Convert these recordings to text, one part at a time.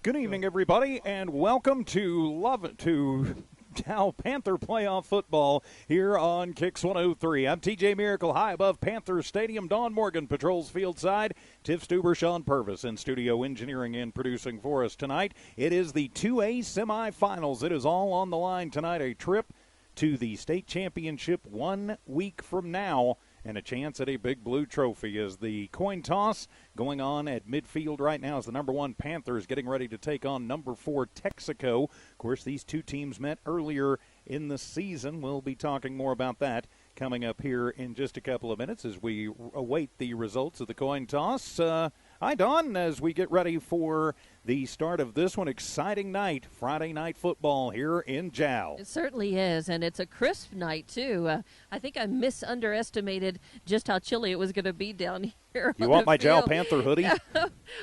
Good evening, everybody, and welcome to Jal Panther playoff football here on Kicks 103. I'm TJ Miracle, high above Panther Stadium. Don Morgan patrols field side. Tiff Stuber, Sean Purvis in studio engineering and producing for us tonight. It is the 2A semifinals. It is all on the line tonight. A trip to the state championship 1 week from now, and a chance at a big blue trophy. As the coin toss going on at midfield right now as the number 1 Panthers getting ready to take on number 4 Texaco. Of course, these two teams met earlier in the season. We'll be talking more about that coming up here in just a couple of minutes as we await the results of the coin toss. Hi, Don, as we get ready for the start of this one. Exciting night, Friday night football here in Jal. It certainly is, and it's a crisp night, too. I think I underestimated just how chilly it was going to be down here. You want my Jal Panther hoodie?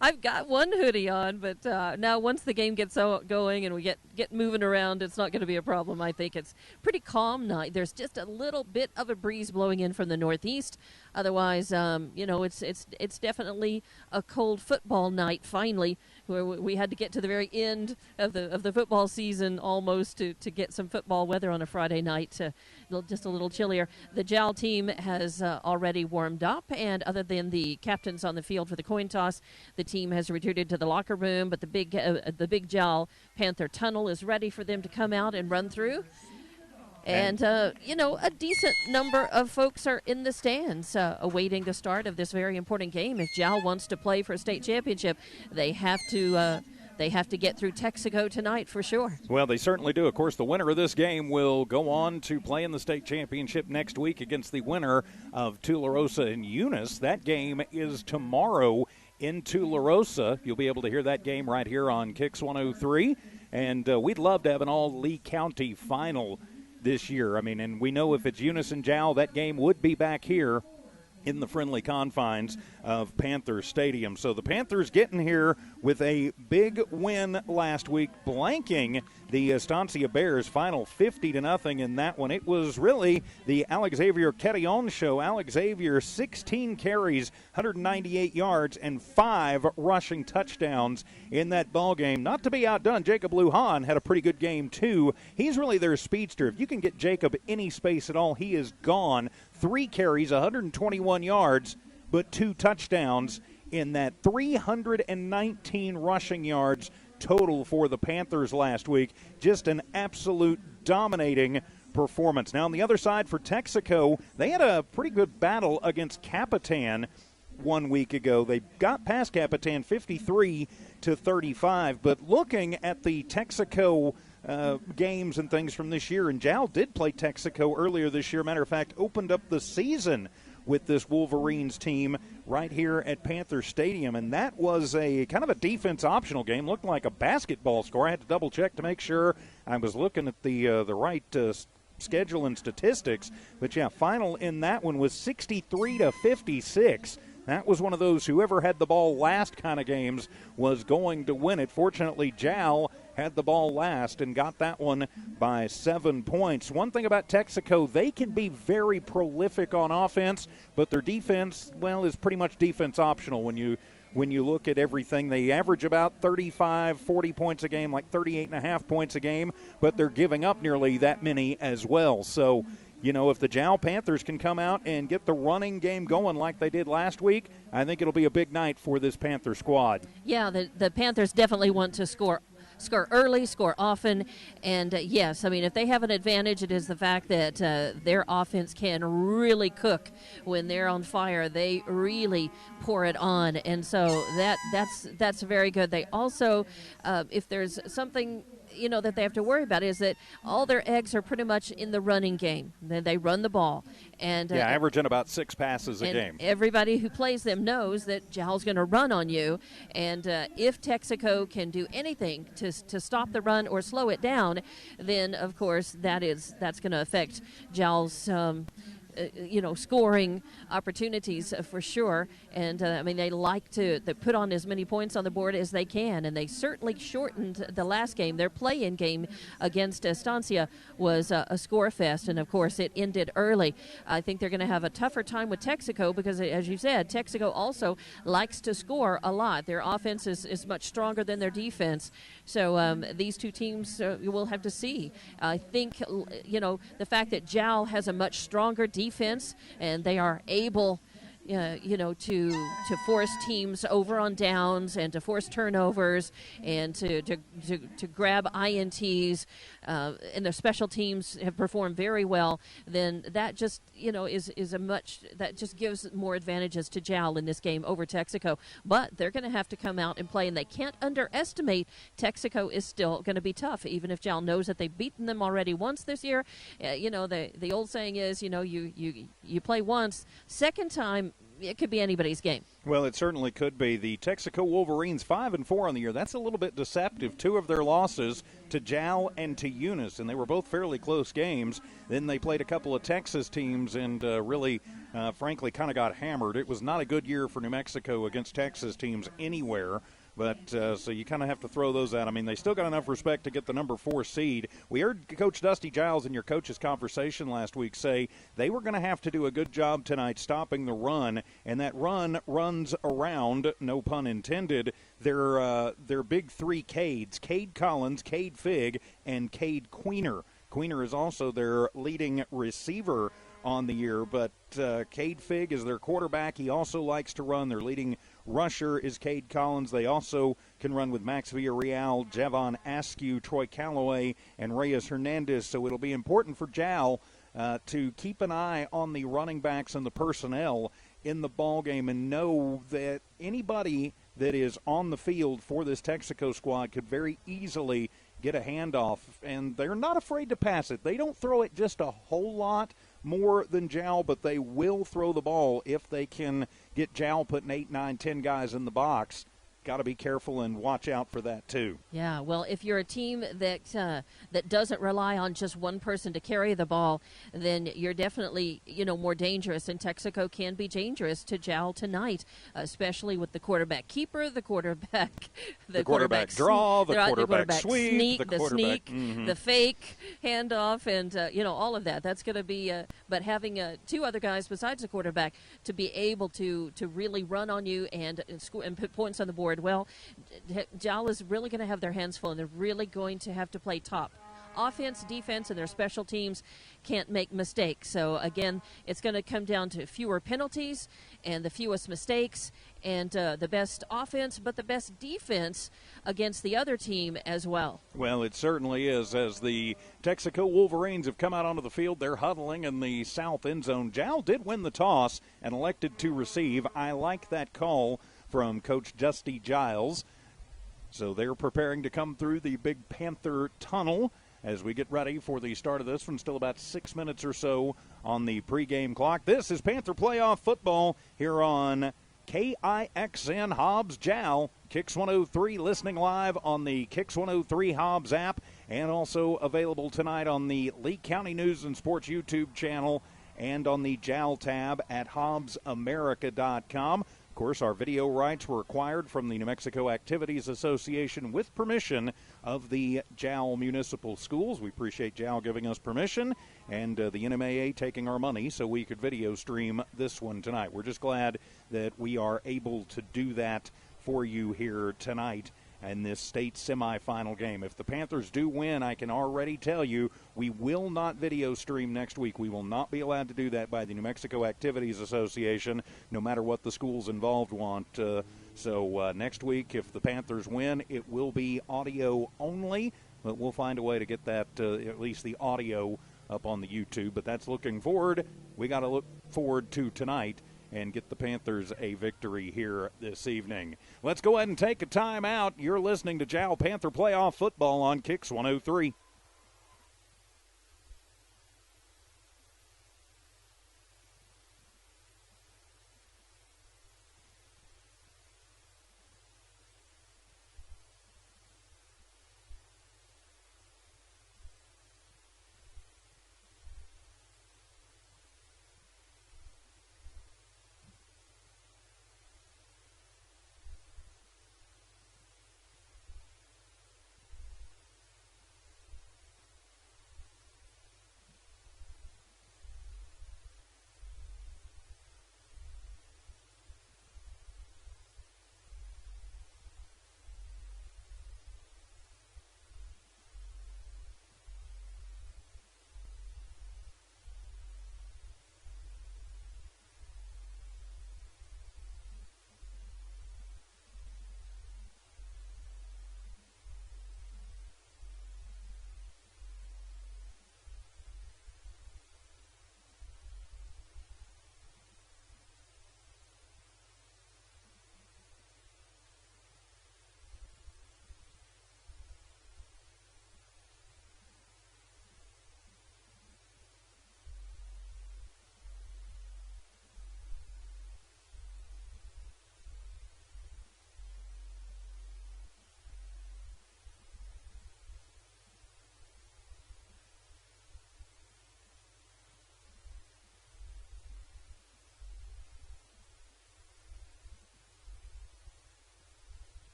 I've got one hoodie on, but now once the game gets going and we get moving around, it's not going to be a problem. I think it's pretty calm night. There's just a little bit of a breeze blowing in from the northeast. Otherwise, it's definitely a cold football night finally, where we had to get to the very end of the football season almost to get some football weather on a Friday night, just a little chillier. The Jal team has already warmed up, and other than the captains on the field for the coin toss, the team has retreated to the locker room, but the big Jal Panther tunnel is ready for them to come out and run through. And, a decent number of folks are in the stands awaiting the start of this very important game. If Jal wants to play for a state championship, they have to get through Texaco tonight for sure. Well, they certainly do. Of course, the winner of this game will go on to play in the state championship next week against the winner of Tularosa and Eunice. That game is tomorrow in Tularosa. You'll be able to hear that game right here on Kicks 103. And we'd love to have an all-Lee County final this year. I mean, and we know if it's Eunice and Jal, that game would be back here in the friendly confines of Panther Stadium. So the Panthers getting here with a big win last week, blanking the Estancia Bears, final 50-0 in that one. It was really the Alex Xavier Carrion show. Alex Xavier, 16 carries, 198 yards, and 5 rushing touchdowns in that ball game. Not to be outdone, Jacob Lujan had a pretty good game too. He's really their speedster. If you can get Jacob any space at all, he is gone. 3 carries, 121 yards, but 2 touchdowns in that. 319 rushing yards total for the Panthers last week. Just an absolute dominating performance. Now on the other side for Texaco, they had a pretty good battle against Capitan 1 week ago. They got past Capitan 53-35, but looking at the Texaco games and things from this year, and Jal did play Texaco earlier this year. Matter of fact, opened up the season with this Wolverines team right here at Panther Stadium, and that was a kind of a defense optional game. Looked like a basketball score. I had to double check to make sure I was looking at the right schedule and statistics. But yeah, final in that one was 63-56. That was one of those whoever had the ball last kind of games was going to win it. Fortunately, Jal had the ball last and got that one by 7 points. One thing about Texaco, they can be very prolific on offense, but their defense, well, is pretty much defense optional when you look at everything. They average about 35, 40 points a game, like 38.5 points a game, but they're giving up nearly that many as well. So, if the Jal Panthers can come out and get the running game going like they did last week, I think it'll be a big night for this Panther squad. Yeah, the Panthers definitely want to score early, score often, and yes, I mean, if they have an advantage, it is the fact that their offense can really cook when they're on fire. They really pour it on, and so that's very good. They also, if there's something that they have to worry about, is that all their eggs are pretty much in the running game. They run the ball. And averaging about 6 passes a game. Everybody who plays them knows that Jal's going to run on you. And if Texaco can do anything to stop the run or slow it down, then, of course, that's going to affect Jal's scoring opportunities for sure. And they like to put on as many points on the board as they can, and they certainly shortened the last game. Their play-in game against Estancia was a score fest, and of course it ended early. I think they're going to have a tougher time with Texaco because, as you said, Texaco also likes to score a lot. Their offense is much stronger than their defense. So these two teams we'll have to see. I think, the fact that Jal has a much stronger defense and they are able to force teams over on downs and to force turnovers and to grab INTs, and their special teams have performed very well, then that just that just gives more advantages to Jal in this game over Texaco. But they're going to have to come out and play, and they can't underestimate Texaco is still going to be tough, even if Jal knows that they've beaten them already once this year. The old saying is, you play once, second time it could be anybody's game. Well, it certainly could be. The Texaco Wolverines 5-4 on the year. That's a little bit deceptive. Two of their losses to Jal and to Eunice, and they were both fairly close games. Then they played a couple of Texas teams and really, frankly, kind of got hammered. It was not a good year for New Mexico against Texas teams anywhere. But so you kind of have to throw those out. I mean, they still got enough respect to get the number 4 seed. We heard Coach Dusty Giles in your coach's conversation last week say they were going to have to do a good job tonight stopping the run, and that run runs around, no pun intended, their big 3 Cades, Cade Collins, Cade Figg, and Cade Queener. Queener is also their leading receiver on the year, but Cade Figg is their quarterback. He also likes to run. Their leading rusher is Cade Collins. They also can run with Max Villarreal, Javon Askew, Troy Calloway, and Reyes Hernandez. So it'll be important for Jal to keep an eye on the running backs and the personnel in the ball game and know that anybody that is on the field for this Texaco squad could very easily get a handoff, and they're not afraid to pass it. They don't throw it just a whole lot more than Jal, but they will throw the ball if they can get Jal putting 8, 9, 10 guys in the box. Got to be careful and watch out for that too. Yeah, well, if you're a team that doesn't rely on just one person to carry the ball, then you're definitely more dangerous. And Texaco can be dangerous to Jal tonight, especially with the quarterback keeper, the quarterback draw, the quarterback sweep, the quarterback sneak, the fake handoff, and all of that. That's going to be. But having 2 other guys besides the quarterback to be able to really run on you and score and put points on the board. Well, Jal is really going to have their hands full, and they're really going to have to play top. Offense, defense, and their special teams can't make mistakes. So, again, it's going to come down to fewer penalties and the fewest mistakes and the best offense, but the best defense against the other team as well. Well, it certainly is. As the Texaco Wolverines have come out onto the field, they're huddling in the south end zone. Jal did win the toss and elected to receive. I like that call from Coach Dusty Giles. So they're preparing to come through the big Panther tunnel as we get ready for the start of this one. Still about 6 minutes or so on the pregame clock. This is Panther Playoff Football here on KIXN Hobbs Jal. Kicks 103 listening live on the Kicks 103 Hobbs app and also available tonight on the Lee County News and Sports YouTube channel and on the Jal tab at hobbsamerica.com. Of course, our video rights were acquired from the New Mexico Activities Association with permission of the Jal Municipal Schools. We appreciate Jal giving us permission and the NMAA taking our money so we could video stream this one tonight. We're just glad that we are able to do that for you here tonight in this state semifinal game. If the Panthers do win, I can already tell you we will not video stream next week. We will not be allowed to do that by the New Mexico Activities Association, no matter what the schools involved want. So next week, if the Panthers win, it will be audio only, but we'll find a way to get that, at least the audio, up on the YouTube. But that's looking forward. We got to look forward to tonight and get the Panthers a victory here this evening. Let's go ahead and take a timeout. You're listening to Jal Panther Playoff Football on Kicks 103.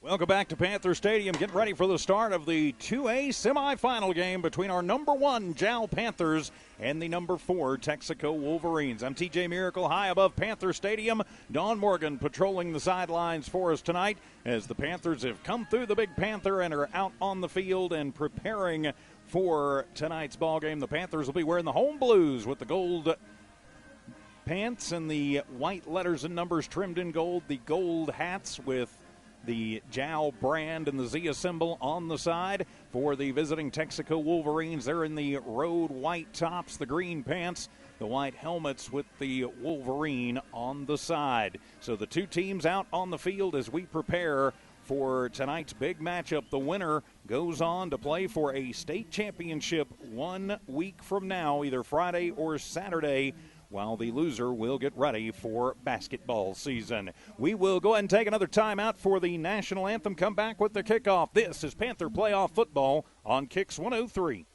Welcome back to Panther Stadium. Getting ready for the start of the 2A semifinal game between our number 1 Jal Panthers and the number 4 Texaco Wolverines. I'm TJ Miracle, high above Panther Stadium. Dawn Morgan patrolling the sidelines for us tonight as the Panthers have come through the Big Panther and are out on the field and preparing for tonight's ball game. The Panthers will be wearing the home blues with the gold pants and the white letters and numbers trimmed in gold, the gold hats with the Jal brand and the Zia symbol on the side. For the visiting Texaco Wolverines, they're in the road white tops, the green pants, the white helmets with the Wolverine on the side. So the two teams out on the field as we prepare for tonight's big matchup. The winner goes on to play for a state championship 1 week from now, either Friday or Saturday, while the loser will get ready for basketball season. We will go ahead and take another timeout for the national anthem, come back with the kickoff. This is Panther Playoff Football on Kicks 103.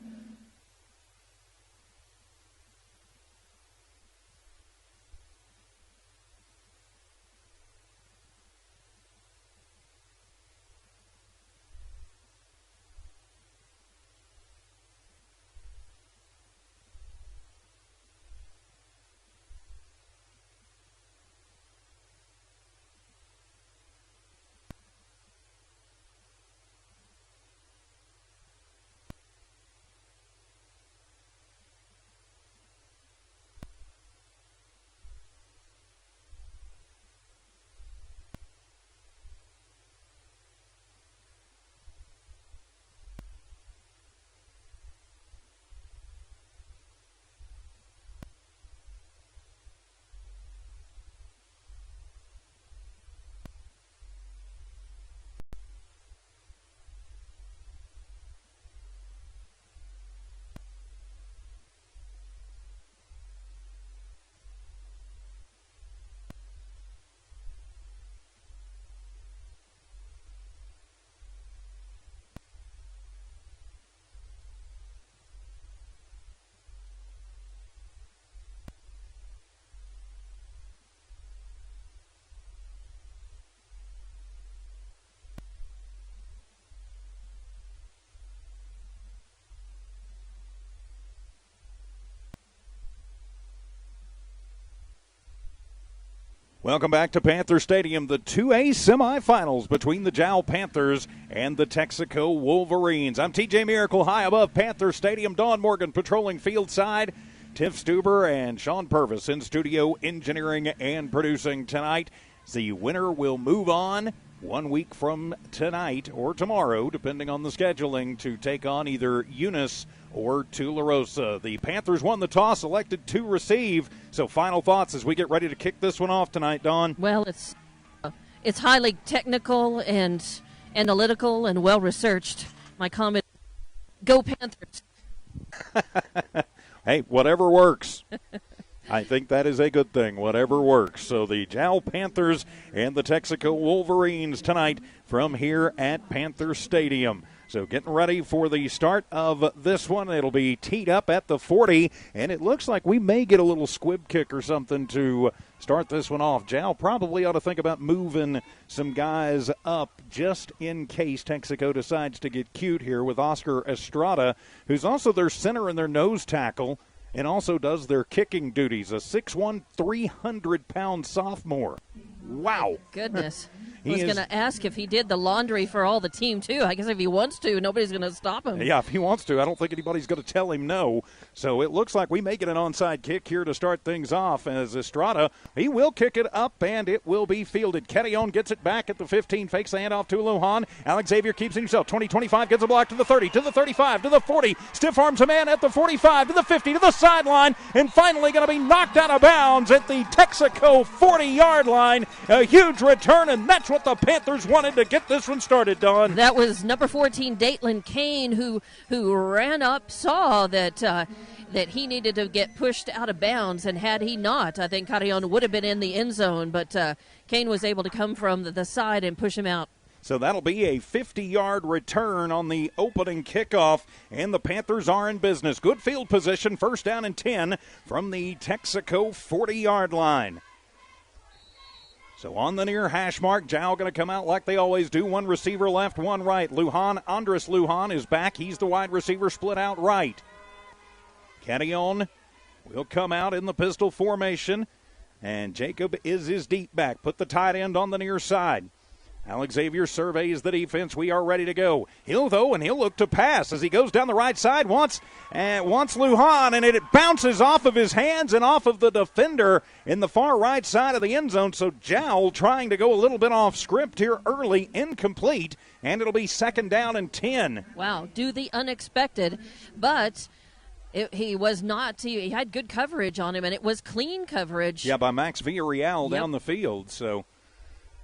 Welcome back to Panther Stadium, the 2A semifinals between the Jal Panthers and the Texaco Wolverines. I'm TJ Miracle, high above Panther Stadium. Dawn Morgan patrolling field side. Tiff Stuber and Sean Purvis in studio engineering and producing tonight. The winner will move on 1 week from tonight or tomorrow, depending on the scheduling, to take on either Eunice or Tularosa. The Panthers won the toss, elected to receive. So final thoughts as we get ready to kick this one off tonight, Dawn. Well, it's highly technical and analytical and well-researched. My comment, go Panthers. Hey, whatever works. I think that is a good thing, whatever works. So the Jal Panthers and the Texaco Wolverines tonight from here at Panther Stadium. So getting ready for the start of this one. It'll be teed up at the 40, and it looks like we may get a little squib kick or something to start this one off. Jal probably ought to think about moving some guys up just in case Texaco decides to get cute here with Oscar Estrada, who's also their center and their nose tackle, and also does their kicking duties, a 6'1", 300-pound sophomore. Wow. Goodness. I was going to ask if he did the laundry for all the team, too. I guess if he wants to, nobody's going to stop him. Yeah, if he wants to. I don't think anybody's going to tell him no. So it looks like we may get an onside kick here to start things off as Estrada, he will kick it up, and it will be fielded. Kettyon gets it back at the 15, fakes the handoff to Lujan. Alex Xavier keeps it himself. 20-25, gets a block to the 30, to the 35, to the 40. Stiff arms a man at the 45, to the 50, to the sideline, and finally going to be knocked out of bounds at the Texaco 40-yard line. A huge return, and that's what the Panthers wanted to get this one started, Dawn. That was number 14, Datelin Kane, who ran up, saw that he needed to get pushed out of bounds, and had he not, I think Carrion would have been in the end zone, but Kane was able to come from the side and push him out. So that'll be a 50-yard return on the opening kickoff, and the Panthers are in business. Good field position, first down and 10 from the Texaco 40-yard line. So on the near hash mark, Jal going to come out like they always do. One receiver left, one right. Andres Lujan is back. He's the wide receiver, split out right. Ketion will come out in the pistol formation. And Jacob is his deep back. Put the tight end on the near side. Xavier surveys the defense. We are ready to go. He'll look to pass as he goes down the right side. Wants Lujan, and it bounces off of his hands and off of the defender in the far right side of the end zone. So Jal trying to go a little bit off script here early, incomplete, and it'll be 2nd down and 10. Wow, do the unexpected, but he was not. He had good coverage on him, and it was clean coverage. Yeah, by Max Villarreal down the field. So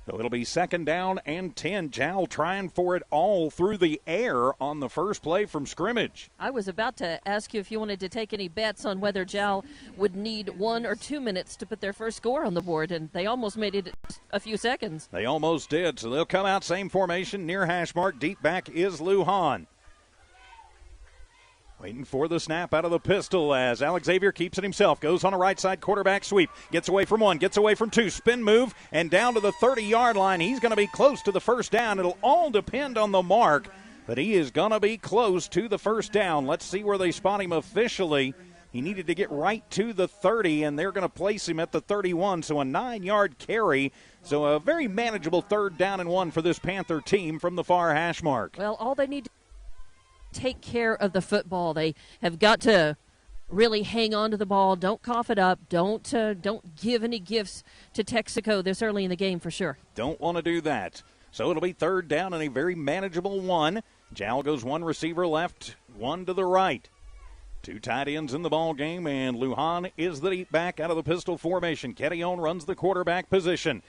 it'll be 2nd down and 10. Jal trying for it all through the air on the first play from scrimmage. I was about to ask you if you wanted to take any bets on whether Jal would need 1 or 2 minutes to put their first score on the board, and they almost made it a few seconds. They almost did, so they'll come out same formation, near hash mark. Deep back is Lujan. Waiting for the snap out of the pistol as Xavier keeps it himself. Goes on a right side quarterback sweep. Gets away from 1, gets away from 2. Spin move and down to the 30-yard line. He's going to be close to the first down. It'll all depend on the mark, but he is going to be close to the first down. Let's see where they spot him officially. He needed to get right to the 30, and they're going to place him at the 31, so a 9-yard carry. So a very manageable 3rd down and 1 for this Panther team from the far hash mark. Well, all they need to take care of the football. They have got to really hang on to the ball. Don't cough it up. Don't give any gifts to Texaco this early in the game for sure. Don't want to do that. So it'll be 3rd down and a very manageable 1. Jal goes 1 receiver left, 1 to the right. 2 tight ends in the ball game, and Lujan is the deep back out of the pistol formation. Ketion runs the quarterback position.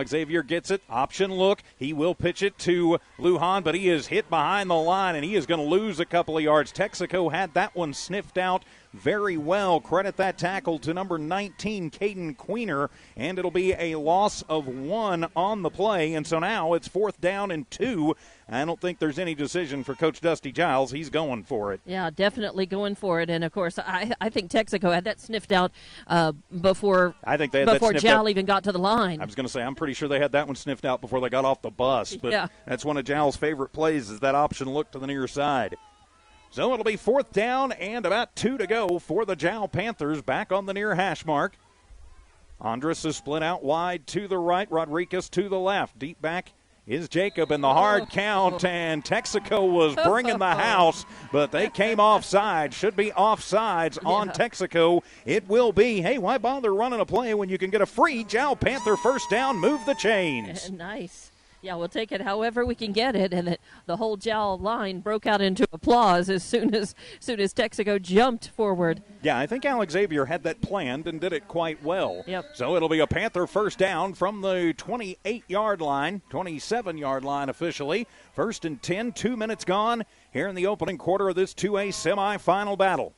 Xavier gets it, option look. He will pitch it to Lujan, but he is hit behind the line, and he is going to lose a couple of yards. Texaco had that one sniffed out very well. Credit that tackle to number 19, Caden Queener, and it'll be a loss of 1 on the play. And so now it's 4th down and 2. I don't think there's any decision for Coach Dusty Giles. He's going for it. Yeah, definitely going for it. And, of course, I think Texaco had that sniffed out before Jal even got to the line. I was going to say, I'm pretty sure they had that one sniffed out before they got off the bus. But That's one of Jal's favorite plays is that option look to the near side. So it'll be 4th down and about 2 to go for the Jal Panthers back on the near hash mark. Andres is split out wide to the right. Rodriguez to the left. Deep back is Jacob in the hard count, and Texaco was bringing the house, but they came offside. Should be offsides on Texaco. It will be. Hey, why bother running a play when you can get a free Jal Panther first down, move the chains. Nice. Yeah, we'll take it however we can get it, and the whole Jal line broke out into applause as soon as Texaco jumped forward. Yeah, I think Xavier had that planned and did it quite well. Yep. So it'll be a Panther first down from the 28-yard line, 27-yard line officially. 1st and 10, 2 minutes gone here in the opening quarter of this 2A semifinal battle.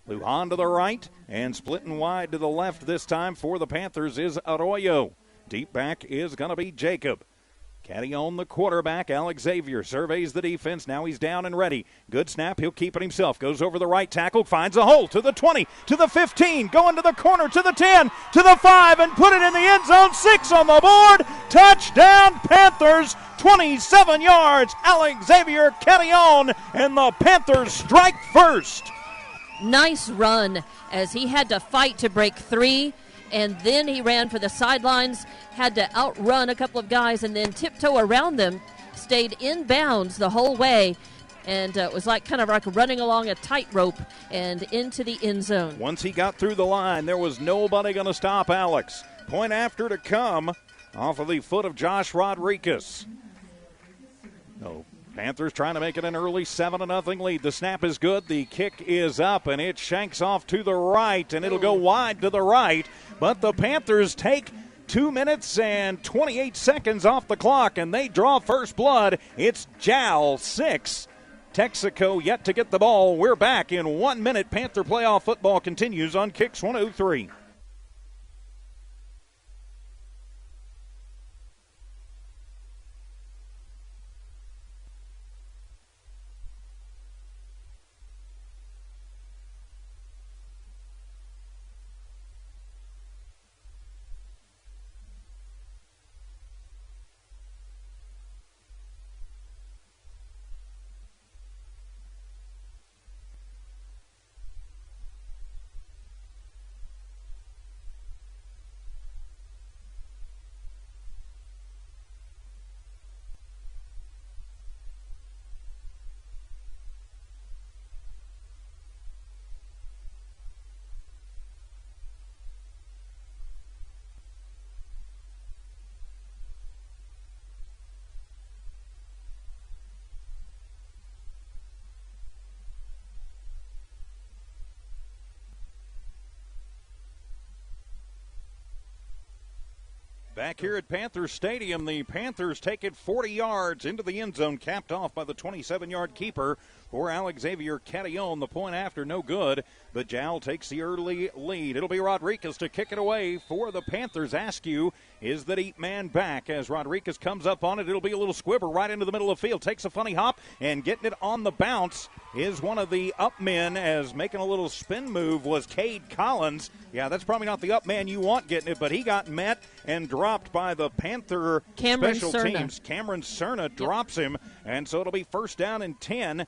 Lujan to the right and splitting wide to the left this time for the Panthers is Arroyo. Deep back is going to be Jacob. Ketion, the quarterback. Xavier surveys the defense. Now he's down and ready. Good snap. He'll keep it himself. Goes over the right tackle. Finds a hole to the 20, to the 15. Going to the corner, to the 10, to the 5, and put it in the end zone. 6 on the board. Touchdown, Panthers. 27 yards. Xavier Ketion, and the Panthers strike first. Nice run as he had to fight to break 3. And then he ran for the sidelines, had to outrun a couple of guys and then tiptoe around them, stayed in bounds the whole way, and it was kind of like running along a tightrope and into the end zone. Once he got through the line, there was nobody going to stop Alex. Point after to come off of the foot of Josh Rodriguez. No. Panthers trying to make it an early 7-0 lead. The snap is good. The kick is up, and it shanks off to the right, and it'll go wide to the right. But the Panthers take 2 minutes and 28 seconds off the clock, and they draw first blood. It's Jal 6. Texaco yet to get the ball. We're back in 1 minute. Panther playoff football continues on Kicks 103. Back here at Panthers Stadium, the Panthers take it 40 yards into the end zone, capped off by the 27-yard keeper for Xavier Catillon. The point after, no good, but Jal takes the early lead. It'll be Rodriguez to kick it away for the Panthers. Askew is the deep man back. As Rodriguez comes up on it, it'll be a little squibber right into the middle of the field. Takes a funny hop, and getting it on the bounce is one of the up men, as making a little spin move was Cade Collins. Yeah, that's probably not the up man you want getting it, but he got met and dropped by the Panther special teams. Cameron Cerna drops him, and so it'll be first down and 10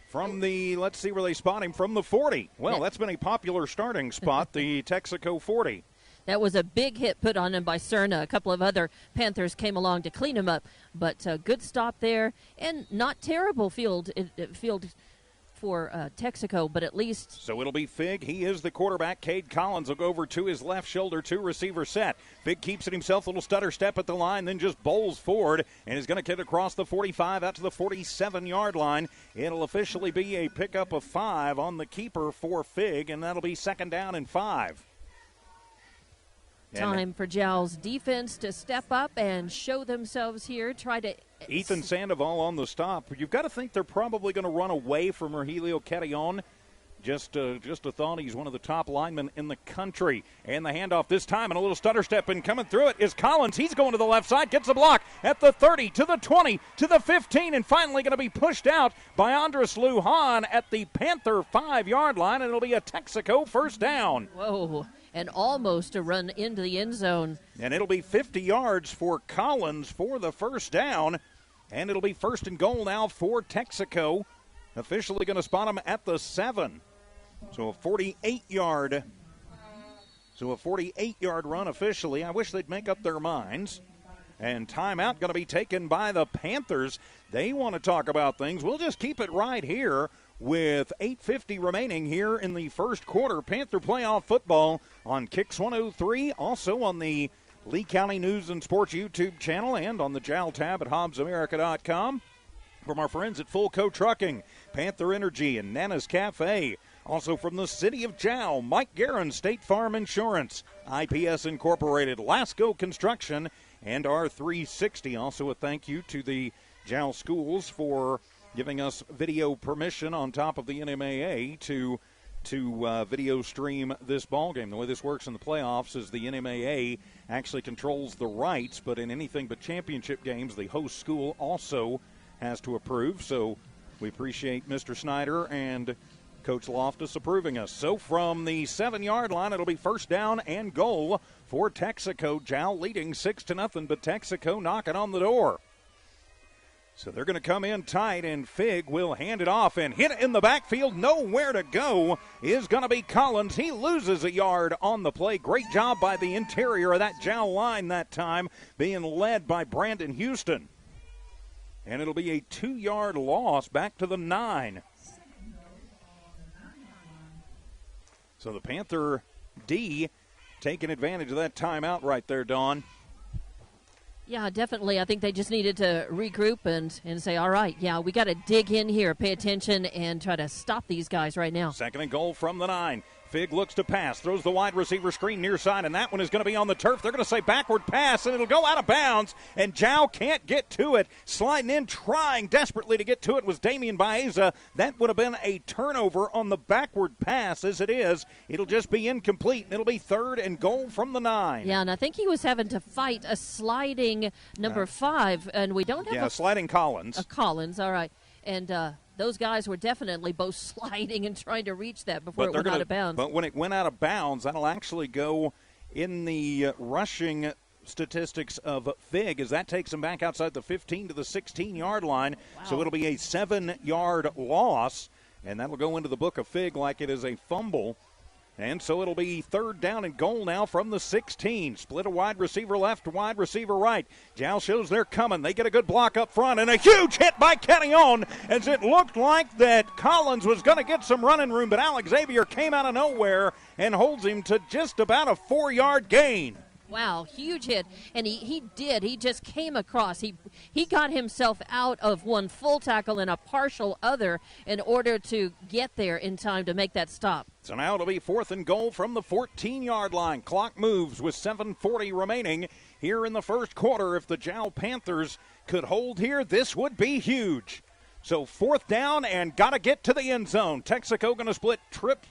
from the, let's see where they spot him, from the 40. Well, that's been a popular starting spot, the Texaco 40. That was a big hit put on him by Cerna. A couple of other Panthers came along to clean him up, but good stop there, and not terrible field for Texaco, but at least. So it'll be Fig. He is the quarterback. Cade Collins will go over to his left shoulder, two receiver set. Fig keeps it himself, a little stutter step at the line, then just bowls forward and is going to kick across the 45 out to the 47-yard line. It'll officially be a pickup of 5 on the keeper for Fig, and that'll be second down and 5. Time for Jal's defense to step up and show themselves here. Try to. Ethan Sandoval on the stop. You've got to think they're probably going to run away from Rogelio Catillon. Just a thought. He's one of the top linemen in the country. And the handoff this time, and a little stutter step, and coming through it is Collins. He's going to the left side, gets a block at the 30, to the 20, to the 15, and finally going to be pushed out by Andres Lujan at the Panther 5-yard line, and it'll be a Texaco first down. Whoa. And almost a run into the end zone. And it'll be 50 yards for Collins for the first down. And it'll be first and goal now for Texaco. Officially going to spot him at the 7. So a 48-yard run officially. I wish they'd make up their minds. And timeout going to be taken by the Panthers. They want to talk about things. We'll just keep it right here with 8:50 remaining here in the first quarter. Panther playoff football on Kicks 103, also on the Lee County News and Sports YouTube channel and on the JAL tab at HobbsAmerica.com. From our friends at Fullco Trucking, Panther Energy, and Nana's Cafe. Also from the city of JAL, Mike Guerin, State Farm Insurance, IPS Incorporated, Lasco Construction, and R360. Also a thank you to the JAL schools for giving us video permission on top of the NMAA to video stream this ball game. The way this works in the playoffs is the NMAA actually controls the rights, but in anything but championship games, the host school also has to approve. So we appreciate Mr. Snyder and Coach Loftus approving us. So from the 7-yard line, it'll be first down and goal for Texaco. Jal leading 6-0, but Texaco knocking on the door. So they're going to come in tight, and Fig will hand it off and hit it in the backfield. Nowhere to go is going to be Collins. He loses a yard on the play. Great job by the interior of that JAL line that time, being led by Brandon Houston. And it'll be a 2-yard loss back to the 9. So the Panther D taking advantage of that timeout right there, Dawn. Yeah, definitely. I think they just needed to regroup and say, all right, yeah, we got to dig in here, pay attention, and try to stop these guys right now. Second and goal from the 9. Fig looks to pass, throws the wide receiver screen near side, and that one is going to be on the turf. They're going to say backward pass, and it'll go out of bounds, and Jal can't get to it. Sliding in, trying desperately to get to it was Damian Baeza. That would have been a turnover on the backward pass. As it is, it'll just be incomplete, and it'll be third and goal from the 9. Yeah, and I think he was having to fight a sliding number 5, and we don't have sliding Collins. Collins, all right. And those guys were definitely both sliding and trying to reach that before it went out of bounds. But when it went out of bounds, that'll actually go in the rushing statistics of Fig, as that takes him back outside the 15 to the 16-yard line. Wow. So it'll be a 7-yard loss, and that'll go into the book of Fig like it is a fumble. And so it'll be third down and goal now from the 16. Split a wide receiver left, wide receiver right. Jal shows they're coming. They get a good block up front, and a huge hit by Catillon, as it looked like that Collins was going to get some running room, but Xavier came out of nowhere and holds him to just about a 4-yard gain. Wow, huge hit. And he did. He just came across. He got himself out of one full tackle and a partial other in order to get there in time to make that stop. So now it'll be 4th and goal from the 14-yard line. Clock moves with 7:40 remaining here in the first quarter. If the Jal Panthers could hold here, this would be huge. So 4th down and got to get to the end zone. Texaco going to split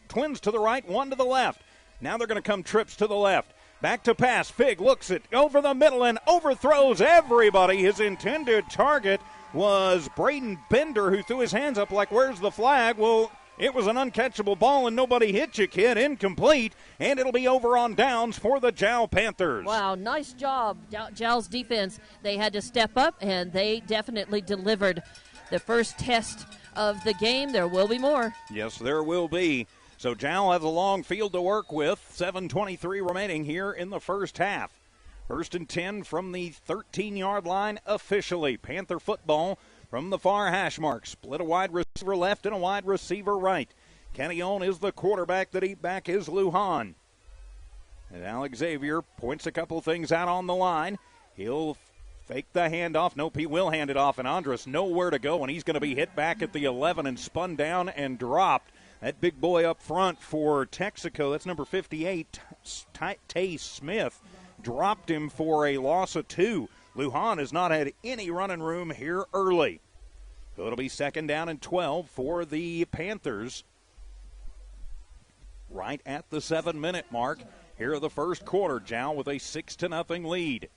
twins to the right, one to the left. Now they're going to come trips to the left. Back to pass. Fig looks it over the middle and overthrows everybody. His intended target was Braden Bender, who threw his hands up like, where's the flag? Well, it was an uncatchable ball and nobody hit you, kid. Incomplete. And it'll be over on downs for the Jal Panthers. Wow, nice job, Jal's defense. They had to step up, and they definitely delivered the first test of the game. There will be more. Yes, there will be. So Jal has a long field to work with. 7:23 remaining here in the first half. 1st and 10 from the 13-yard line officially. Panther football from the far hash mark. Split a wide receiver left and a wide receiver right. Kenyon is the quarterback. The deep back is Lujan. And Alex Xavier points a couple things out on the line. He'll fake the handoff. Nope, he will hand it off. And Andres nowhere to go, and he's going to be hit back at the 11 and spun down and dropped. That big boy up front for Texaco, that's number 58, Tay Smith, dropped him for a loss of 2. Lujan has not had any running room here early. So it'll be 2nd down and 12 for the Panthers. Right at the 7-minute mark here of the first quarter. Jal with a 6-0 lead.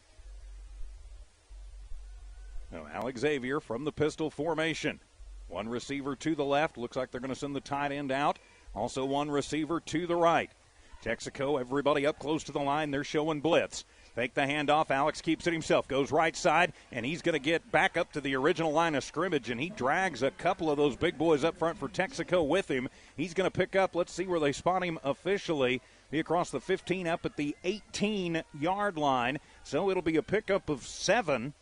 Now Alex Xavier from the pistol formation. One receiver to the left. Looks like they're going to send the tight end out. Also one receiver to the right. Texaco, everybody up close to the line. They're showing blitz. Fake the handoff. Alex keeps it himself. Goes right side, and he's going to get back up to the original line of scrimmage, and he drags a couple of those big boys up front for Texaco with him. He's going to pick up, let's see where they spot him officially. Be across the 15 up at the 18-yard line. So it'll be a pickup of 7.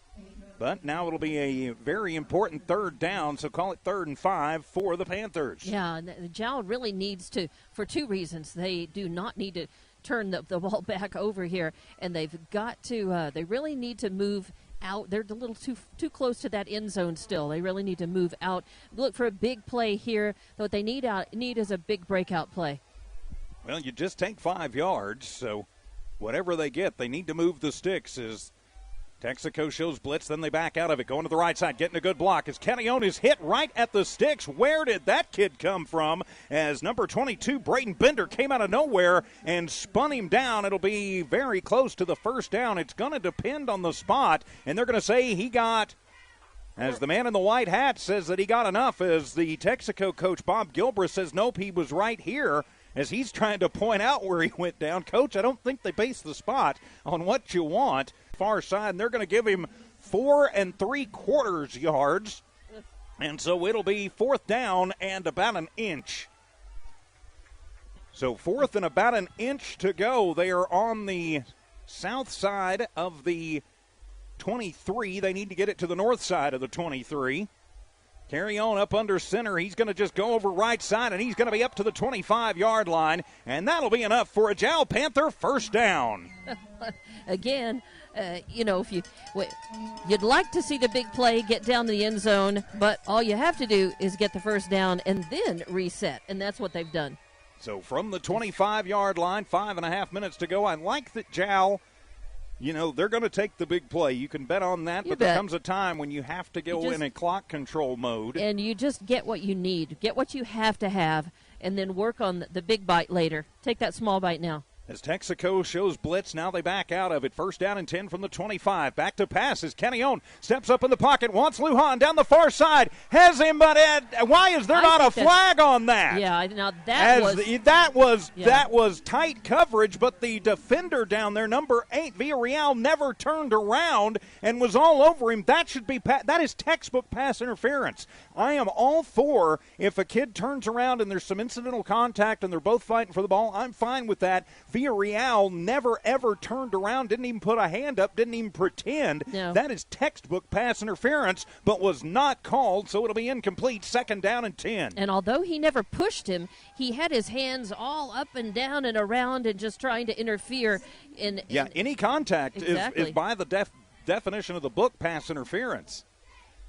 But now it'll be a very important 3rd down, so call it 3rd and 5 for the Panthers. Yeah, the Jal really needs to, for 2 reasons. They do not need to turn the ball back over here, and they've got to, they really need to move out. They're a little too close to that end zone still. They really need to move out. Look for a big play here. What they need is a big breakout play. Well, you just take 5 yards, so whatever they get, they need to move the sticks. As Texaco shows blitz, then they back out of it. Going to the right side, getting a good block. As Kenyon is hit right at the sticks. Where did that kid come from? As number 22, Braden Bender, came out of nowhere and spun him down. It'll be very close to the 1st down. It's going to depend on the spot, and they're going to say he got, as the man in the white hat says that he got enough, as the Texaco coach, Bob Gilbreth, says nope, he was right here. As he's trying to point out where he went down. Coach, I don't think they base the spot on what you want. Far side, and they're going to give him 4 3/4 yards. And so it'll be 4th down and about an inch. So 4th and about an inch to go. They are on the south side of the 23. They need to get it to the north side of the 23. Carry on up under center. He's going to just go over right side, and he's going to be up to the 25-yard line, and that'll be enough for a Jal Panther 1st down. Again, if you'd like to see the big play, get down to the end zone, but all you have to do is get the 1st down and then reset, and that's what they've done. So from the 25-yard line, 5.5 minutes to go. I like that Jal, they're going to take the big play. You can bet on that, but there comes a time when you have to go in a clock control mode. And you just get what you need, get what you have to have, and then work on the big bite later. Take that small bite now. As Texaco shows blitz, now they back out of it. 1st down and 10 from the 25. Back to pass as Kenyon steps up in the pocket, wants Lujan down the far side, has him, but why is there not a flag on that? Yeah, now that was tight coverage, but the defender down there, number 8, Villarreal, never turned around and was all over him. That is textbook pass interference. I am all for if a kid turns around and there's some incidental contact and they're both fighting for the ball, I'm fine with that. Villarreal never, ever turned around, didn't even put a hand up, didn't even pretend. No. That is textbook pass interference, but was not called, so it'll be incomplete. 2nd down and 10. And although he never pushed him, he had his hands all up and down and around and just trying to interfere. Any contact exactly. is by the definition of the book pass interference.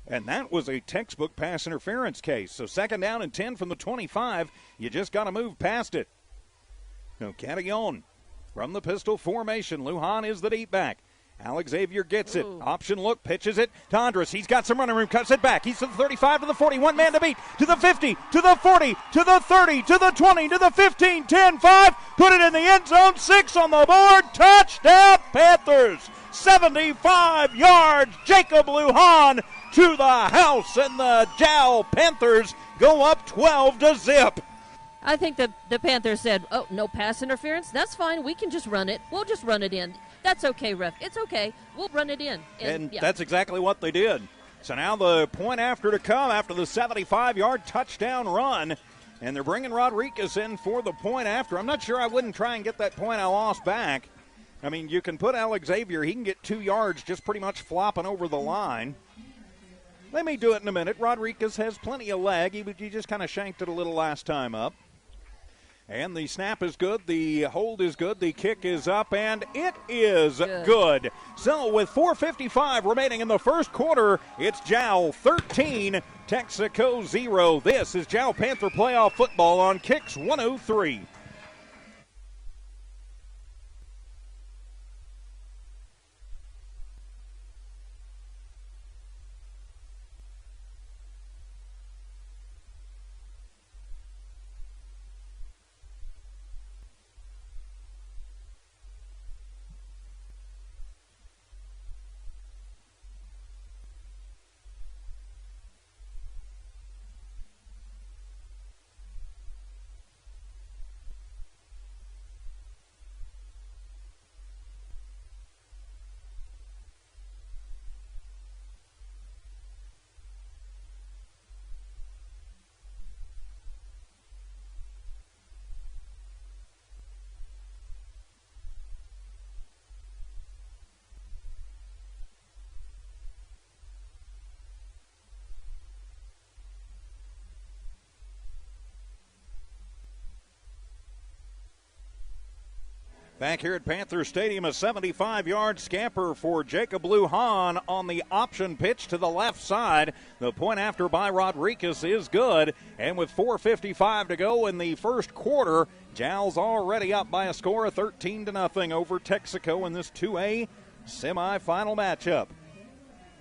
And that was a textbook pass interference case. So 2nd down and 10 from the 25. You just got to move past it. No, Carillon from the pistol formation. Lujan is the deep back. Alex Xavier gets it. Option look, pitches it to Andres. He's got some running room, cuts it back. He's to the 35, to the 40, one man to beat, to the 50, to the 40, to the 30, to the 20, to the 15, 10, 5. Put it in the end zone, 6 on the board. Touchdown, Panthers. 75 yards. Jacob Lujan to the house, and the Jal Panthers go up 12-0. I think the Panthers said, oh, no pass interference? That's fine. We can just run it. We'll just run it in. That's okay, ref. It's okay. We'll run it in. And that's exactly what they did. So now the point after to come after the 75-yard touchdown run, and they're bringing Rodriguez in for the point after. I'm not sure I wouldn't try and get that point I lost back. I mean, you can put Alex Xavier. He can get 2 yards just pretty much flopping over the line. They may do it in a minute. Rodriguez has plenty of leg. He just kind of shanked it a little last time up. And the snap is good, the hold is good, the kick is up, and it is good. So with 4:55 remaining in the first quarter, it's Jal 13, Texaco 0. This is Jal Panther Playoff Football on Kicks 103. Back here at Panther Stadium, a 75-yard scamper for Jacob Lujan on the option pitch to the left side. The point after by Rodriguez is good. And with 4:55 to go in the first quarter, Jal's already up by a score of 13-0 over Texaco in this 2A semifinal matchup.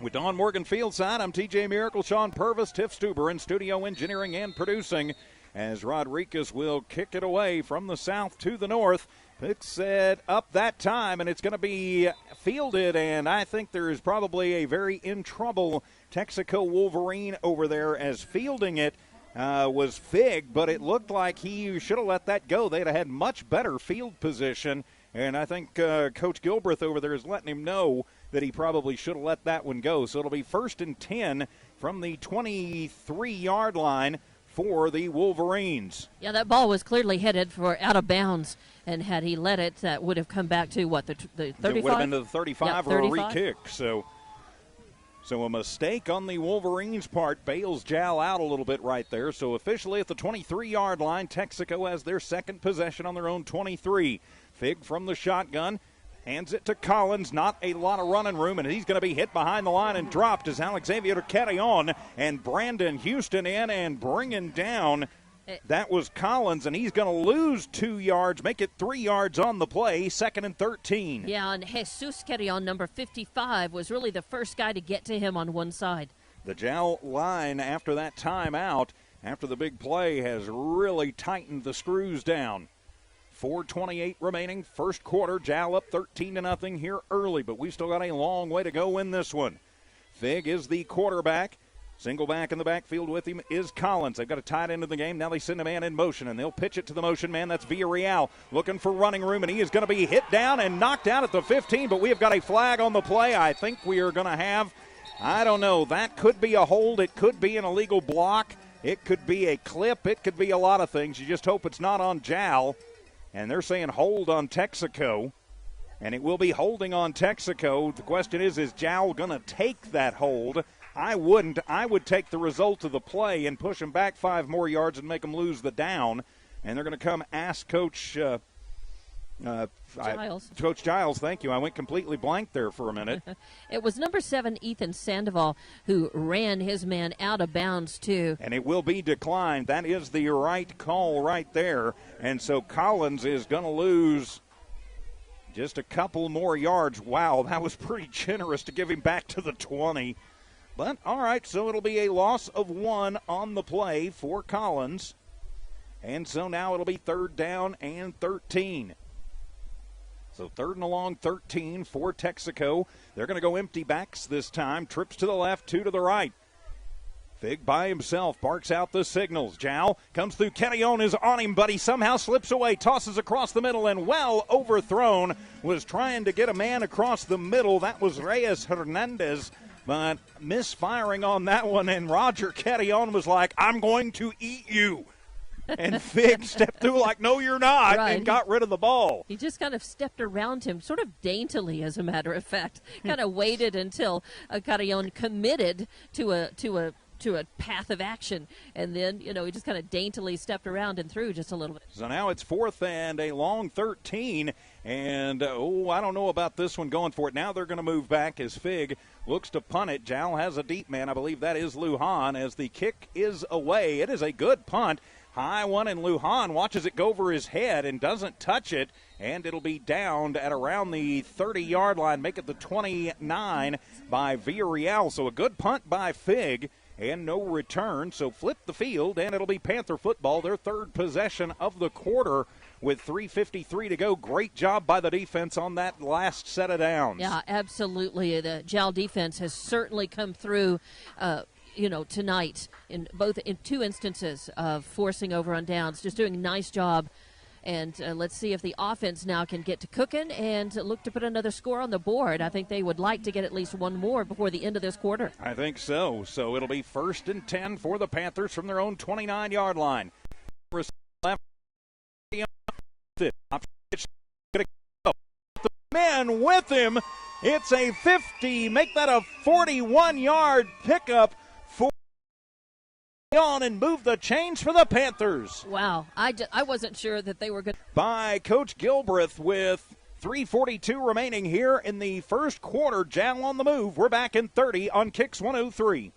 With Don Morgan Fieldside, I'm TJ Miracle, Sean Purvis, Tiff Stuber in studio engineering and producing as Rodriguez will kick it away from the south to the north. Picks it up that time, and it's going to be fielded, and I think there is probably a very in trouble Texaco Wolverine over there, as fielding it was Fig, but it looked like he should have let that go. They'd have had much better field position, and I think Coach Gilbreth over there is letting him know that he probably should have let that one go. So it'll be 1st and 10 from the 23-yard line for the Wolverines. Yeah, that ball was clearly headed for out of bounds, and had he let it, that would have come back to, what, the 35? It would have been to the 35 or 35? a re-kick. So a mistake on the Wolverines' part bails Jal out a little bit right there. So officially at the 23-yard line, Texaco has their second possession on their own 23. Fig from the shotgun. Hands it to Collins, not a lot of running room, and he's going to be hit behind the line and dropped as Alex Xavier to carry on, and Brandon Houston in and bringing down. That was Collins, and he's going to lose 2 yards, make it 3 yards on the play, 2nd and 13. Yeah, and Jesus Carillon, number 55, was really the first guy to get to him on one side. The Jal line after that timeout, after the big play, has really tightened the screws down. 4:28 remaining, first quarter. Jal up 13-0 here early, but we still got a long way to go in this one. Fig is the quarterback. Single back in the backfield with him is Collins. They've got a tight end of the game. Now they send a man in motion, and they'll pitch it to the motion man. That's Villarreal looking for running room, and he is going to be hit down and knocked out at the 15, but we have got a flag on the play. I think we are going to have, I don't know, that could be a hold. It could be an illegal block. It could be a clip. It could be a lot of things. You just hope it's not on Jal. and they're saying hold on Texaco, and it will be holding on Texaco. The question is Jal going to take that hold? I wouldn't. I would take the result of the play and push them back 5 more yards and make them lose the down. And they're going to come ask Coach Giles. Coach Giles, thank you. I went completely blank there for a minute. It was number 7, Ethan Sandoval, who ran his man out of bounds, too. And it will be declined. That is the right call right there. And so Collins is going to lose just a couple more yards. Wow, that was pretty generous to give him back to the 20. But, all right, so it'll be a loss of 1 on the play for Collins. And so now it'll be 3rd down and 13. So 3rd and a long, 13 for Texaco. They're going to go empty backs this time. Trips to the left, 2 to the right. Fig by himself barks out the signals. Jal comes through. Kenyon is on him, but he somehow slips away, tosses across the middle, and well overthrown. Was trying to get a man across the middle. That was Reyes Hernandez, but misfiring on that one. And Roger Kenyon was like, I'm going to eat you. And Fig stepped through like, no, you're not, right. And got rid of the ball. He just kind of stepped around him, sort of daintily, as a matter of fact. Kind of waited until Carillon committed to a path of action, and then, he just kind of daintily stepped around and threw just a little bit. So now it's 4th and a long 13, and, I don't know about this one going for it. Now they're going to move back as Fig looks to punt it. Jal has a deep man. I believe that is Lujan as the kick is away. It is a good punt. High one, and Lujan watches it go over his head and doesn't touch it, and it'll be downed at around the 30-yard line, make it the 29 by Villarreal. So a good punt by Fig and no return. So flip the field, and it'll be Panther football, their 3rd possession of the quarter with 3:53 to go. Great job by the defense on that last set of downs. Yeah, absolutely. The Jal defense has certainly come through tonight in 2 instances of forcing over on downs, just doing a nice job. And let's see if the offense now can get to cooking and look to put another score on the board. I think they would like to get at least 1 more before the end of this quarter. I think so. So it'll be 1st and 10 for the Panthers from their own 29-yard line. The man with him. It's a 50. Make that a 41-yard pickup on and move the chains for the Panthers. Wow, I wasn't sure that they were good. By Coach Gilbreth with 3:42 remaining here in the first quarter. Jal on the move. We're back in 30 on Kicks 103.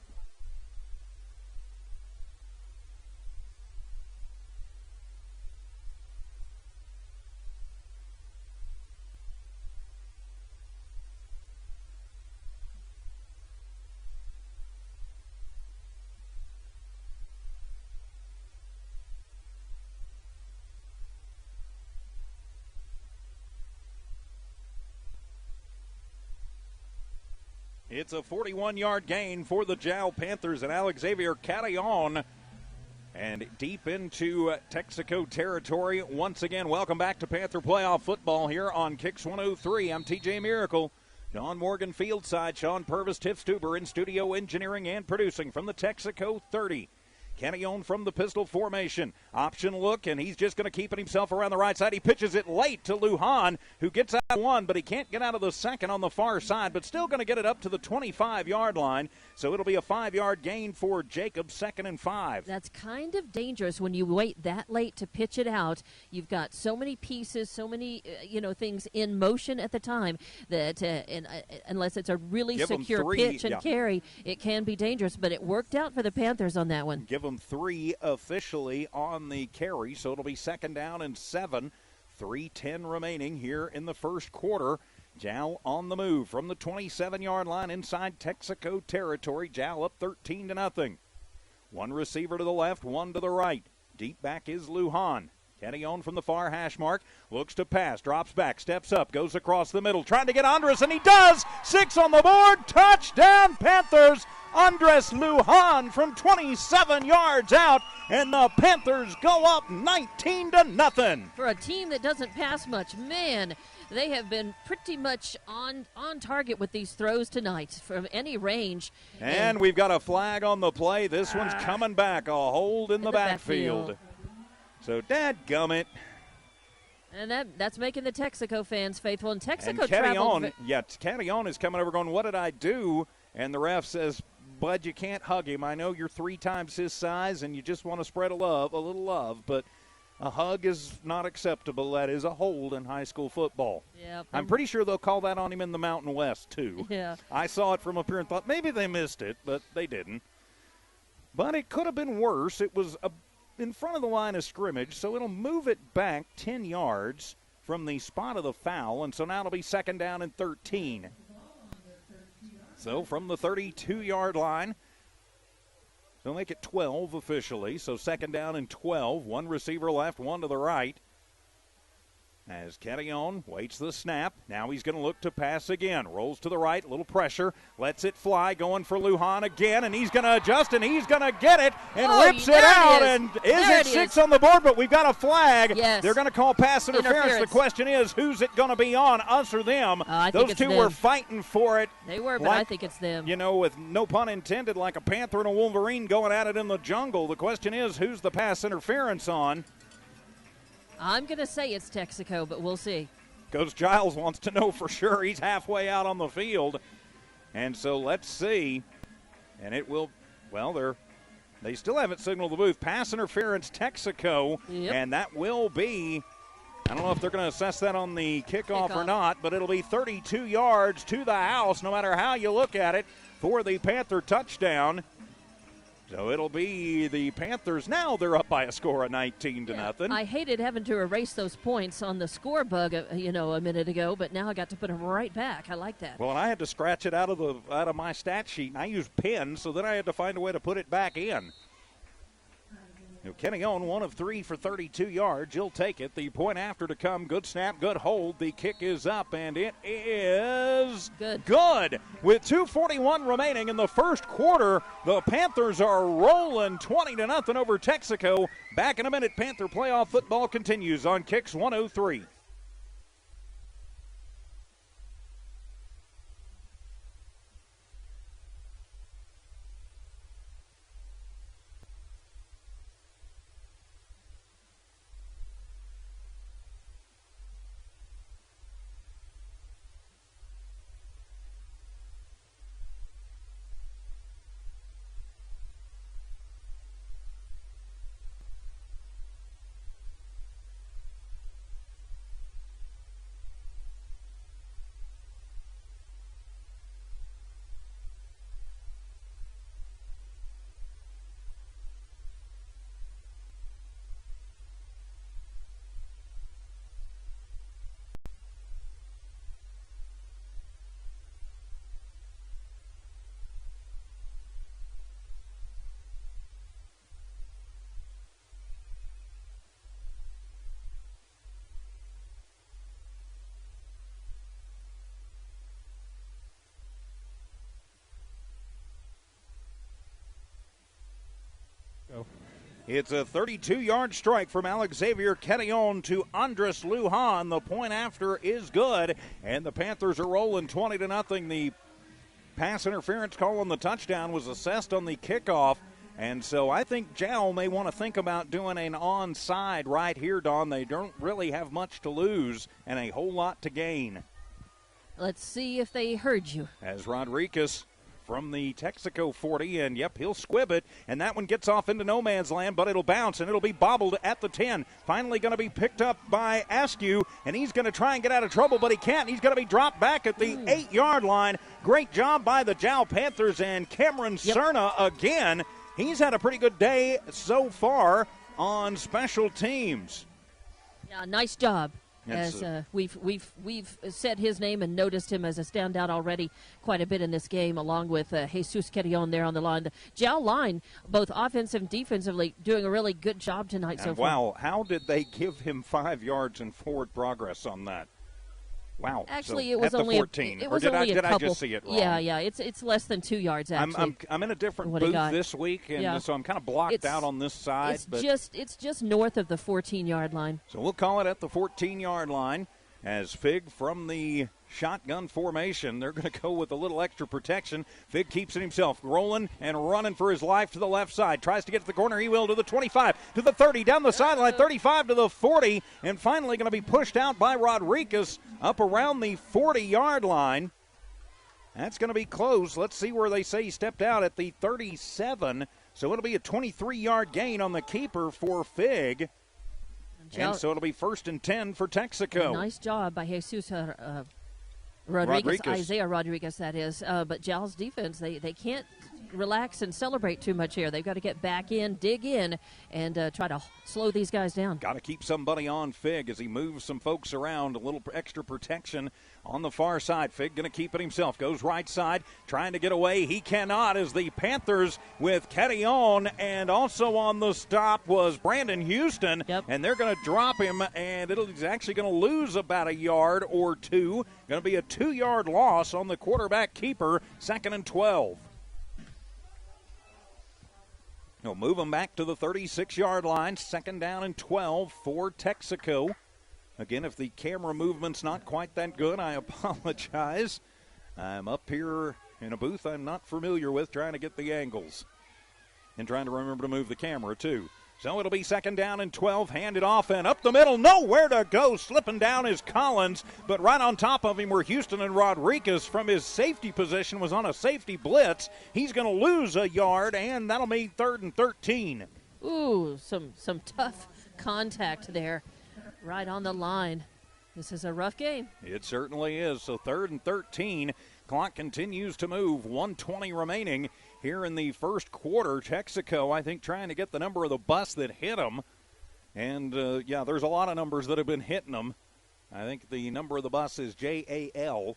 It's a 41-yard gain for the Jal Panthers and Alexavier Carillon. And deep into Texaco territory once again. Welcome back to Panther Playoff Football here on Kicks 103. I'm TJ Miracle. John Morgan Fieldside, Sean Purvis, Tiff Stuber in studio engineering and producing from the Texaco 30. Kenyon from the pistol formation. Option look, and he's just going to keep it himself around the right side. He pitches it late to Lujan, who gets out of 1, but he can't get out of the 2nd on the far side, but still going to get it up to the 25-yard line. So it'll be a 5-yard gain for Jacob, 2nd and 5. That's kind of dangerous when you wait that late to pitch it out. You've got so many pieces, so many things in motion at the time that unless it's a really secure pitch and carry, it can be dangerous. But it worked out for the Panthers on that one. Give them 3 officially on the carry, so it'll be 2nd down and 7. 3:10 remaining here in the first quarter. Jal on the move from the 27-yard line inside Texaco territory. Jal up 13-0. 1 receiver to the left, 1 to the right. Deep back is Lujan. Kenyon from the far hash mark, looks to pass, drops back, steps up, goes across the middle, trying to get Andres, and he does! 6 on the board, touchdown Panthers! Andres Lujan from 27 yards out, and the Panthers go up 19-0. For a team that doesn't pass much, man, they have been pretty much on target with these throws tonight from any range. And we've got a flag on the play. This one's coming back, a hold in the backfield. So, dadgummit. And that's making the Texaco fans faithful. And Texaco and traveled. Catillon is coming over going, what did I do? And the ref says, Bud, you can't hug him. I know you're 3 times his size and you just want to spread a little love, but a hug is not acceptable. That is a hold in high school football. Yep. I'm pretty sure they'll call that on him in the Mountain West, too. Yeah. I saw it from up here and thought maybe they missed it, but they didn't. But it could have been worse. It was in front of the line of scrimmage, so it'll move it back 10 yards from the spot of the foul, and so now it'll be 2nd down and 13. So from the 32-yard line, they'll make it 12 officially, so 2nd down and 12. 1 receiver left, 1 to the right. As Catillon waits the snap. Now he's going to look to pass again. Rolls to the right, a little pressure. Lets it fly, going for Lujan again, and he's going to adjust, and he's going to get it, and rips it out. And is it 6 on the board? But we've got a flag. Yes. They're going to call pass interference. The question is, who's it going to be on, us or them? Those two were fighting for it. They were, but I think it's them. You know, with no pun intended, like a panther and a wolverine going at it in the jungle. The question is, who's the pass interference on? I'm going to say it's Texaco, but we'll see. Coach Giles wants to know for sure. He's halfway out on the field. And so let's see. And it will, well, they still haven't signaled the booth. Pass interference, Texaco. Yep. And that will be, I don't know if they're going to assess that on the kickoff or not, but it'll be 32 yards to the house, no matter how you look at it, for the Panther touchdown. So it'll be the Panthers. Now they're up by a score of 19-0. I hated having to erase those points on the score bug, a minute ago, but now I got to put them right back. I like that. Well, and I had to scratch it out of my stat sheet, and I used pens, so then I had to find a way to put it back in. Catillon, 1 of 3 for 32 yards. He'll take it. The point after to come. Good snap, good hold. The kick is up, and it is good. With 2:41 remaining in the first quarter, the Panthers are rolling 20-0 over Texaco. Back in a minute. Panther playoff football continues on Kicks 103. It's a 32-yard strike from Xavier Catillon to Andres Lujan. The point after is good, and the Panthers are rolling 20-0. The pass interference call on the touchdown was assessed on the kickoff, and so I think Jal may want to think about doing an onside right here, Dawn. They don't really have much to lose and a whole lot to gain. Let's see if they heard you. As Rodriguez from the Texaco 40, and yep, he'll squib it, and that one gets off into no man's land, but it'll bounce, and it'll be bobbled at the 10. Finally going to be picked up by Askew, and he's going to try and get out of trouble, but he can't. He's going to be dropped back at the 8-yard line. Great job by the Jal Panthers, and Cameron Cerna again. He's had a pretty good day so far on special teams. Yeah, nice job. As we've said his name and noticed him as a standout already quite a bit in this game, along with Jesus Catillon there on the line. The Jal line, both offensive and defensively, doing a really good job tonight so far. Wow, how did they give him 5 yards in forward progress on that? Wow. Actually, so it was at only the 14. It was or did only a couple. I just see it wrong? Yeah. It's less than 2 yards actually. I'm in a different booth this week, and so I'm kind of blocked out on this side. It's just north of the 14-yard line. So we'll call it at the 14-yard line as Fig from the shotgun formation. They're going to go with a little extra protection. Fig keeps it himself, rolling and running for his life to the left side. Tries to get to the corner. He will, to the 25, to the 30, down the sideline, 35 to the 40, and finally going to be pushed out by Rodriguez up around the 40-yard line. That's going to be close. Let's see where they say he stepped out at the 37. So it'll be a 23-yard gain on the keeper for Fig. And so it'll be 1st and 10 for Texaco. Nice job by Jesus Rodriguez, Isaiah Rodriguez, that is. But Jal's defense, they can't relax and celebrate too much here. They've got to get back in, dig in, and try to slow these guys down. Got to keep somebody on Fig as he moves some folks around. A little extra protection on the far side. Fig going to keep it himself. Goes right side, trying to get away. He cannot, as the Panthers with Ketion, and also on the stop was Brandon Houston. Yep. And they're going to drop him, and he's actually going to lose about a yard or two. Going to be a 2-yard loss on the quarterback keeper, 2nd and 12. He'll move them back to the 36-yard line, 2nd down and 12 for Texaco. Again, if the camera movement's not quite that good, I apologize. I'm up here in a booth I'm not familiar with, trying to get the angles and trying to remember to move the camera, too. So it'll be 2nd down and 12, handed off and up the middle, nowhere to go. Slipping down is Collins, but right on top of him were Houston and Rodriguez from his safety position, was on a safety blitz. He's going to lose a yard, and that'll be 3rd and 13. Ooh, some tough contact there, right on the line. This is a rough game. It certainly is. So 3rd and 13. Clock continues to move. 1:20 remaining here in the first quarter. Texaco, I think, trying to get the number of the bus that hit them. And, there's a lot of numbers that have been hitting them. I think the number of the bus is JAL.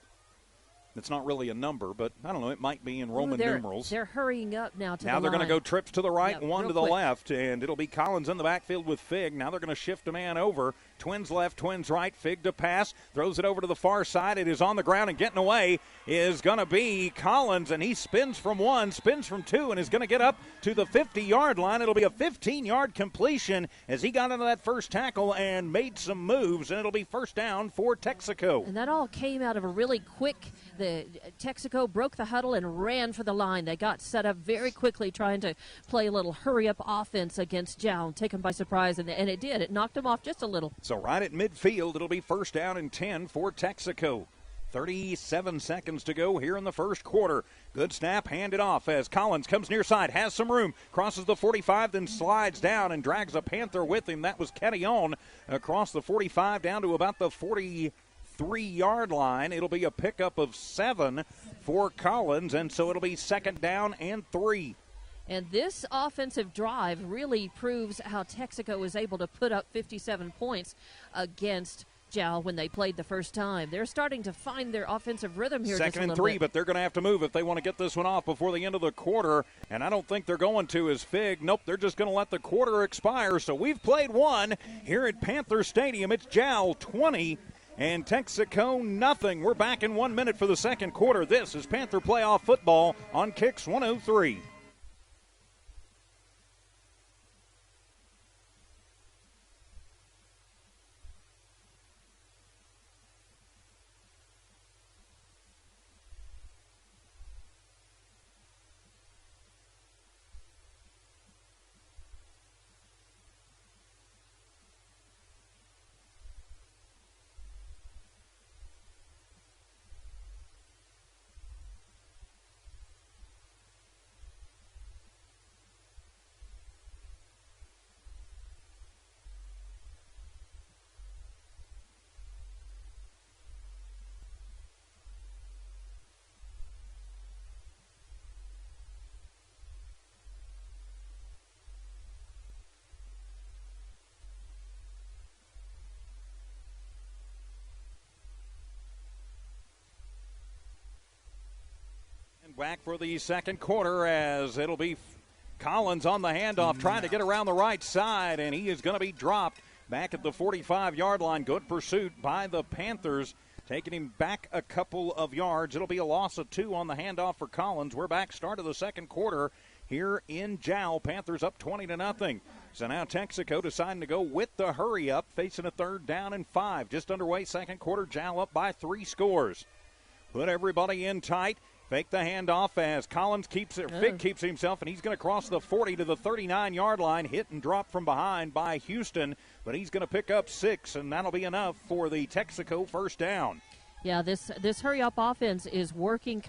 It's not really a number, but I don't know. It might be in Roman numerals. They're hurrying up now to the line. Now they're going to go trips to the right, one to the left, and it'll be Collins in the backfield with Fig. Now they're going to shift a man over. Twins left, twins right. Fig to pass. Throws it over to the far side. It is on the ground, and getting away is going to be Collins, and he spins from 1, spins from 2, and is going to get up to the 50-yard line. It'll be a 15-yard completion as he got into that first tackle and made some moves, and it'll be 1st down for Texaco. And that all came out of a really quick. The Texaco broke the huddle and ran for the line. They got set up very quickly, trying to play a little hurry-up offense against Jal, take him by surprise, and it did. It knocked him off just a little. So right at midfield, it'll be 1st down and 10 for Texaco. 37 seconds to go here in the first quarter. Good snap, handed off as Collins comes near side, has some room, crosses the 45, then slides down and drags a Panther with him. That was Ketion across the 45 down to about the 43-yard line. It'll be a pickup of 7 for Collins, and so it'll be 2nd down and 3. And this offensive drive really proves how Texaco was able to put up 57 points against Jal when they played the first time. They're starting to find their offensive rhythm here. 2nd and 3, but they're going to have to move if they want to get this one off before the end of the quarter, and I don't think they're going to as Fig. Nope, they're just going to let the quarter expire. So we've played one here at Panther Stadium. It's Jal 20 and Texaco nothing. We're back in 1 minute for the second quarter. This is Panther Playoff Football on Kicks 103. Back for the second quarter as it'll be Collins on the handoff trying to get around the right side, and he is going to be dropped back at the 45-yard line. Good pursuit by the Panthers, taking him back a couple of yards. It'll be a loss of 2 on the handoff for Collins. We're back, start of the second quarter here in Jal. Panthers up 20-0. So now Texaco deciding to go with the hurry up, facing a 3rd down and 5. Just underway, second quarter, Jal up by 3 scores. Put everybody in tight. Fake the handoff as Collins Fig keeps himself, and he's going to cross the 40 to the 39-yard line. Hit and drop from behind by Houston, but he's going to pick up 6, and that'll be enough for the Texaco first down. Yeah, this hurry-up offense is working.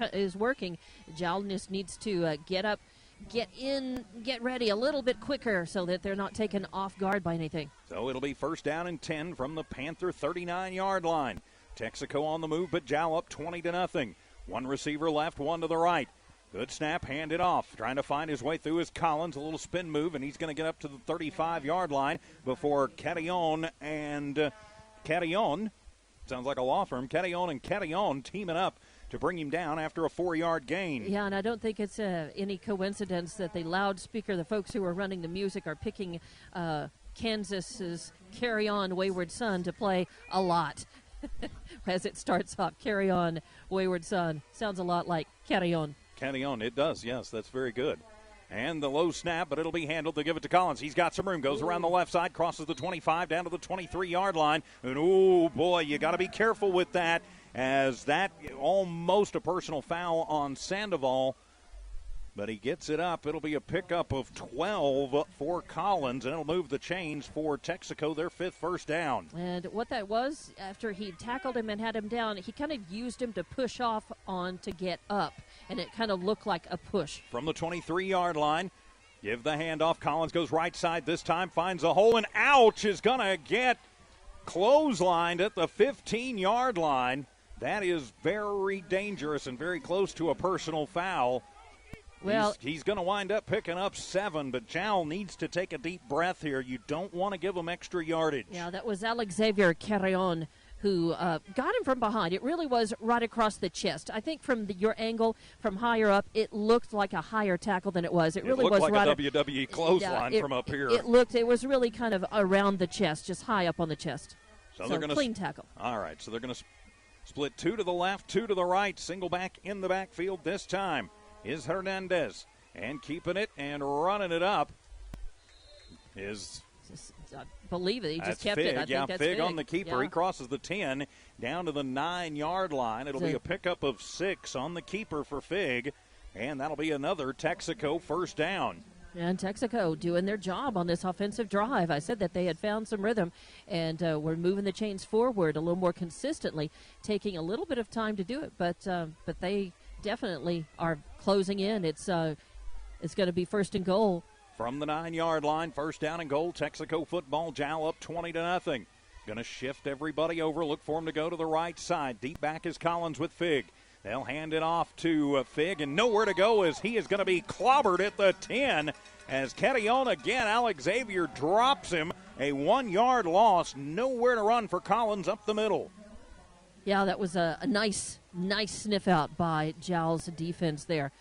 Jal just needs to get up, get in, get ready a little bit quicker so that they're not taken off guard by anything. So it'll be first down and 10 from the Panther 39-yard line. Texaco on the move, but Jal up 20-0. One receiver left, one to the right. Good snap, handed off. Trying to find his way through is Collins. A little spin move, and he's going to get up to the 35-yard line before Catillon and Catillon. Sounds like a law firm. Catillon and Catillon teaming up to bring him down after a 4-yard gain. Yeah, and I don't think it's any coincidence that the loudspeaker, the folks who are running the music, are picking Kansas's Carry On Wayward Son to play a lot. As it starts off, Carry On Wayward Son. Sounds a lot like Carry On. Carry On, it does, yes, that's very good. And the low snap, but it'll be handled. They give it to Collins. He's got some room. Goes around the left side, crosses the 25 down to the 23-yard line. And, oh, boy, you got to be careful with that, as that almost a personal foul on Sandoval. But he gets it up. It'll be a pickup of 12 for Collins, and it'll move the chains for Texaco, their 5th first down. And what that was, after he tackled him and had him down, he kind of used him to push off on to get up, and it kind of looked like a push. From the 23-yard line, give the handoff. Collins goes right side this time, finds a hole, and ouch, is going to get clotheslined at the 15-yard line. That is very dangerous and very close to a personal foul. Well, he's going to wind up picking up 7, but Jal needs to take a deep breath here. You don't want to give him extra yardage. Yeah, that was Alexavier Carrion who got him from behind. It really was right across the chest. I think from your angle, from higher up, it looked like a higher tackle than it was. It really looked was like right a WWE clothesline from up here. It was really kind of around the chest, just high up on the chest. So they're going to clean tackle. All right, so they're going to split 2 to the left, 2 to the right. Single back in the backfield this time is Hernandez. And keeping it and running it up is, I believe it. He just kept Fig. it. I think that's Fig on the keeper. Yeah. He crosses the 10 down to the 9-yard line. It'll be a pickup of 6 on the keeper for Fig, and that'll be another Texaco first down. And Texaco doing their job on this offensive drive. I said that they had found some rhythm, and were moving the chains forward a little more consistently, taking a little bit of time to do it, but they definitely are closing in. It's going to be first and goal. From the 9-yard line, first down and goal. Texaco football, Jal up 20-0. Going to shift everybody over, look for him to go to the right side. Deep back is Collins with Fig. They'll hand it off to Fig, and nowhere to go as he is going to be clobbered at the 10. As Catillon again, Alexavier drops him. A 1-yard loss, nowhere to run for Collins up the middle. Yeah, that was a nice sniff out by Jal's defense there.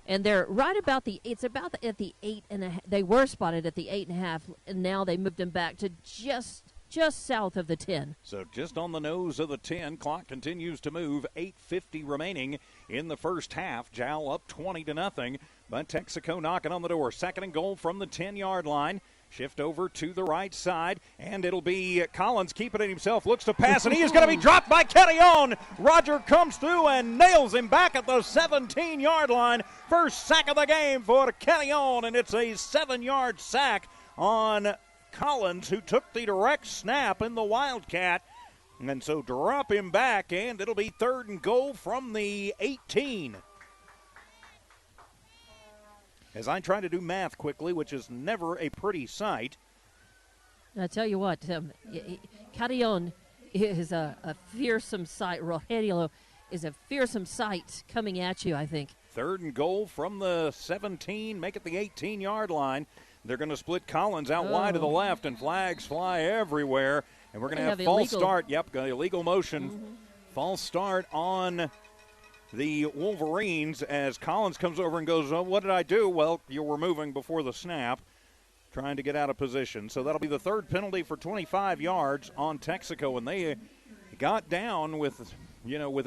And they're right about at the 8.5. They were spotted at the 8.5, and now they moved them back to just south of the 10. So just on the nose of the 10. Clock continues to move. 8:50 remaining in the first half. Jal up 20-0, but Texaco knocking on the door. Second and goal from the 10-yard line. Shift over to the right side, and it'll be Collins keeping it himself. Looks to pass, and he is going to be dropped by Catillon. Roger comes through and nails him back at the 17-yard line. First sack of the game for Catillon, and it's a 7-yard sack on Collins, who took the direct snap in the Wildcat. And so drop him back, and it'll be third and goal from the 18. As I try to do math quickly, which is never a pretty sight. I tell you what, Carillon is a fearsome sight. Rogelio is a fearsome sight coming at you, I think. Third and goal from the 17, make it the 18-yard line. They're going to split Collins out wide to the left, and flags fly everywhere. And we're going to have false start. Yep, illegal motion. Mm-hmm. False start on the Wolverines as Collins comes over and goes, oh, what did I do? Well, you were moving before the snap, trying to get out of position. So that'll be the third penalty for 25 yards on Texaco, and they got down with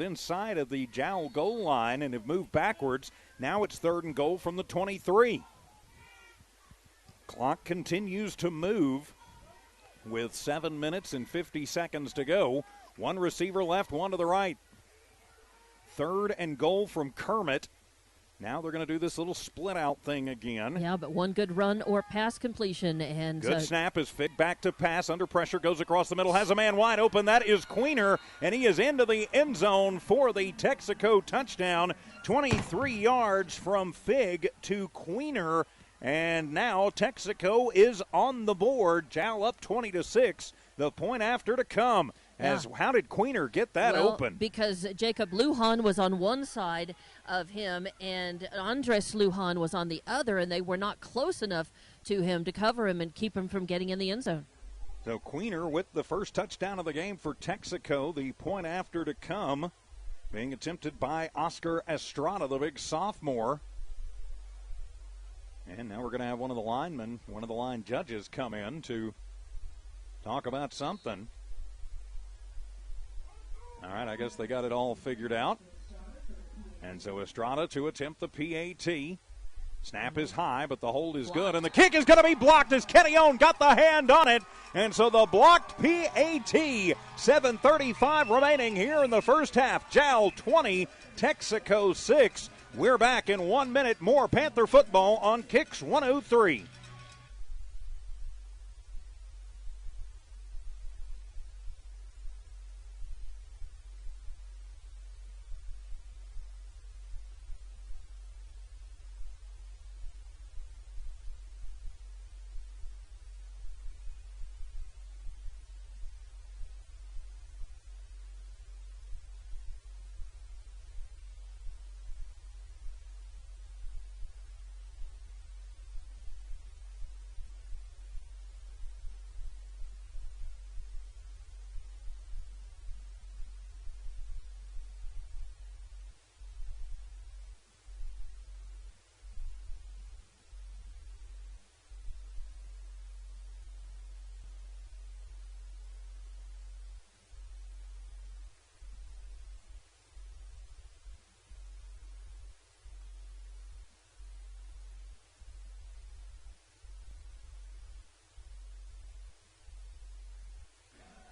inside of the Jal goal line and have moved backwards. Now it's third and goal from the 23. Clock continues to move with 7 minutes and 50 seconds to go. One receiver left, one to the right. 3rd and goal from Kermit. Now they're going to do this little split out thing again. Yeah, but one good run or pass completion. And good snap is Fig back to pass. Under pressure, goes across the middle, has a man wide open. That is Queener, and he is into the end zone for the Texaco touchdown. 23 yards from Fig to Queener. And now Texaco is on the board. Jal up 20-6. The point after to come. How did Queener get that open? Because Jacob Lujan was on one side of him and Andres Lujan was on the other, and they were not close enough to him to cover him and keep him from getting in the end zone. So Queener with the first touchdown of the game for Texaco. The point after to come being attempted by Oscar Estrada, the big sophomore. And now we're going to have one of the line judges come in to talk about something. All right, I guess they got it all figured out. And so Estrada to attempt the PAT. Snap is high, but the hold is good. And the kick is going to be blocked as Kenyon got the hand on it. And so the blocked PAT. 7:35 remaining here in the first half. Jal 20, Texaco 6. We're back in 1 minute. More Panther football on Kicks 103.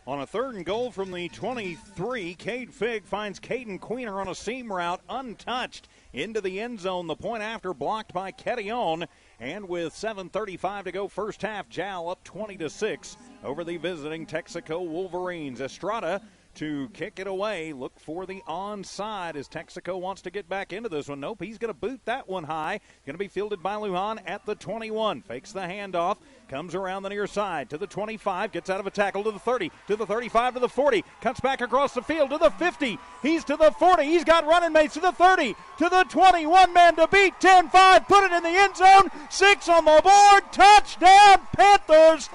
On a 3rd and goal from the 23, Cade Fig finds Caden Queener on a seam route, untouched, into the end zone. The point after blocked by Ketillon. And with 7:35 to go first half, Jal up 20-6 over the visiting Texaco Wolverines. Estrada to kick it away. Look for the onside as Texaco wants to get back into this one. Nope, he's going to boot that one high. Going to be fielded by Lujan at the 21. Fakes the handoff. Comes around the near side to the 25. Gets out of a tackle to the 30. To the 35 to the 40. Cuts back across the field to the 50. He's to the 40. He's got running mates to the 30. To the 21 man to beat. 10-5. Put it in the end zone. 6 on the board. Touchdown Panthers.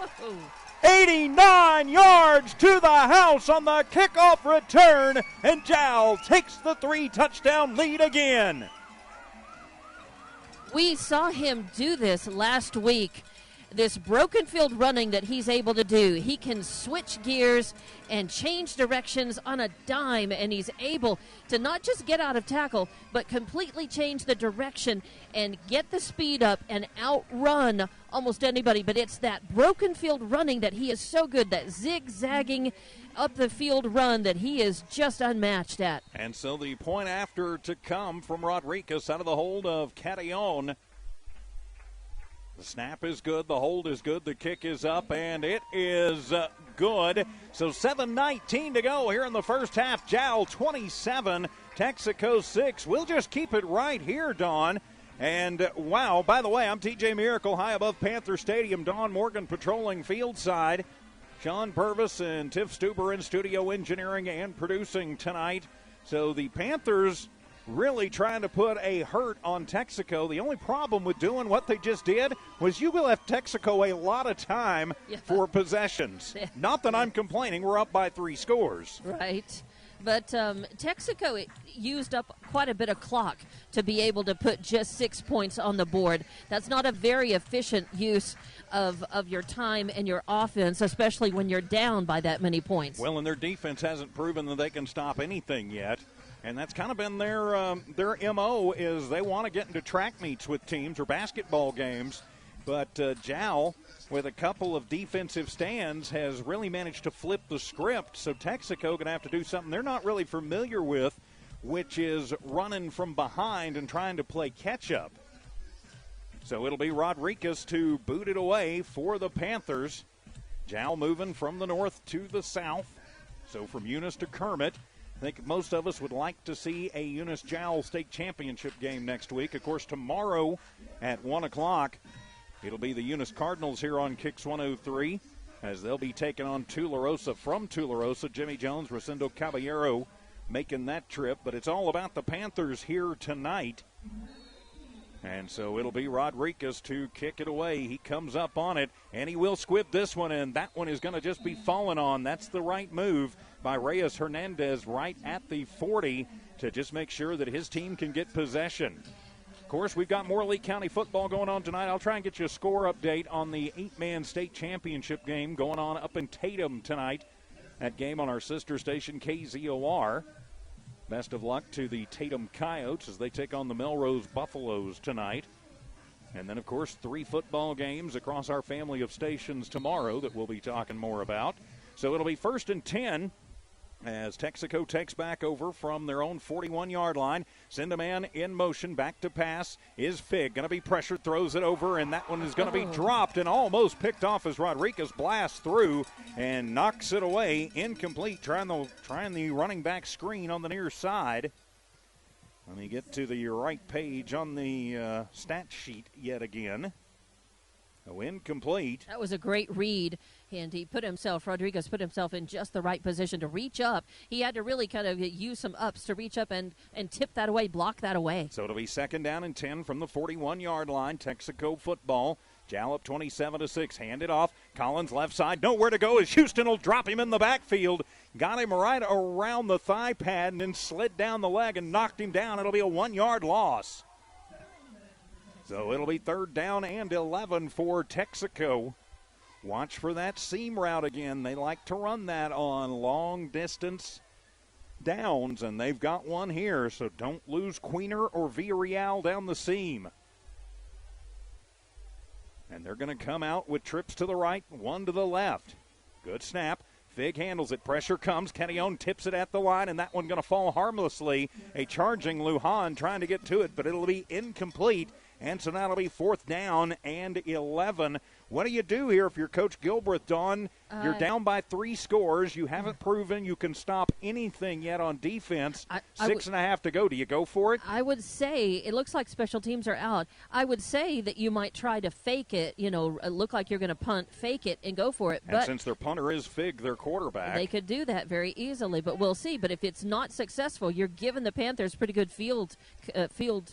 89 yards to the house on the kickoff return, and Jal takes the 3-touchdown lead again. We saw him do this last week. This broken field running that he's able to do. He can switch gears and change directions on a dime, and he's able to not just get out of tackle, but completely change the direction and get the speed up and outrun almost anybody. But it's that broken field running that he is so good, that zigzagging up the field run that he is just unmatched at. And so the point after to come from Rodriguez out of the hold of Catillon. The snap is good, the hold is good, the kick is up, and it is good. So 7:19 to go here in the first half. Jal 27, Texaco 6. We'll just keep it right here, Dawn. And wow, by the way, I'm TJ Miracle high above Panther Stadium. Dawn Morgan patrolling field side. Sean Purvis and Tiff Stuber in studio engineering and producing tonight. So the Panthers really trying to put a hurt on Texaco. The only problem with doing what they just did was you left Texaco a lot of time for possessions. Not that I'm complaining. We're up by 3 scores. Right. But Texaco used up quite a bit of clock to be able to put just 6 points on the board. That's not a very efficient use of your time and your offense, especially when you're down by that many points. Well, and their defense hasn't proven that they can stop anything yet. And that's kind of been their MO is they want to get into track meets with teams or basketball games But Jal, with a couple of defensive stands, has really managed to flip the script. So Texaco going to have to do something they're not really familiar with, which is running from behind and trying to play catch-up. So it'll be Rodriguez to boot it away for the Panthers. Jal moving from the north to the south. So from Eunice to Kermit. I think most of us would like to see a Eunice-Jal state championship game next week. Of course, tomorrow at 1 o'clock, it'll be the Eunice Cardinals here on Kicks 103 as they'll be taking on Tularosa from Tularosa. Jimmy Jones, Rosendo Caballero making that trip. But it's all about the Panthers here tonight. And so it'll be Rodriguez to kick it away. He comes up on it, and he will squib this one, and that one is going to just be falling on. That's the right move by Reyes Hernandez right at the 40 to just make sure that his team can get possession. Of course, we've got more Lee County football going on tonight. I'll try and get you a score update on the 8-man state championship game going on up in Tatum tonight. That game on our sister station, KZOR. Best of luck to the Tatum Coyotes as they take on the Melrose Buffaloes tonight. And then, of course, 3 football games across our family of stations tomorrow that we'll be talking more about. So it'll be 1st and 10 as Texaco takes back over from their own 41-yard line. Send a man in motion, back to pass is Fig. Going to be pressured, throws it over, and that one is going to be dropped and almost picked off as Rodriguez blasts through and knocks it away. Incomplete, trying the running back screen on the near side. Let me get to the right page on the stat sheet yet again. Oh, incomplete. That was a great read, and Rodriguez put himself in just the right position to reach up. He had to really kind of use some ups to reach up and tip that away, block that away. So it'll be 2nd down and 10 from the 41-yard line. Texaco football. Jalop 27-6, hand it off. Collins left side, nowhere to go as Houston will drop him in the backfield. Got him right around the thigh pad and then slid down the leg and knocked him down. It'll be a 1-yard loss. So it'll be 3rd down and 11 for Texaco. Watch for that seam route again. They like to run that on long distance downs, and they've got one here, so don't lose Queener or Villarreal down the seam. And they're going to come out with trips to the right, one to the left. Good snap. Fig handles it. Pressure comes. Kenyon tips it at the line, and that one going to fall harmlessly. A charging Lujan trying to get to it, but it'll be incomplete. And so now it'll be 4th down and 11. What do you do here if you're Coach Gilbreth, Dawn? You're down by 3 scores. You haven't proven you can stop anything yet on defense. 6.5 to go. Do you go for it? I would say it looks like special teams are out. I would say that you might try to fake it, look like you're going to punt, fake it, and go for it. And since their punter is Fig, their quarterback. They could do that very easily, but we'll see. But if it's not successful, you're giving the Panthers pretty good field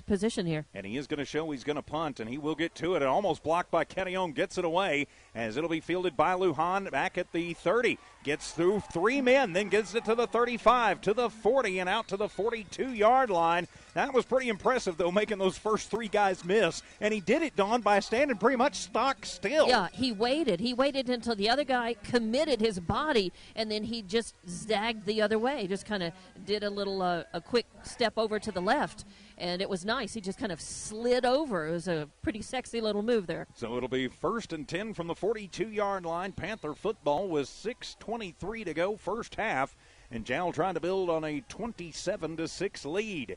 position here. And he is going to show he's going to punt, and he will get to it. And almost blocked by Kenyon, gets it away as it'll be fielded by Lujan back at the 30. Gets through 3 men, then gets it to the 35, to the 40, and out to the 42-yard line. That was pretty impressive, though, making those first 3 guys miss. And he did it, Dawn, by standing pretty much stock still. Yeah, he waited. He waited until the other guy committed his body, and then he just zagged the other way. Just kind of did a quick step over to the left. And it was nice. He just kind of slid over. It was a pretty sexy little move there. So it'll be 1st and 10 from the 42-yard line. Panther football with 6:23 to go first half. And Jal trying to build on a 27-6 lead.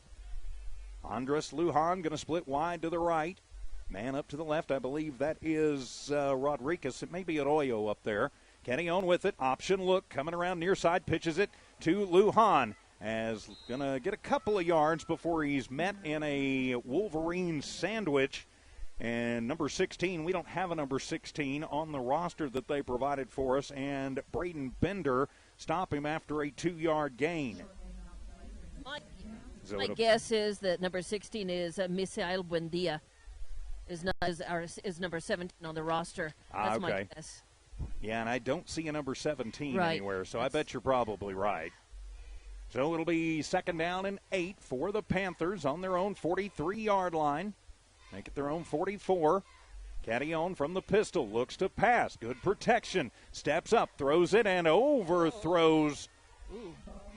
Andres Lujan going to split wide to the right. Man up to the left, I believe that is Rodriguez. It may be Arroyo up there. Kenyon with it. Option look. Coming around near side. Pitches it to Lujan. As going to get a couple of yards before he's met in a Wolverine sandwich. And number 16, we don't have a number 16 on the roster that they provided for us. And Braden Bender stop him after a 2-yard gain. My guess is that number 16 is Misael Buendia. Is number 17 on the roster. That's my guess. Yeah, and I don't see a number 17 anywhere, so I bet you're probably right. So it'll be 2nd down and 8 for the Panthers on their own 43-yard line. Make it their own 44. Cadillon from the pistol looks to pass. Good protection. Steps up, throws it, and overthrows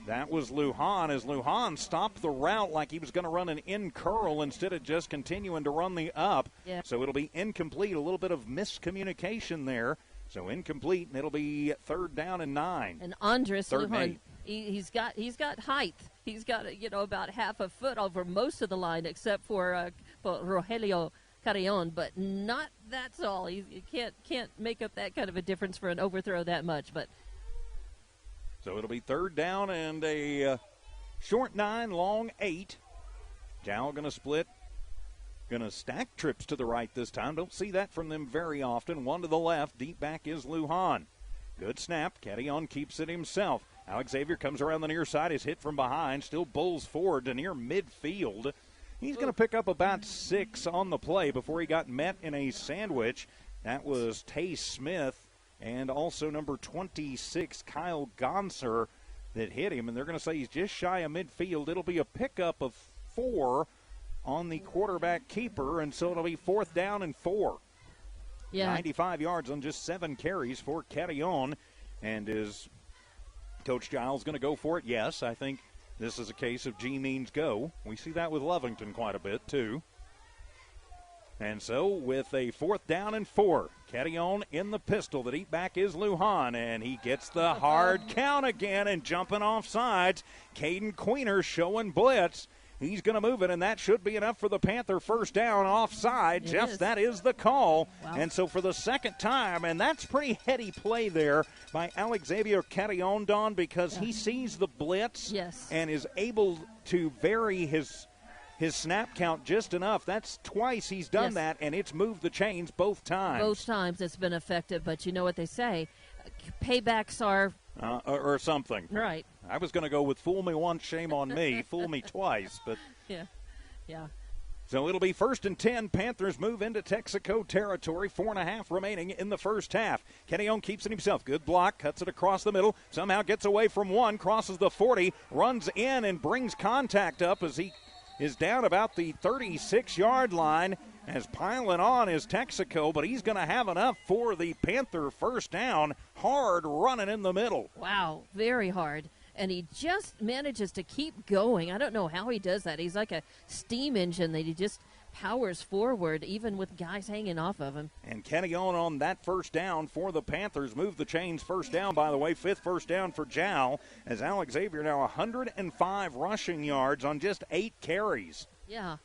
That was Lujan, as Lujan stopped the route like he was going to run an in curl instead of just continuing to run the up. Yeah. So it'll be incomplete, a little bit of miscommunication there. So incomplete, and it'll be 3rd down and 9. And Andres Lujan, 8. he's got height. He's got about half a foot over most of the line, except for Rogelio Carrion, but not that's all. You can't make up that kind of a difference for an overthrow that much, but. So it'll be 3rd down and a short 9, long 8. Jal going to split. Going to stack trips to the right this time. Don't see that from them very often. One to the left. Deep back is Lujan. Good snap. Carrion keeps it himself. Alex Xavier comes around the near side. Is hit from behind. Still bulls forward to near midfield. He's going to pick up about 6 on the play before he got met in a sandwich. That was Tay Smith. And also number 26, Kyle Gonser, that hit him. And they're going to say he's just shy of midfield. It'll be a pickup of 4 on the quarterback keeper. And so it'll be 4th down and 4. Yeah. 95 yards on just 7 carries for Carrion. And is Coach Giles going to go for it? Yes, I think this is a case of G means go. We see that with Lovington quite a bit, too. And so with a 4th down and 4, Carrion in the pistol. The deep back is Lujan, and he gets the hard count again and jumping off sides. Caden Queener showing blitz. He's going to move it, and that should be enough for the Panther 1st down offside. That is the call. Wow. And so for the 2nd time, and that's pretty heady play there by Alex Xavier Carrion, Don, because he sees the blitz and is able to vary his snap count just enough. That's twice he's done that, and it's moved the chains both times. Both times it's been effective, but you know what they say, paybacks are... or something. Right. I was going to go with fool me once, shame on me. Fool me twice, but... Yeah. So it'll be 1st and 10. Panthers move into Texaco territory. 4.5 remaining in the first half. Carrion keeps it himself. Good block. Cuts it across the middle. Somehow gets away from one. Crosses the 40. Runs in and brings contact up as he is down about the 36-yard line. As piling on is Texaco, but he's going to have enough for the Panther 1st down. Hard running in the middle. Wow, very hard. And he just manages to keep going. I don't know how he does that. He's like a steam engine that he just powers forward, even with guys hanging off of him. And Carrion on that 1st down for the Panthers. Move the chains. 1st down, by the way. 5th 1st down for Jal. As Alex Xavier now 105 rushing yards on just 8 carries. Yeah,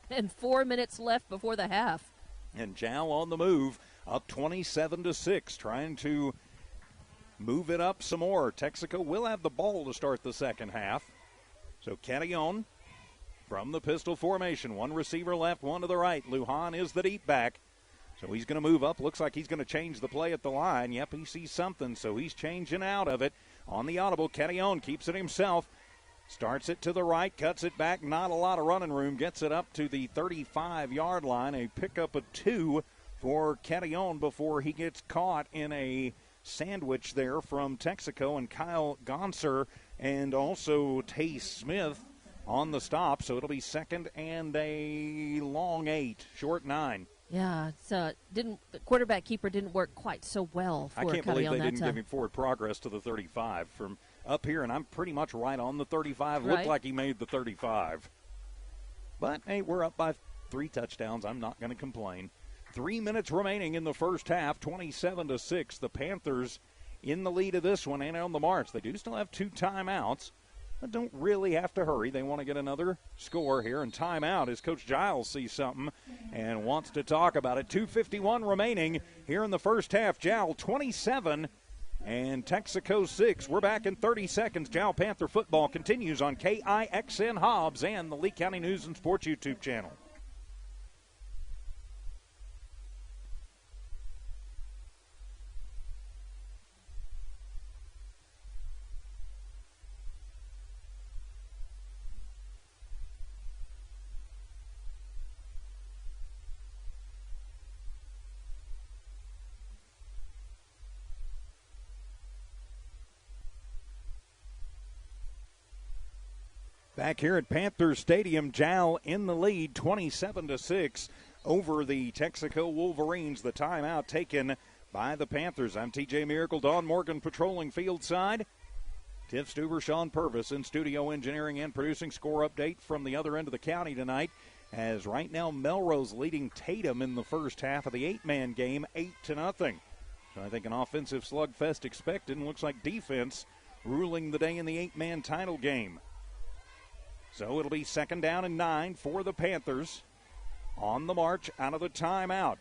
and 4 minutes left before the half. And Jal on the move, up 27-6, trying to move it up some more. Texaco will have the ball to start the 2nd half. So Carrion from the pistol formation. One receiver left, one to the right. Lujan is the deep back. So he's going to move up. Looks like he's going to change the play at the line. Yep, he sees something, so he's changing out of it. On the audible, Carrion keeps it himself. Starts it to the right, cuts it back. Not a lot of running room. Gets it up to the 35-yard line. A pickup of 2 for Carrion before he gets caught in a sandwich there from Texaco and Kyle Gonser and also Tay Smith on the stop. So it'll be 2nd and a long 8, short 9. Yeah, the quarterback keeper didn't work quite so well for I can't believe they didn't time. give him forward progress to the 35 from up here, and I'm pretty much right on the 35. Right. Looked like he made the 35. But, hey, we're up by 3 touchdowns. I'm not going to complain. 3 minutes remaining in the first half, 27-6. The Panthers in the lead of this one and on the march. They do still have 2 timeouts, but don't really have to hurry. They want to get another score here, and timeout as Coach Giles sees something and wants to talk about it. 2:51 remaining here in the first half. Jal 27 and Texaco 6. We're back in 30 seconds. Jal Panther football continues on KIXN Hobbs and the Lee County News and Sports YouTube channel. Back here at Panthers Stadium, Jal in the lead, 27-6 over the Texaco Wolverines. The timeout taken by the Panthers. I'm TJ Miracle, Don Morgan patrolling field side. Tiff Stuber, Sean Purvis in studio engineering and producing. Score update from the other end of the county tonight, as right now Melrose leading Tatum in the first half of the 8-man game 8-0. So I think an offensive slugfest expected, and looks like defense ruling the day in the 8-man title game. So it'll be 2nd down and 9 for the Panthers. On the march out of the timeout.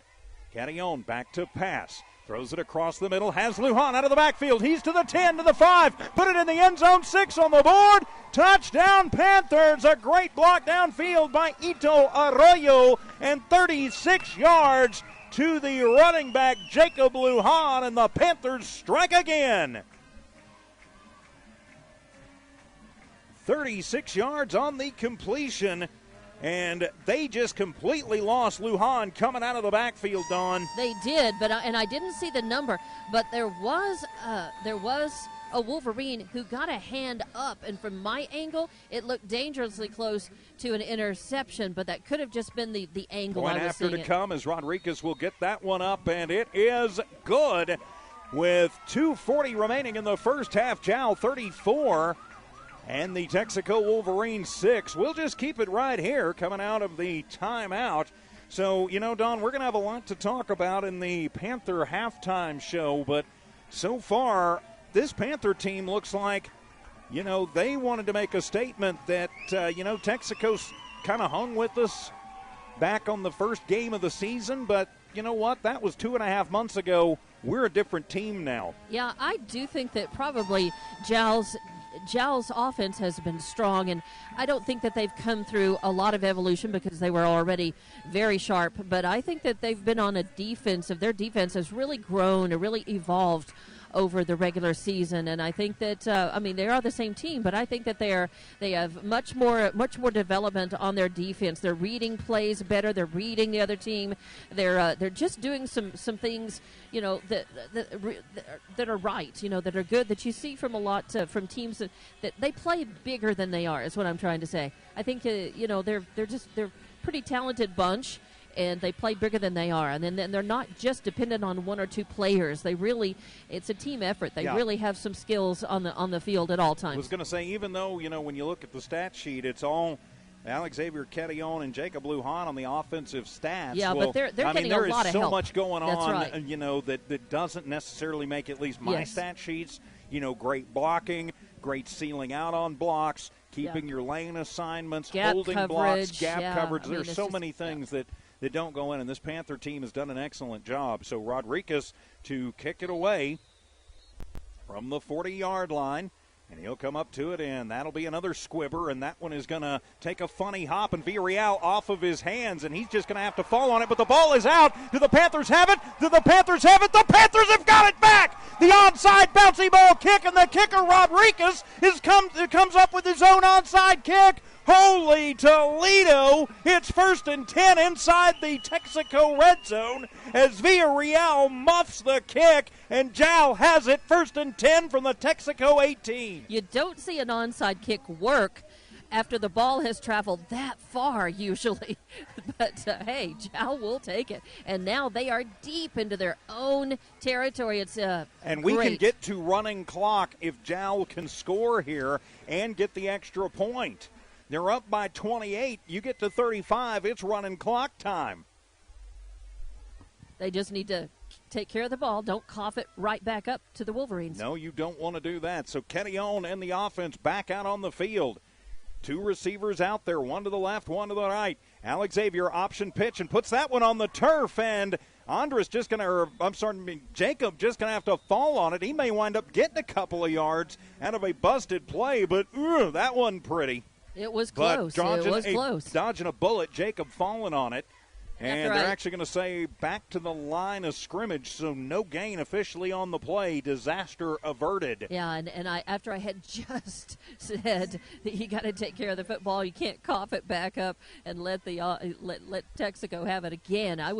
Cantillon back to pass. Throws it across the middle. Has Lujan out of the backfield. He's to the 10, to the 5. Put it in the end zone. 6 on the board. Touchdown Panthers. A great block downfield by Ito Arroyo. And 36 yards to the running back Jacob Lujan. And the Panthers strike again. 36 yards on the completion. And they just completely lost Lujan coming out of the backfield, Dawn. They did, but I didn't see the number, but there was a Wolverine who got a hand up, and from my angle, it looked dangerously close to an interception, but that could have just been the angle Point I was after seeing to come as Rodriguez will get that one up, and it is good. With 2:40 remaining in the first half, Jal 34. And the Texaco Wolverines 6. We'll just keep it right here coming out of the timeout. So, Don, we're going to have a lot to talk about in the Panther halftime show. But so far, this Panther team looks like, they wanted to make a statement that, Texaco's kind of hung with us back on the first game of the season. But you know what? That was 2.5 months ago. We're a different team now. Yeah, I do think that probably Jal's offense has been strong, and I don't think that they've come through a lot of evolution because they were already very sharp, but I think that they've been on a defensive. Their defense has really grown and really evolved over the regular season, and I think that they are the same team, but I think that they have much more development on their defense. They're reading plays better. They're reading the other team. They're just doing some things that are right, that are good, that you see from a lot from teams that they play bigger than they are. Is what I'm trying to say. I think they're pretty talented bunch. And they play bigger than they are. And then they're not just dependent on one or two players. It's a team effort. They really have some skills on the field at all times. I was going to say, even though, when you look at the stat sheet, it's all Alexavier Cantillon and Jacob Lujan on the offensive stats. Yeah, but they're getting a lot of help. There is so much going That's on, right. that doesn't necessarily make at least my stat sheets. Great blocking, great sealing out on blocks, keeping your lane assignments, gap holding coverage, blocks, gap coverage. There's so many things that don't go in, and this Panther team has done an excellent job. So Rodriguez to kick it away from the 40-yard line, and he'll come up to it, and that'll be another squibber, and that one is going to take a funny hop, and Villarreal off of his hands, and he's just going to have to fall on it, but the ball is out. Do the Panthers have it? Do the Panthers have it? The Panthers have got it back! The onside bouncy ball kick, and the kicker, Rodriguez, comes up with his own onside kick. Holy Toledo! It's 1st and 10 inside the Texaco red zone as Villarreal muffs the kick, and Jal has it 1st and 10 from the Texaco 18. You don't see an onside kick work after the ball has traveled that far usually. But, hey, Jal will take it. And now they are deep into their own territory. It's and we can get to running clock if Jal can score here and get the extra point. They're up by 28. You get to 35. It's running clock time. They just need to take care of the ball. Don't cough it right back up to the Wolverines. No, you don't want to do that. So Cantillon and the offense back out on the field. 2 receivers out there, one to the left, one to the right. Alexavier option pitch and puts that one on the turf, and Jacob just going to have to fall on it. He may wind up getting a couple of yards out of a busted play, but that wasn't pretty. It was close. Dodging a bullet, Jacob falling on it. And they're actually going to say back to the line of scrimmage, so no gain officially on the play. Disaster averted. Yeah, and after I had just said that you got to take care of the football, you can't cough it back up and let Texaco have it again. I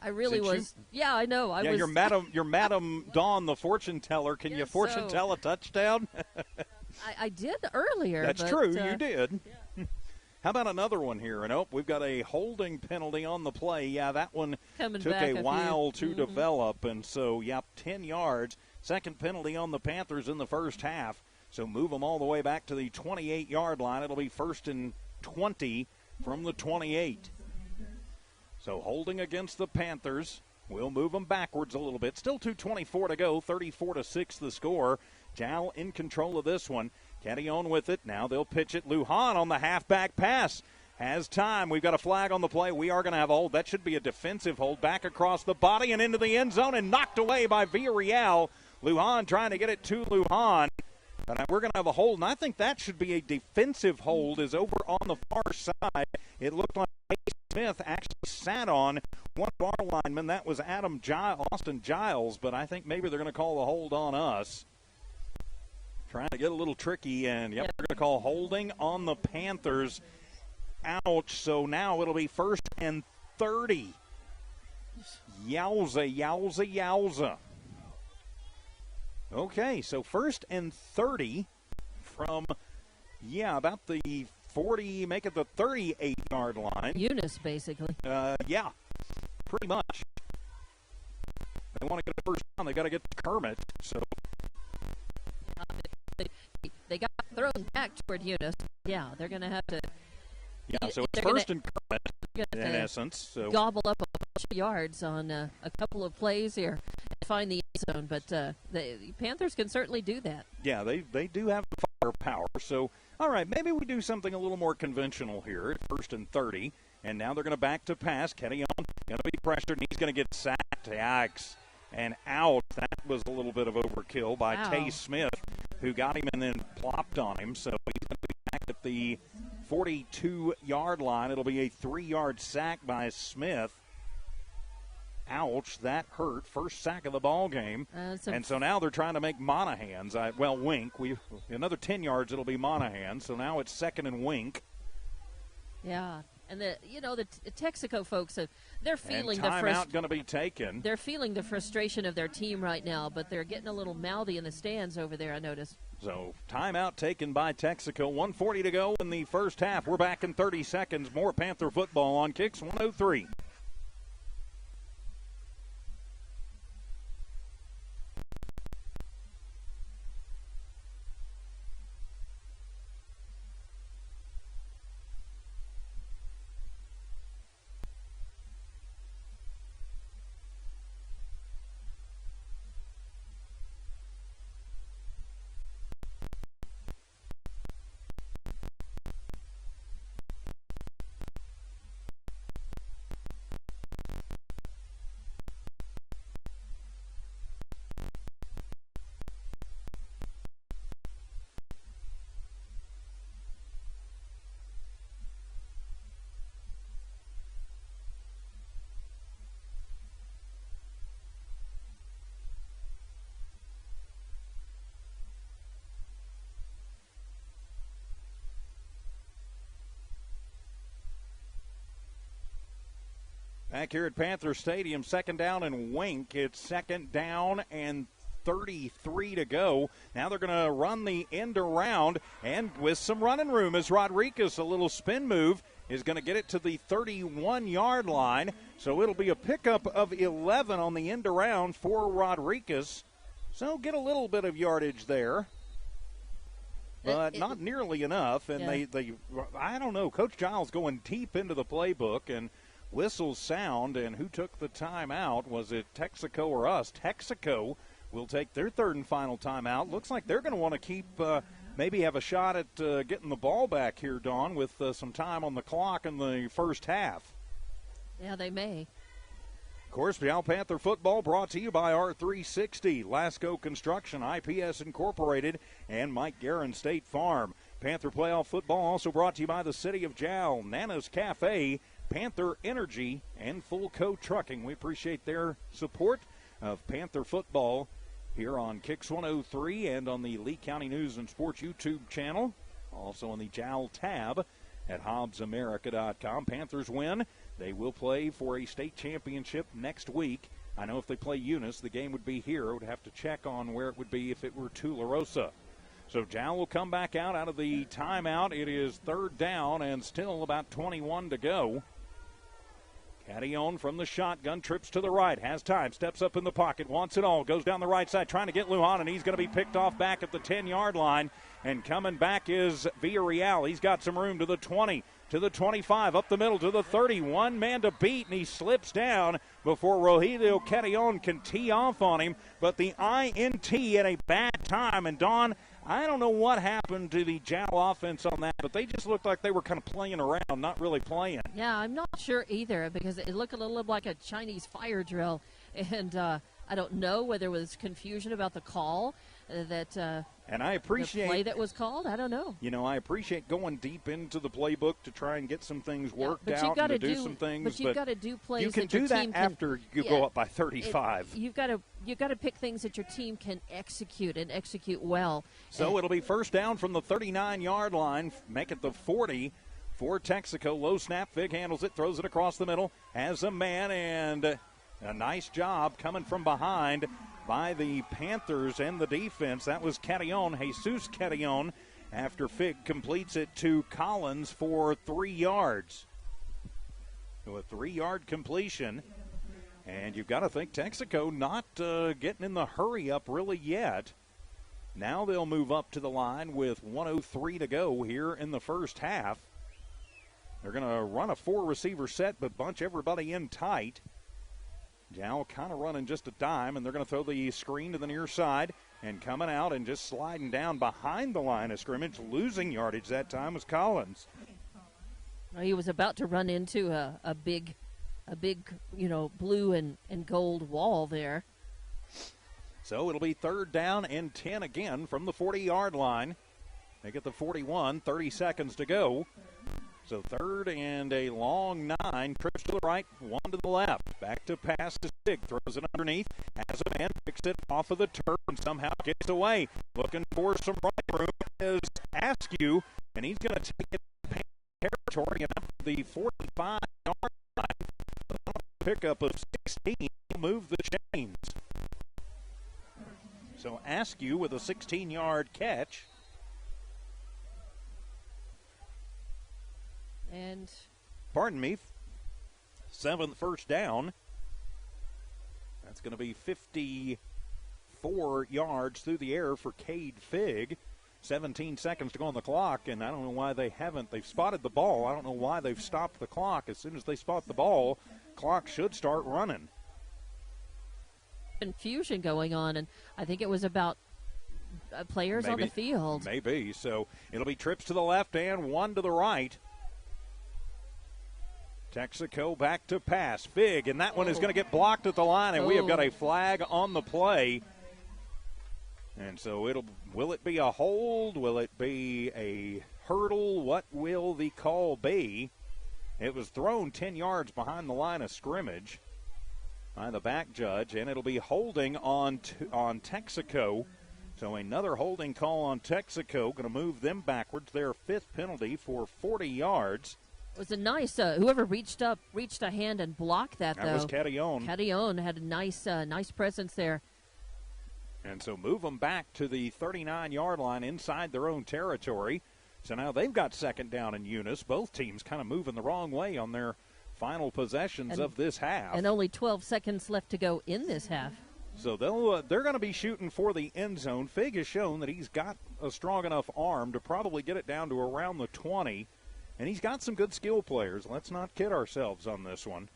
really was. Yeah, I know. You're Madam Dawn, the fortune teller. Can you fortune tell a touchdown? I did earlier. That's true. You did. Yeah. How about another one here? And we've got a holding penalty on the play. Yeah, that one took a while to develop. And so, 10 yards. Second penalty on the Panthers in the first half. So move them all the way back to the 28-yard line. It'll be 1st and 20 from the 28. So holding against the Panthers. We'll move them backwards a little bit. Still 2:24 to go, 34-6 the score. Jal in control of this one. Cadion with it. Now they'll pitch it. Lujan on the halfback pass. Has time. We've got a flag on the play. We are going to have a hold. That should be a defensive hold. Back across the body and into the end zone and knocked away by Villarreal. Lujan trying to get it to Lujan. And we're going to have a hold. And I think that should be a defensive hold, is over on the far side. It looked like Smith actually sat on one of our linemen. That was Austin Giles. But I think maybe they're going to call the hold on us. Trying to get a little tricky. And, yep, we're going to call holding on the Panthers. Ouch. So now it'll be 1st and 30. Yowza, yowza, yowza. Okay, so 1st and 30 from, about the 40, make it the 38-yard line. Eunice, basically. Yeah, pretty much. They want to get a first down. They got to get to Kermit. So they got thrown back toward Eunice. Yeah, they're going to have to. Yeah, so it's 1st and Kermit in essence. So gobble up a bunch of yards on a couple of plays here and find the end zone. But the Panthers can certainly do that. Yeah, they do have the firepower. So, all right, maybe we do something a little more conventional here at 1st and 30. And now they're going to back to pass. Kenyon going to be pressured, and he's going to get sacked. Yikes. And out. That was a little bit of overkill by Tay Smith, who got him and then plopped on him. So he's going to be back at the 42-yard line. It'll be a 3-yard sack by Smith. Ouch, that hurt. First sack of the ball game. And so now they're trying to make Monahan's. Wink. Another 10 yards, it'll be Monahan. So now it's 2nd and Wink. Yeah. And the Texaco folks, they're feeling and timeout going to be taken. They're feeling the frustration of their team right now, but they're getting a little mouthy in the stands over there, I noticed. So timeout taken by Texaco. 1:40 to go in the first half. We're back in 30 seconds. More Panther football on Kicks 103. Back here at Panther Stadium, 2nd down and Wink. It's 2nd down and 33 to go. Now they're going to run the end around, and with some running room as Rodriguez, a little spin move, is going to get it to the 31-yard line. So it'll be a pickup of 11 on the end around for Rodriguez. So get a little bit of yardage there, but not nearly enough. And they I don't know, Coach Giles going deep into the playbook, and whistles sound, and who took the timeout? Was it Texaco or us? Texaco will take their 3rd and final timeout. Looks like they're going to want to keep, maybe have a shot at getting the ball back here, Dawn, with some time on the clock in the first half. Yeah, they may. Of course, Jal Panther football brought to you by R360, Lasco Construction, IPS Incorporated, and Mike Guerin State Farm. Panther playoff football also brought to you by the City of Jal, Nana's Cafe, Panther Energy, and Full Coat Trucking. We appreciate their support of Panther football here on Kicks 103 and on the Lee County News and Sports YouTube channel. Also on the Jal tab at HobbsAmerica.com. Panthers win. They will play for a state championship next week. I know if they play Eunice, the game would be here. I would have to check on where it would be if it were Tularosa. So Jal will come back out of the timeout. It is 3rd down and still about 21 to go. Cadillon from the shotgun, trips to the right, has time, steps up in the pocket, wants it all, goes down the right side, trying to get Lujan, and he's going to be picked off back at the 10-yard line. And coming back is Villarreal. He's got some room to the 20, to the 25, up the middle to the 30. One man to beat, and he slips down before Rogelio Cadillon can tee off on him. But the INT at a bad time. And Dawn, I don't know what happened to the Jal offense on that, but they just looked like they were kind of playing around, not really playing. Yeah, I'm not sure either because it looked a little like a Chinese fire drill. And I don't know whether it was confusion about the call and I appreciate the play that was called. I don't know. You know, I appreciate going deep into the playbook to try and get some things worked out and to do some things. But you've got to do plays you can that your do that team after you go up by 35. You've got to pick things that your team can execute and execute well. So it'll be first down from the 39-yard line, make it the 40 for Texaco. Low snap, Fig handles it, throws it across the middle, has a man, and a nice job coming from behind by the Panthers and the defense. That was Cadillon, Jesus Cadillon, after Fig completes it to Collins for 3 yards. So a 3-yard completion. And you've got to think Texaco not getting in the hurry up really yet. Now they'll move up to the line with 1:03 to go here in the first half. They're going to run a 4-receiver set but bunch everybody in tight. Jal kind of running just a dime, and they're going to throw the screen to the near side. And coming out and just sliding down behind the line of scrimmage, losing yardage that time was Collins. Well, he was about to run into a big, blue and gold wall there. So it'll be third down and 10 again from the 40-yard line. They get the 41, 30 seconds to go. So third and a long 9, trips to the right, 1 to the left. Back to pass to Sig, throws it underneath, has a man, picks it off of the turf, and somehow gets away. Looking for some running room is Askew, and he's going to take it to territory and up to the 45-yard line. Pickup of 16 will move the chains. So Askew with a 16-yard catch. And pardon me, 7th first down. That's going to be 54 yards through the air for Cade Fig. 17 seconds to go on the clock, and I don't know why they haven't. They've spotted the ball. I don't know why they've stopped the clock. As soon as they spot the ball, clock should start running. Confusion going on, and I think it was about players on the field. Maybe. So it'll be trips to the left and 1 to the right. Texaco back to pass. Fig, and that one is going to get blocked at the line, and we have got a flag on the play. And so will it be a hold? Will it be a hurdle? What will the call be? It was thrown 10 yards behind the line of scrimmage by the back judge, and it'll be holding on Texaco. So another holding call on Texaco, going to move them backwards. Their 5th penalty for 40 yards. It was a nice, whoever reached a hand and blocked that, though. That was Cadillon. Cadillon had a nice presence there. And so move them back to the 39-yard line inside their own territory. So now they've got second down in Eunice. Both teams kind of moving the wrong way on their final possessions of this half. And only 12 seconds left to go in this half. So they're going to be shooting for the end zone. Fig has shown that he's got a strong enough arm to probably get it down to around the 20. And he's got some good skill players. Let's not kid ourselves on this one.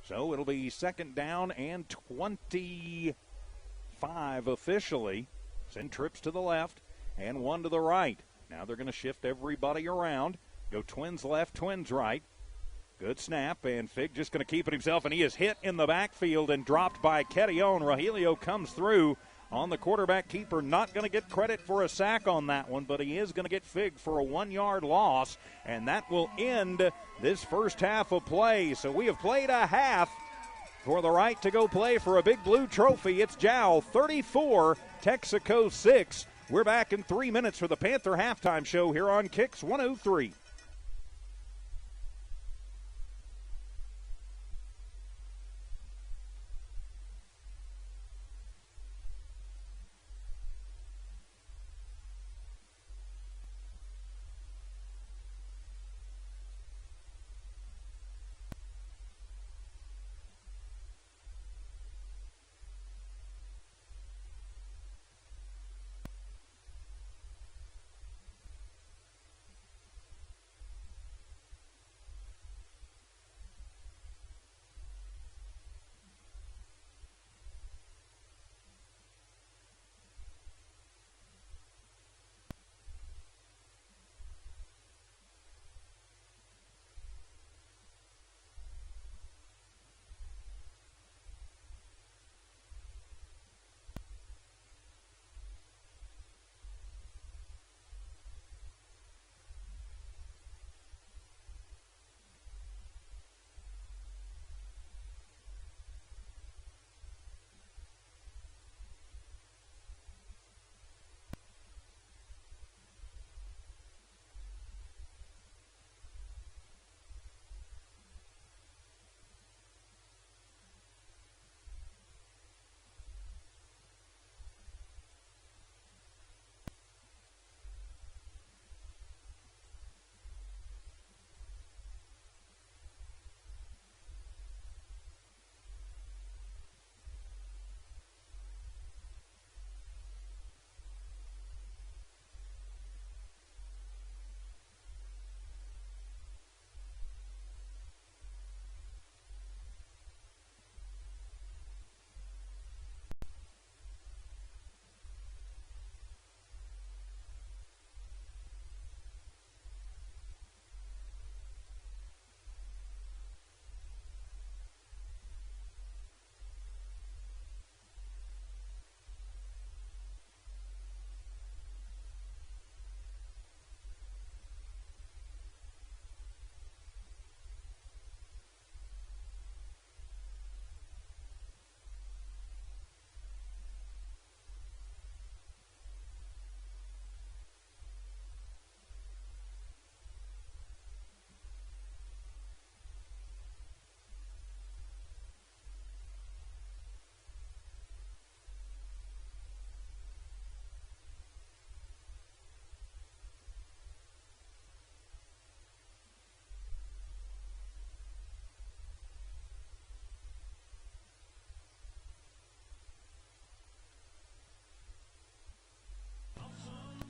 So it'll be second down and 25 officially. Send trips to the left and 1 to the right. Now they're going to shift everybody around. Go twins left, twins right. Good snap, and Fig just going to keep it himself, and he is hit in the backfield and dropped by Cadillon. Rogelio comes through on the quarterback keeper. Not going to get credit for a sack on that one, but he is going to get Fig for a 1-yard loss, and that will end this first half of play. So we have played a half for the right to go play for a big blue trophy. It's Jal 34, Texaco 6. We're back in 3 minutes for the Panther halftime show here on Kicks 103.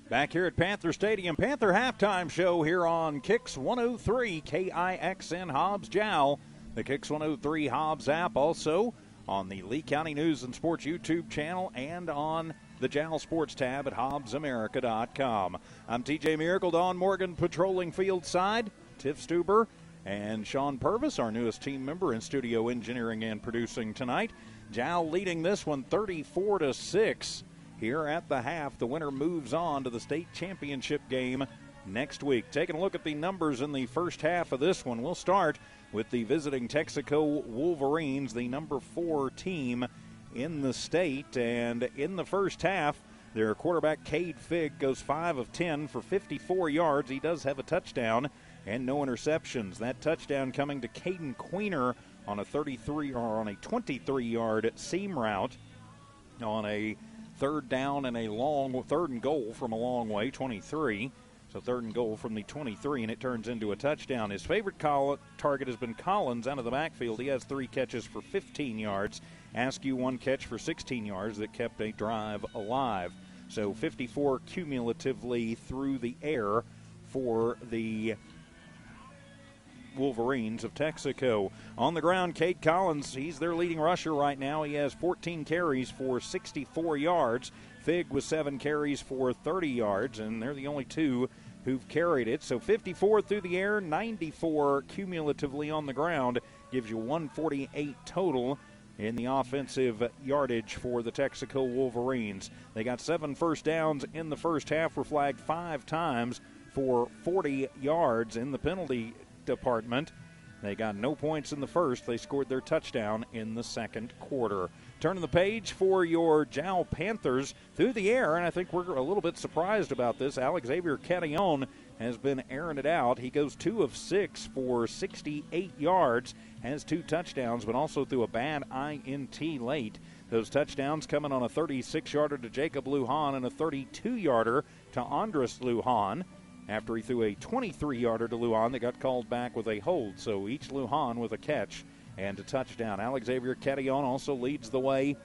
Back here at Panther Stadium, Panther halftime show here on Kicks 103 KIXN Hobbs Jal. The Kicks 103 Hobbs app, also on the Lee County News and Sports YouTube channel and on the Jal Sports tab at HobbsAmerica.com. I'm TJ Miracle, Don Morgan patrolling field side, Tiff Stuber and Sean Purvis, our newest team member in studio engineering and producing tonight. Jal leading this one 34-6. Here at the half, the winner moves on to the state championship game next week. Taking a look at the numbers in the first half of this one, we'll start with the visiting Texaco Wolverines, the number 4 team in the state. And in the first half, their quarterback, Cade Figg, goes 5 of 10 for 54 yards. He does have a touchdown and no interceptions. That touchdown coming to Caden Queener on a 23-yard seam route on a third down and third and goal from a long way, 23. So third and goal from the 23, and it turns into a touchdown. His favorite target has been Collins out of the backfield. He has 3 catches for 15 yards. Askew 1 catch for 16 yards that kept a drive alive. So 54 cumulatively through the air for the Wolverines of Texaco. On the ground, Cade Collins, he's their leading rusher right now. He has 14 carries for 64 yards. Figg with 7 carries for 30 yards, and they're the only 2 who've carried it. So 54 through the air, 94 cumulatively on the ground, gives you 148 total in the offensive yardage for the Texaco Wolverines. They got 7 first downs in the first half, were flagged 5 times for 40 yards in the penalty department. They got no points in the first. They scored their touchdown in the second quarter. Turning the page for your Jal Panthers through the air, and I think we're a little bit surprised about this. Alexavier Catillon has been airing it out. He goes 2 of 6 for 68 yards, has 2 touchdowns, but also threw a bad INT late. Those touchdowns coming on a 36-yarder to Jacob Lujan and a 32-yarder to Andres Lujan, after he threw a 23-yarder to Lujan that got called back with a hold. So each Lujan with a catch and a touchdown. Alexavier Catillon also leads the way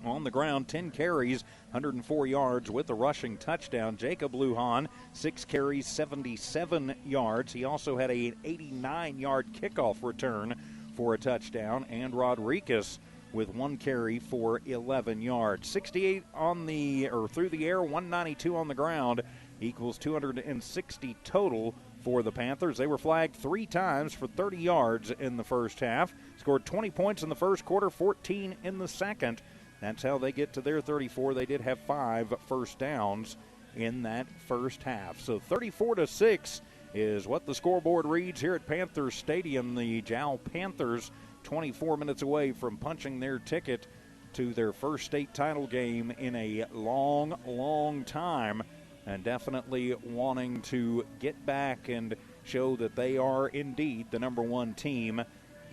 on the ground, 10 carries, 104 yards with a rushing touchdown. Jacob Lujan, 6 carries, 77 yards. He also had an 89-yard kickoff return for a touchdown. And Rodriguez with 1 carry for 11 yards. 68 through the air, 192 on the ground, equals 260 total for the Panthers. They were flagged 3 times for 30 yards in the first half. Scored 20 points in the first quarter, 14 in the second. That's how they get to their 34. They did have 5 first downs in that first half. So 34-6 is what the scoreboard reads here at Panther Stadium. The Jal Panthers 24 minutes away from punching their ticket to their first state title game in a long, long time, and definitely wanting to get back and show that they are indeed the number 1 team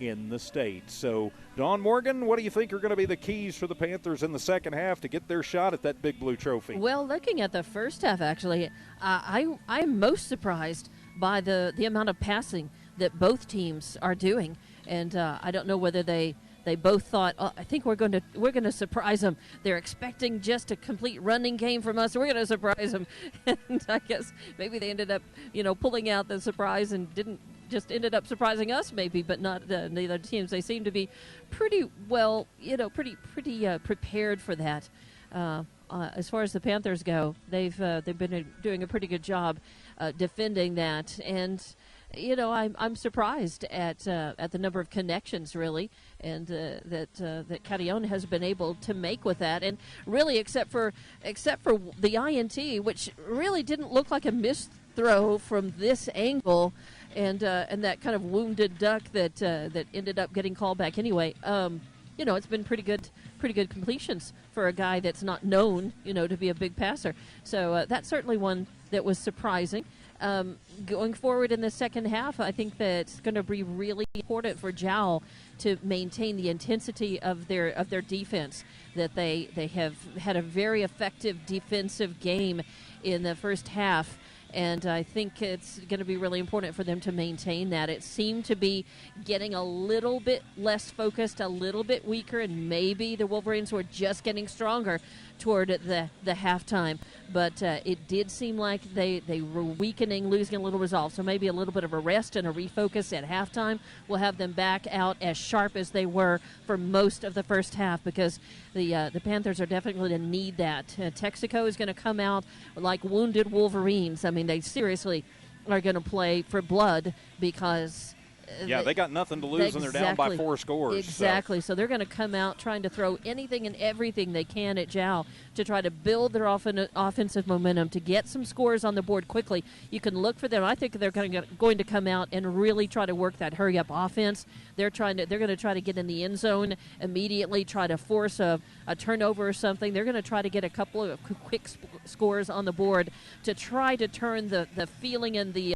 in the state. So, Don Morgan, what do you think are going to be the keys for the Panthers in the second half to get their shot at that Big Blue Trophy? Well, looking at the first half, actually, I'm most surprised by the amount of passing that both teams are doing. And I don't know whether they both thought, oh, I think we're going to surprise them. They're expecting just a complete running game from us. We're going to surprise them. And I guess maybe they ended up, pulling out the surprise and ended up surprising us maybe, but not the other teams. They seem to be pretty well, pretty prepared for that. As far as the Panthers go, they've been doing a pretty good job defending that. And I'm surprised at the number of connections, really, and that Catillon has been able to make with that. And really, except for the INT, which really didn't look like a missed throw from this angle, and that kind of wounded duck that ended up getting called back anyway. It's been pretty good completions for a guy that's not known, to be a big passer. So that's certainly one that was surprising. Going forward in the second half, I think that it's going to be really important for Jal to maintain the intensity of their defense. That they have had a very effective defensive game in the first half, and I think it's going to be really important for them to maintain that. It seemed to be getting a little bit less focused, a little bit weaker, and maybe the Wolverines were just getting stronger toward the halftime. But it did seem like they were weakening, losing a little resolve. So maybe a little bit of a rest and a refocus at halftime will have them back out as sharp as they were for most of the first half, because the Panthers are definitely going to need that. Texaco is going to come out like wounded Wolverines. I mean, they seriously are going to play for blood, because they got nothing to lose, and they're down by 4 scores. Exactly. So they're going to come out trying to throw anything and everything they can at Jal to try to build their offensive momentum, to get some scores on the board quickly. You can look for them. I think they're going to come out and really try to work that hurry-up offense. They're going to try to get in the end zone immediately, try to force a turnover or something. They're going to try to get a couple of quick scores on the board to try to turn the feeling and the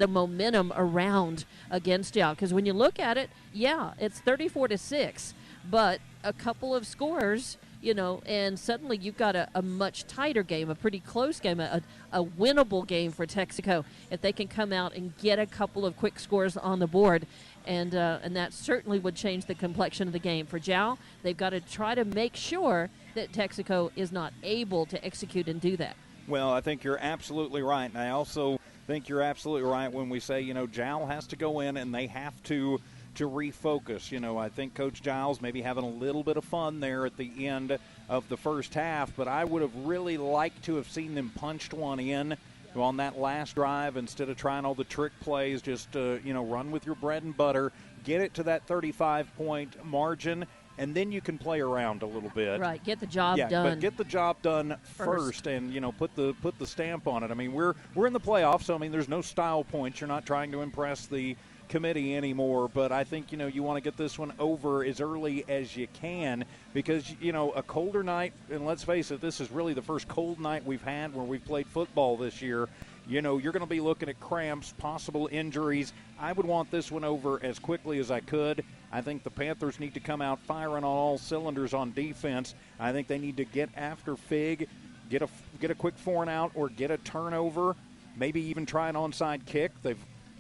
momentum around against Jal. Because when you look at it, it's 34-6, but a couple of scores, and suddenly you've got a much tighter game, a pretty close game, a winnable game for Texaco if they can come out and get a couple of quick scores on the board. And that certainly would change the complexion of the game. For Jal, they've got to try to make sure that Texaco is not able to execute and do that. Well, I think you're absolutely right. And I also think you're absolutely right when we say, Jal has to go in and they have to refocus. I think Coach Giles maybe having a little bit of fun there at the end of the first half, but I would have really liked to have seen them punched one in on that last drive instead of trying all the trick plays. Just, run with your bread and butter, get it to that 35-point margin, and then you can play around a little bit. Right, get the job done. But get the job done first and, put the stamp on it. I mean, we're in the playoffs, so, there's no style points. You're not trying to impress the committee anymore, but I think, you want to get this one over as early as you can, because, a colder night, and let's face it, this is really the first cold night we've had where we've played football this year. You're going to be looking at cramps, possible injuries. I would want this one over as quickly as I could. I think the Panthers need to come out firing on all cylinders on defense. I think they need to get after Fig, get a quick 4-and-out, or get a turnover, maybe even try an onside kick. They've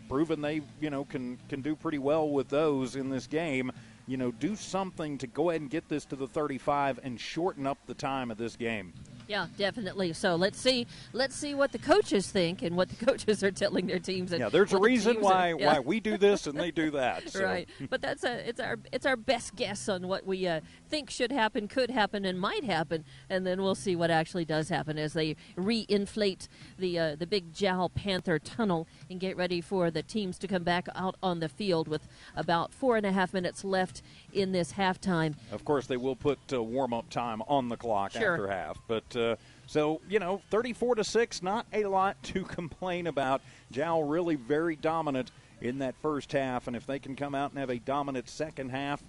proven they, can do pretty well with those in this game. Do something to go ahead and get this to the 35 and shorten up the time of this game. Yeah, definitely. So let's see what the coaches think and what the coaches are telling their teams. And there's a reason why we do this and they do that. So. Right, but it's our best guess on what we think should happen, could happen, and might happen, and then we'll see what actually does happen as they re-inflate the big Jal Panther tunnel and get ready for the teams to come back out on the field with about 4.5 minutes left in this halftime. Of course, they will put warm-up time on the clock after half, but. So, 34-6, not a lot to complain about. Jal really very dominant in that first half, and if they can come out and have a dominant second half,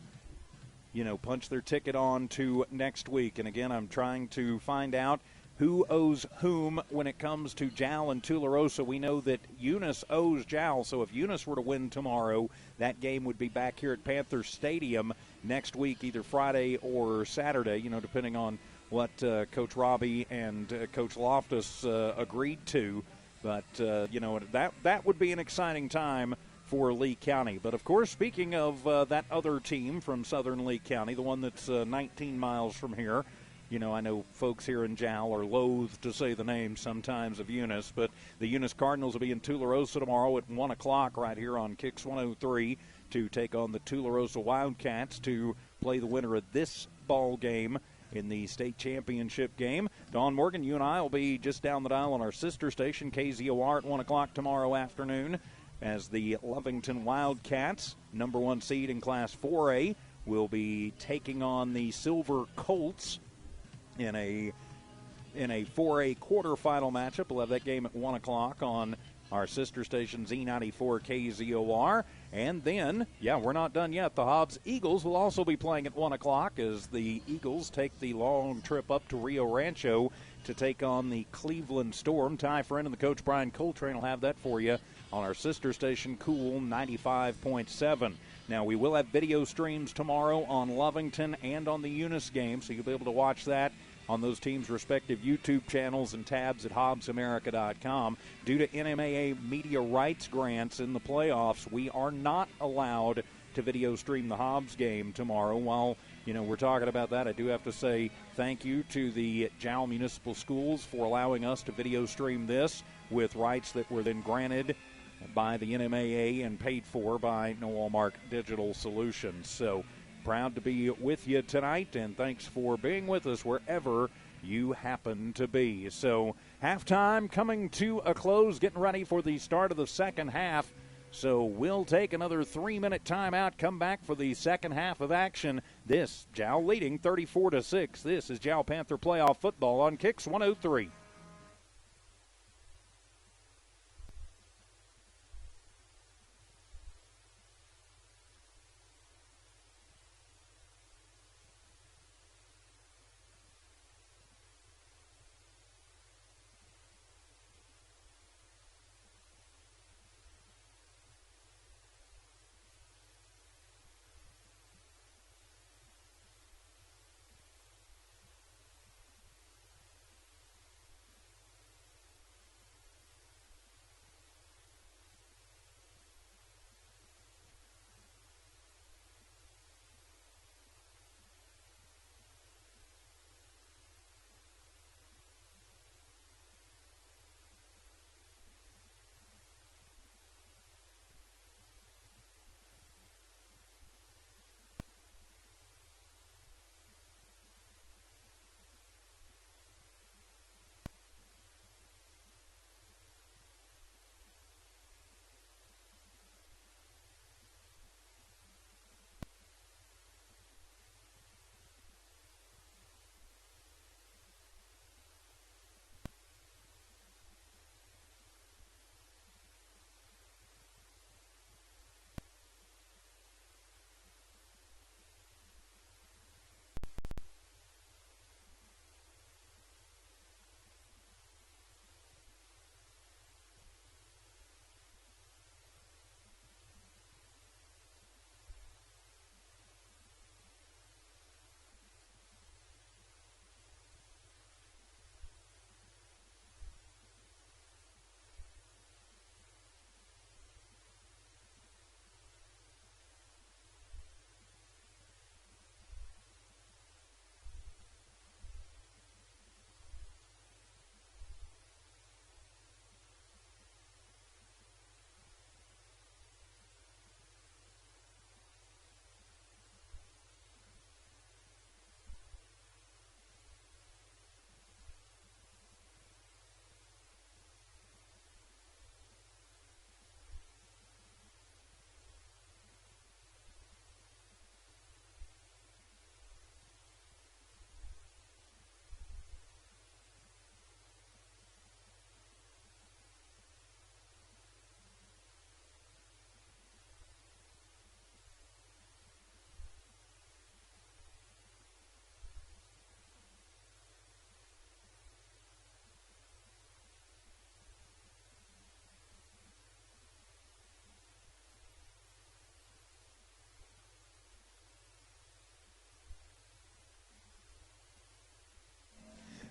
punch their ticket on to next week. And again, I'm trying to find out who owes whom when it comes to Jal and Tularosa. We know that Eunice owes Jal, so if Eunice were to win tomorrow, that game would be back here at Panther Stadium next week, either Friday or Saturday, depending on what Coach Robbie and Coach Loftus agreed to. But, that would be an exciting time for Lee County. But, of course, speaking of that other team from southern Lee County, the one that's 19 miles from here, I know folks here in Jal are loath to say the name sometimes of Eunice, but the Eunice Cardinals will be in Tularosa tomorrow at 1 o'clock right here on Kicks 103 to take on the Tularosa Wildcats to play the winner of this ball game in the state championship game. Dawn Morgan, you and I will be just down the dial on our sister station, KZOR, at 1 o'clock tomorrow afternoon, as the Lovington Wildcats, number 1 seed in Class 4A, will be taking on the Silver Colts in a 4A quarterfinal matchup. We'll have that game at 1 o'clock on our sister station, Z94 KZOR. And then, we're not done yet. The Hobbs Eagles will also be playing at 1 o'clock as the Eagles take the long trip up to Rio Rancho to take on the Cleveland Storm. Ty Friend and the coach Brian Coltrane will have that for you on our sister station, Cool 95.7. Now, we will have video streams tomorrow on Lovington and on the Eunice game, so you'll be able to watch that on those teams' respective YouTube channels and tabs at HobbsAmerica.com. Due to NMAA media rights grants in the playoffs, we are not allowed to video stream the Hobbs game tomorrow, while we're talking about that. I do have to say thank you to the Jal Municipal Schools for allowing us to video stream this with rights that were then granted by the NMAA and paid for by Walmart Digital Solutions. So proud to be with you tonight, and thanks for being with us wherever you happen to be. So halftime coming to a close, getting ready for the start of the second half. So we'll take another 3-minute timeout, come back for the second half of action. This, Jal leading 34-6. This is Jal Panther Playoff Football on Kicks 103.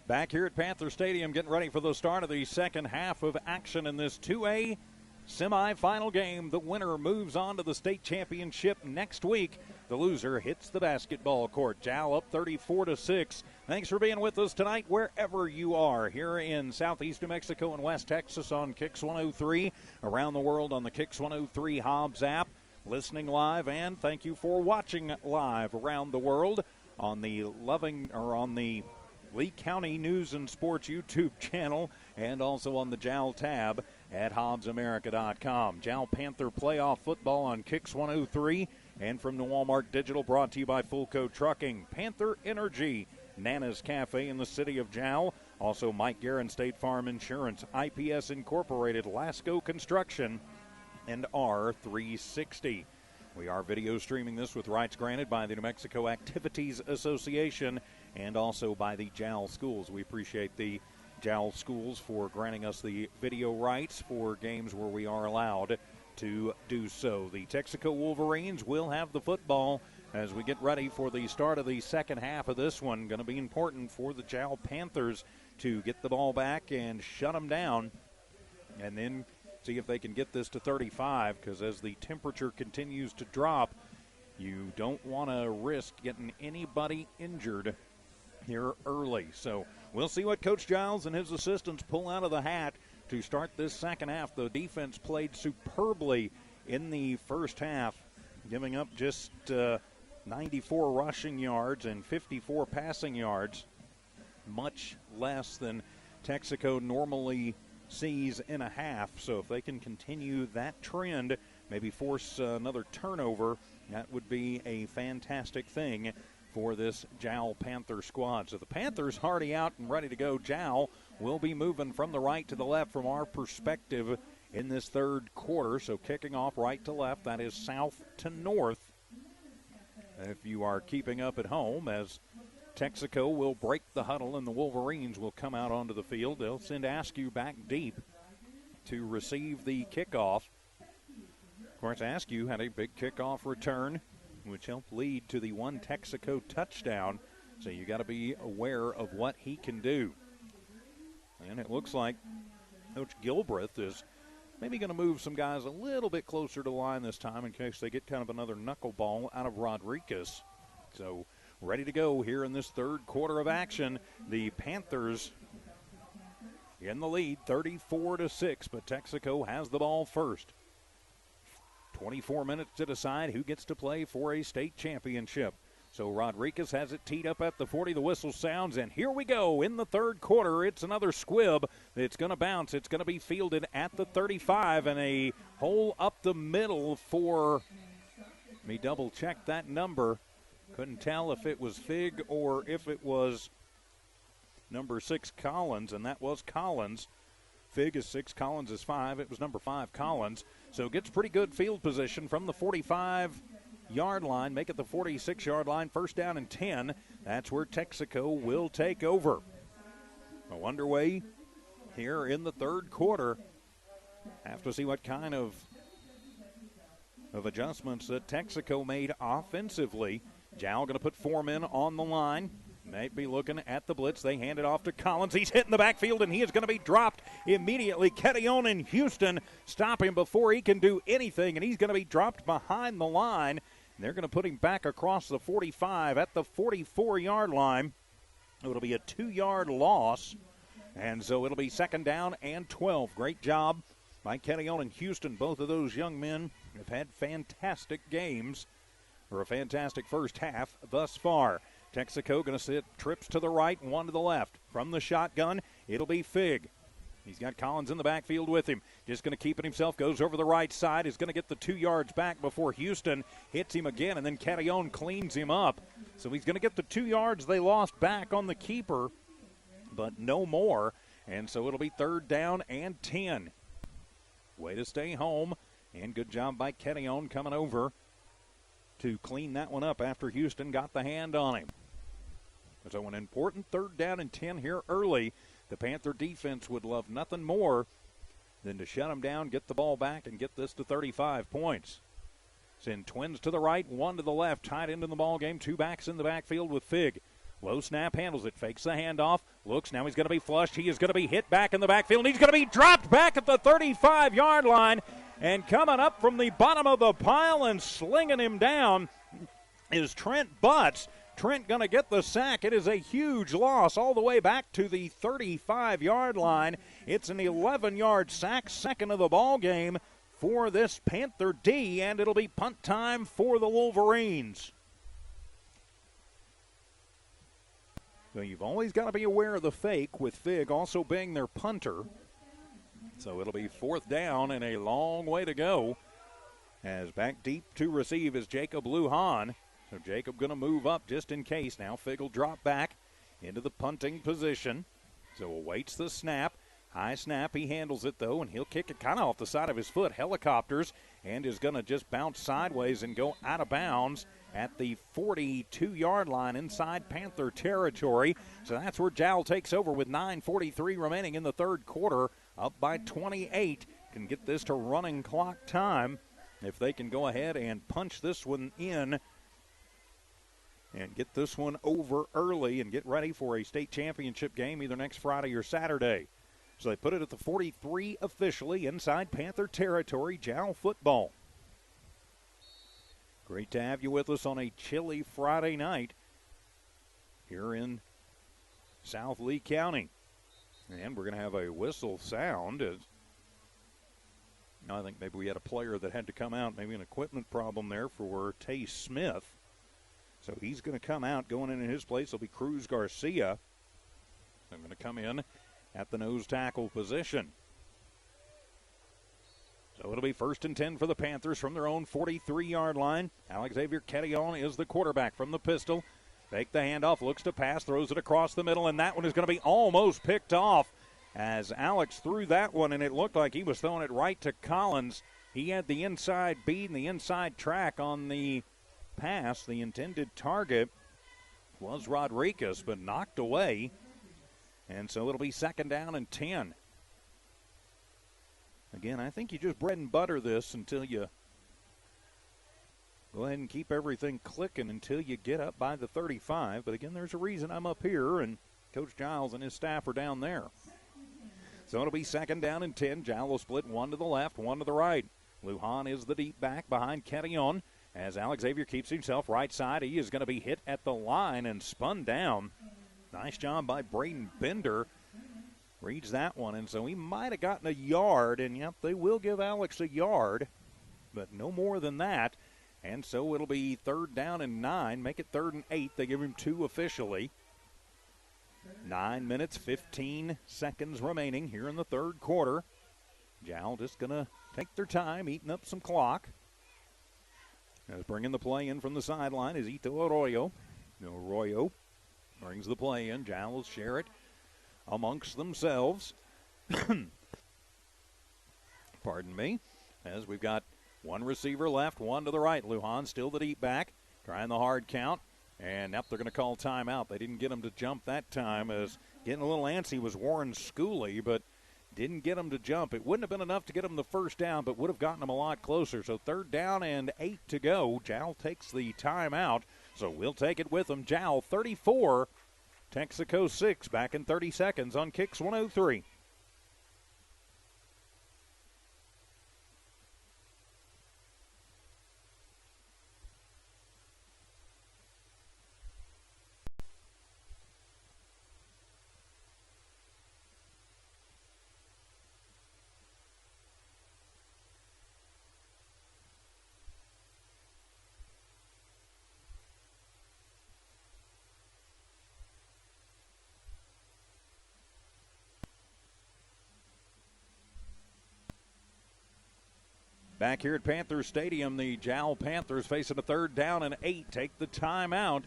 Back here at Panther Stadium, getting ready for the start of the second half of action in this 2A semifinal game. The winner moves on to the state championship next week. The loser hits the basketball court. Jal up 34-6. Thanks for being with us tonight wherever you are, here in southeast New Mexico and West Texas on Kicks 103, around the world on the Kicks 103 Hobbs app, listening live, and thank you for watching live around the world on the Lee County News and Sports YouTube channel, and also on the Jal tab at HobbsAmerica.com. Jal Panther Playoff Football on Kicks 103, and from the Walmart Digital, brought to you by Fulco Trucking, Panther Energy, Nana's Cafe in the city of Jal, also Mike Guerin State Farm Insurance, IPS Incorporated, Lasco Construction, and R360. We are video streaming this with rights granted by the New Mexico Activities Association and also by the Jal Schools. We appreciate the Jal Schools for granting us the video rights for games where we are allowed to do so. The Texaco Wolverines will have the football as we get ready for the start of the second half of this one. Going to be important for the Jal Panthers to get the ball back and shut them down, and then see if they can get this to 35, because as the temperature continues to drop, You don't want to risk getting anybody injured here early. So we'll see what Coach Giles and his assistants pull out of the hat to start this second half. The defense played superbly in the first half, giving up just 94 rushing yards and 54 passing yards, much less than Texaco normally sees in a half. So if they can continue that trend, maybe force another turnover, that would be a fantastic thing for this Jal Panther squad. So the Panthers already out and ready to go. Jal will be moving from the right to the left from our perspective in this third quarter. So kicking off right to left, that is south to north. If you are keeping up at home, as Texaco will break the huddle and the Wolverines will come out onto the field. They'll send Askew back deep to receive the kickoff. Of course, Askew had a big kickoff return, which helped lead to the one Texaco touchdown. So you got to be aware of what he can do. And it looks like Coach Gilbreth is maybe going to move some guys a little bit closer to the line this time in case they get kind of another knuckleball out of Rodriguez. So ready to go here in this third quarter of action. The Panthers in the lead, 34-6, but Texaco has the ball first. 24 minutes to decide who gets to play for a state championship. So Rodriguez has it teed up at the 40. The whistle sounds, and here we go in the third quarter. It's another squib. It's going to bounce. It's going to be fielded at the 35, and a hole up the middle for, let me double check that number. Couldn't tell if it was Fig or if it was number 6 Collins, and that was Collins. Fig is 6, Collins is 5. It was number 5 Collins. So gets pretty good field position from the 45-yard line, make it the 46-yard line, first down and 10. That's where Texaco will take over. So underway here in the third quarter. Have to see what kind of adjustments that Texaco made offensively. Jal going to put 4 men on the line. Might be looking at the blitz. They hand it off to Collins. He's hitting the backfield, and he is going to be dropped immediately. Kettyon and Houston stop him before he can do anything, and he's going to be dropped behind the line. They're going to put him back across the 45 at the 44-yard line. It'll be a 2-yard loss, and so it'll be second down and 12. Great job by Kettyon and Houston. Both of those young men have had fantastic games, or a fantastic first half thus far. Texaco going to sit trips to the right and one to the left. From the shotgun, it'll be Fig. He's got Collins in the backfield with him. Just going to keep it himself. Goes over the right side. Is going to get the 2 yards back before Houston hits him again, and then Kettyon cleans him up. So he's going to get the 2 yards they lost back on the keeper, but no more. And so it'll be third down and 10. Way to stay home, and good job by Kettyon coming over to clean that one up after Houston got the hand on him. So an important third down and 10 here early. The Panther defense would love nothing more than to shut them down, get the ball back, and get this to 35 points. Send twins to the right, one to the left, tied into the ball game. 2 backs in the backfield with Fig. Low snap, handles it, fakes the handoff, looks, now he's going to be flushed. He is going to be hit back in the backfield, and he's going to be dropped back at the 35-yard line. And coming up from the bottom of the pile and slinging him down is Trent Butts. Trent going to get the sack. It is a huge loss all the way back to the 35-yard line. It's an 11-yard sack, second of the ball game for this Panther D, and it'll be punt time for the Wolverines. So you've always got to be aware of the fake, with Fig also being their punter. So it'll be fourth down and a long way to go. As back deep to receive is Jacob Lujan. So Jacob going to move up just in case. Now Fig will drop back into the punting position. So awaits the snap. High snap. He handles it, though, and he'll kick it kind of off the side of his foot. Helicopters, and is going to just bounce sideways and go out of bounds at the 42-yard line inside Panther territory. So that's where Jal takes over with 9:43 remaining in the third quarter. Up by 28. Can get this to running clock time if they can go ahead and punch this one in and get this one over early and get ready for a state championship game either next Friday or Saturday. So they put it at the 43 officially inside Panther territory. Jal Football. Great to have you with us on a chilly Friday night here in South Lee County. And we're going to have a whistle sound. I think maybe we had a player that had to come out, maybe an equipment problem there for Tay Smith. So he's going to come out. Going in his place will be Cruz Garcia. I'm going to come in at the nose tackle position. So it'll be 1st and 10 for the Panthers from their own 43-yard line. Alexavier Quetillon is the quarterback from the pistol. Fake the handoff, looks to pass, throws it across the middle, and that one is going to be almost picked off as Alex threw that one, and it looked like he was throwing it right to Collins. He had the inside bead and the inside track on the pass. The intended target was Rodriguez, but knocked away. And so it'll be 2nd down and 10. Again, I think you just bread and butter this until you go ahead and keep everything clicking until you get up by the 35. But again, there's a reason I'm up here, and Coach Giles and his staff are down there. So it'll be 2nd down and 10. Jal will split 1 to the left, 1 to the right. Lujan is the deep back behind Quetillon as Alexavier keeps himself right side. He is going to be hit at the line and spun down. Nice job by Braden Bender. Reads that one, and so he might have gotten a yard, and yep, they will give Alex a yard, but no more than that. And so it'll be 3rd down and 9, make it 3rd and 8. They give him 2 officially. 9 minutes, 15 seconds remaining here in the 3rd quarter. Jal just going to take their time, eating up some clock. As bringing the play in from the sideline is Ito Arroyo. Arroyo brings the play in. Jal will share it amongst themselves. Pardon me. As we've got 1 receiver left, 1 to the right. Lujan still the deep back, trying the hard count. And now they're going to call timeout. They didn't get him to jump that time. As getting a little antsy was Warren Schooley, but didn't get him to jump. It wouldn't have been enough to get him the 1st down, but would have gotten him a lot closer. So 3rd down and 8 to go. Jal takes the timeout, so we'll take it with him. Jal 34, Texaco 6, back in 30 seconds on Kicks 103. Back here at Panther Stadium, the Jal Panthers facing a 3rd down and 8. Take the timeout.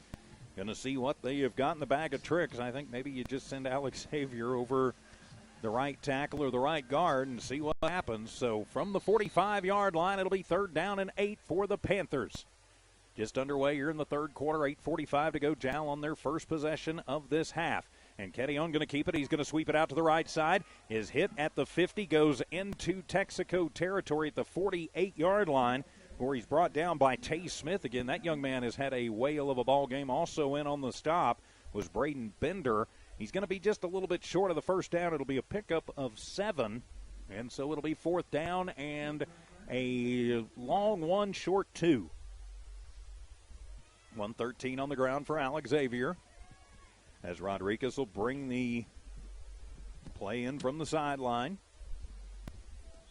Going to see what they have got in the bag of tricks. I think maybe you just send Alexavier over the right tackle or the right guard and see what happens. So from the 45-yard line, it'll be 3rd down and 8 for the Panthers. Just underway here in the 3rd quarter, 8:45 to go. Jal on their first possession of this half. And Quetillon going to keep it. He's going to sweep it out to the right side. Is hit at the 50, goes into Texaco territory at the 48-yard line, where he's brought down by Tay Smith. Again, that young man has had a whale of a ball game. Also in on the stop was Braden Bender. He's going to be just a little bit short of the 1st down. It'll be a pickup of 7, and so it'll be 4th down and a long 1, short 2. 113 on the ground for Alexavier, as Rodriguez will bring the play in from the sideline.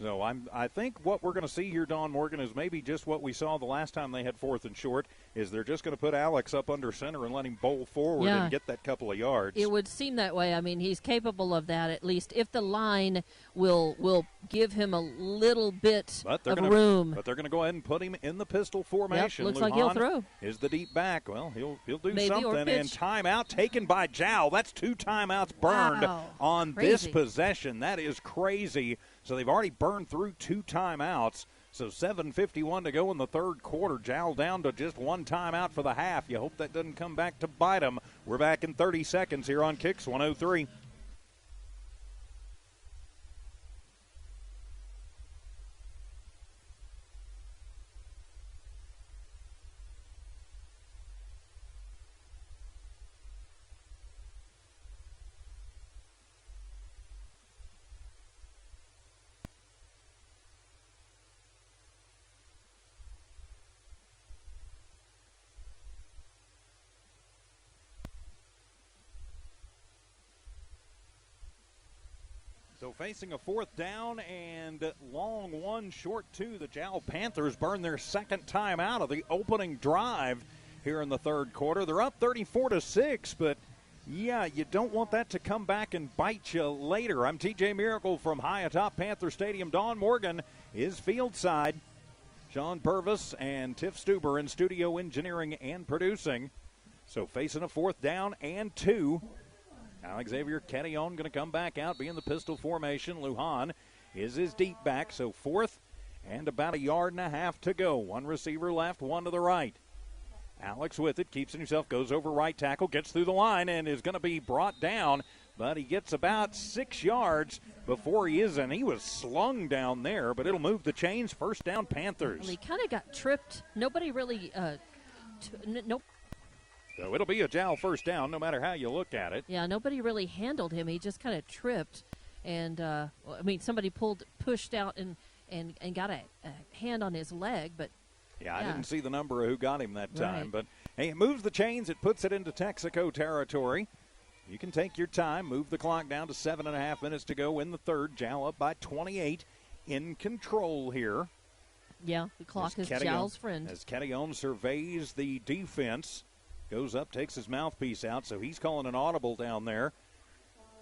So I think what we're going to see here, Don Morgan, is maybe just what we saw the last time they had 4th and short, is they're just going to put Alex up under center and let him bowl forward and get that couple of yards. It would seem that way. I mean, he's capable of that, at least if the line will give him a little bit of room. But they're going to go ahead and put him in the pistol formation. Looks Lujan like he'll throw. Is the deep back. Well, he'll do Maybe, something. And timeout taken by Jal. That's 2 timeouts burned on this possession. That is crazy. So they've already burned through 2 timeouts. So 7:51 to go in the 3rd quarter. Jal down to just 1 timeout for the half. You hope that doesn't come back to bite them. We're back in 30 seconds here on Kicks 103. So facing a fourth down and long one, short two, the Jal Panthers burn their second time out of the opening drive here in the third quarter. They're up 34-6, but yeah, you don't want that to come back and bite you later. I'm TJ Miracle from high atop Panther Stadium. Don Morgan is field side. Sean Purvis and Tiff Stuber in studio engineering and producing. So facing a fourth down and two. Alexavier Ketillon going to come back out, be in the pistol formation. Lujan is his deep back, so fourth and about 1.5 yards to go. One receiver left, one to the right. Alex with it, keeps it himself, goes over right tackle, gets through the line, and is going to be brought down, but he gets about 6 yards before he is, and he was slung down there, but it'll move the chains. First down, Panthers. Well, he kind of got tripped. Nobody really, nope. So it'll be a Jal first down, no matter how you look at it. Yeah, nobody really handled him. He just kind of tripped, and somebody pushed out and got a hand on his leg, but. Yeah, I didn't see the number of who got him that time. Right. But, hey, it moves the chains. It puts it into Texaco territory. You can take your time, move the clock down to 7.5 minutes to go in the third. Jal up by 28, in control here. Yeah, the clock is Jal's friend. As Ketillon surveys the defense, goes up, takes his mouthpiece out, so he's calling an audible down there.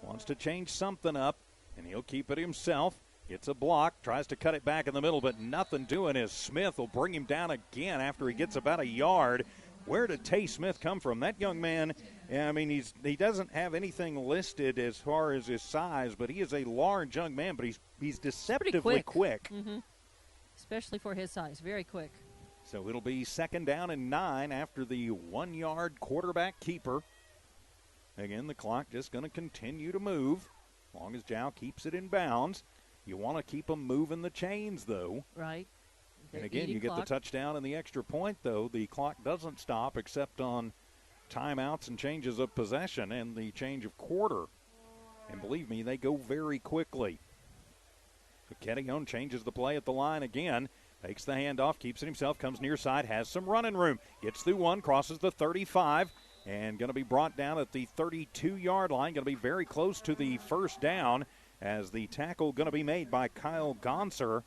Wants to change something up, and he'll keep it himself. Gets a block, tries to cut it back in the middle, but nothing doing as Smith will bring him down again after he gets about 1 yard. Where did Tay Smith come from? That young man, I mean, he doesn't have anything listed as far as his size, but he is a large young man, but he's deceptively quick. Mm-hmm. Especially for his size, very quick. So it'll be second down and 9 after the 1 yard quarterback keeper. Again, the clock just going to continue to move as long as Jal keeps it in bounds. You want to keep them moving the chains, though. Right. And again, you get the touchdown and the extra point, though. The clock doesn't stop except on timeouts and changes of possession and the change of quarter. And believe me, they go very quickly. So Ketillon changes the play at the line again. Takes the handoff, keeps it himself, comes near side, has some running room. Gets through one, crosses the 35, and going to be brought down at the 32-yard line. Going to be very close to the first down, as the tackle going to be made by Kyle Gonser.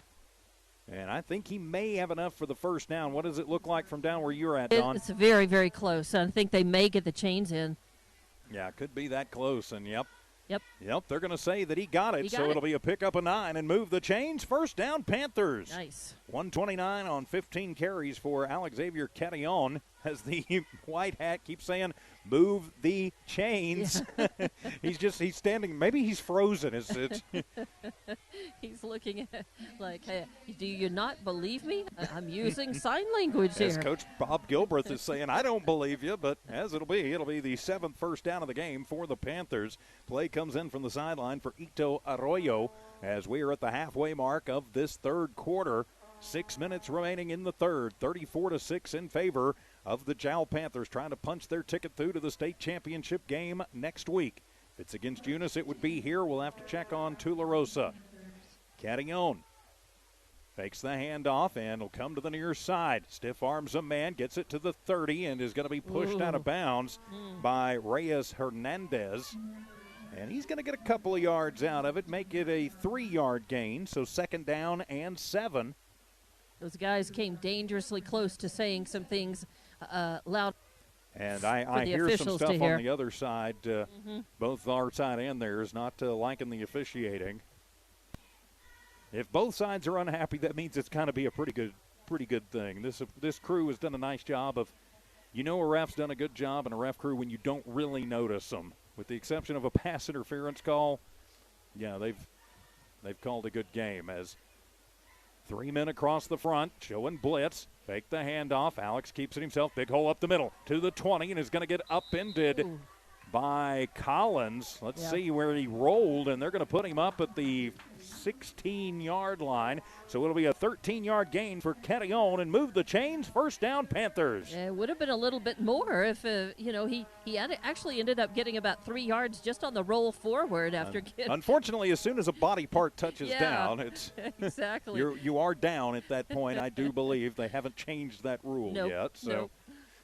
And I think he may have enough for the first down. What does it look like from down where you're at, Don? It's very, very close. I think they may get the chains in. Yeah, it could be that close. And, yep, they're going to say that he got it. It'll be a pickup of 9 and move the chains. First down, Panthers. Nice. 129 on 15 carries for Alexavier Ketillon, as the white hat keeps saying, move the chains. Yeah. he's standing. Maybe he's frozen. He's looking at like, hey, do you not believe me? I'm using sign language here. As Coach Bob Gilbreth is saying, I don't believe you, but as it'll be the 7th first down of the game for the Panthers. Play comes in from the sideline for Ito Arroyo as we are at the halfway mark of this third quarter. 6 minutes remaining in the third. 34-6 in favor of the Jal Panthers, trying to punch their ticket through to the state championship game next week. If it's against Eunice, it would be here. We'll have to check on Tularosa. Ketillon fakes the handoff and will come to the near side. Stiff arms a man, gets it to the 30, and is going to be pushed out of bounds by Reyes Hernandez. And he's going to get a couple of yards out of it, make it a 3-yard gain, so second down and 7. Those guys came dangerously close to saying some things loud. And I hear some stuff on the other side, both our side and theirs, not liking the officiating. If both sides are unhappy, that means it's kind of be a pretty good thing. This crew has done a nice job of, a ref's done a good job in a ref crew when you don't really notice them. With the exception of a pass interference call, yeah, they've called a good game. As 3 men across the front, showing blitz. Fake the handoff. Alex keeps it himself. Big hole up the middle to the 20 and is going to get upended by Collins. Let's see where he rolled, and they're going to put him up at the 16-yard line. So it'll be a 13-yard gain for Ketillon and move the chains. First down, Panthers. It would have been a little bit more if, he actually ended up getting about 3 yards just on the roll forward after getting. Unfortunately, as soon as a body part touches down, it's exactly. you are down at that point. I do believe they haven't changed that rule yet.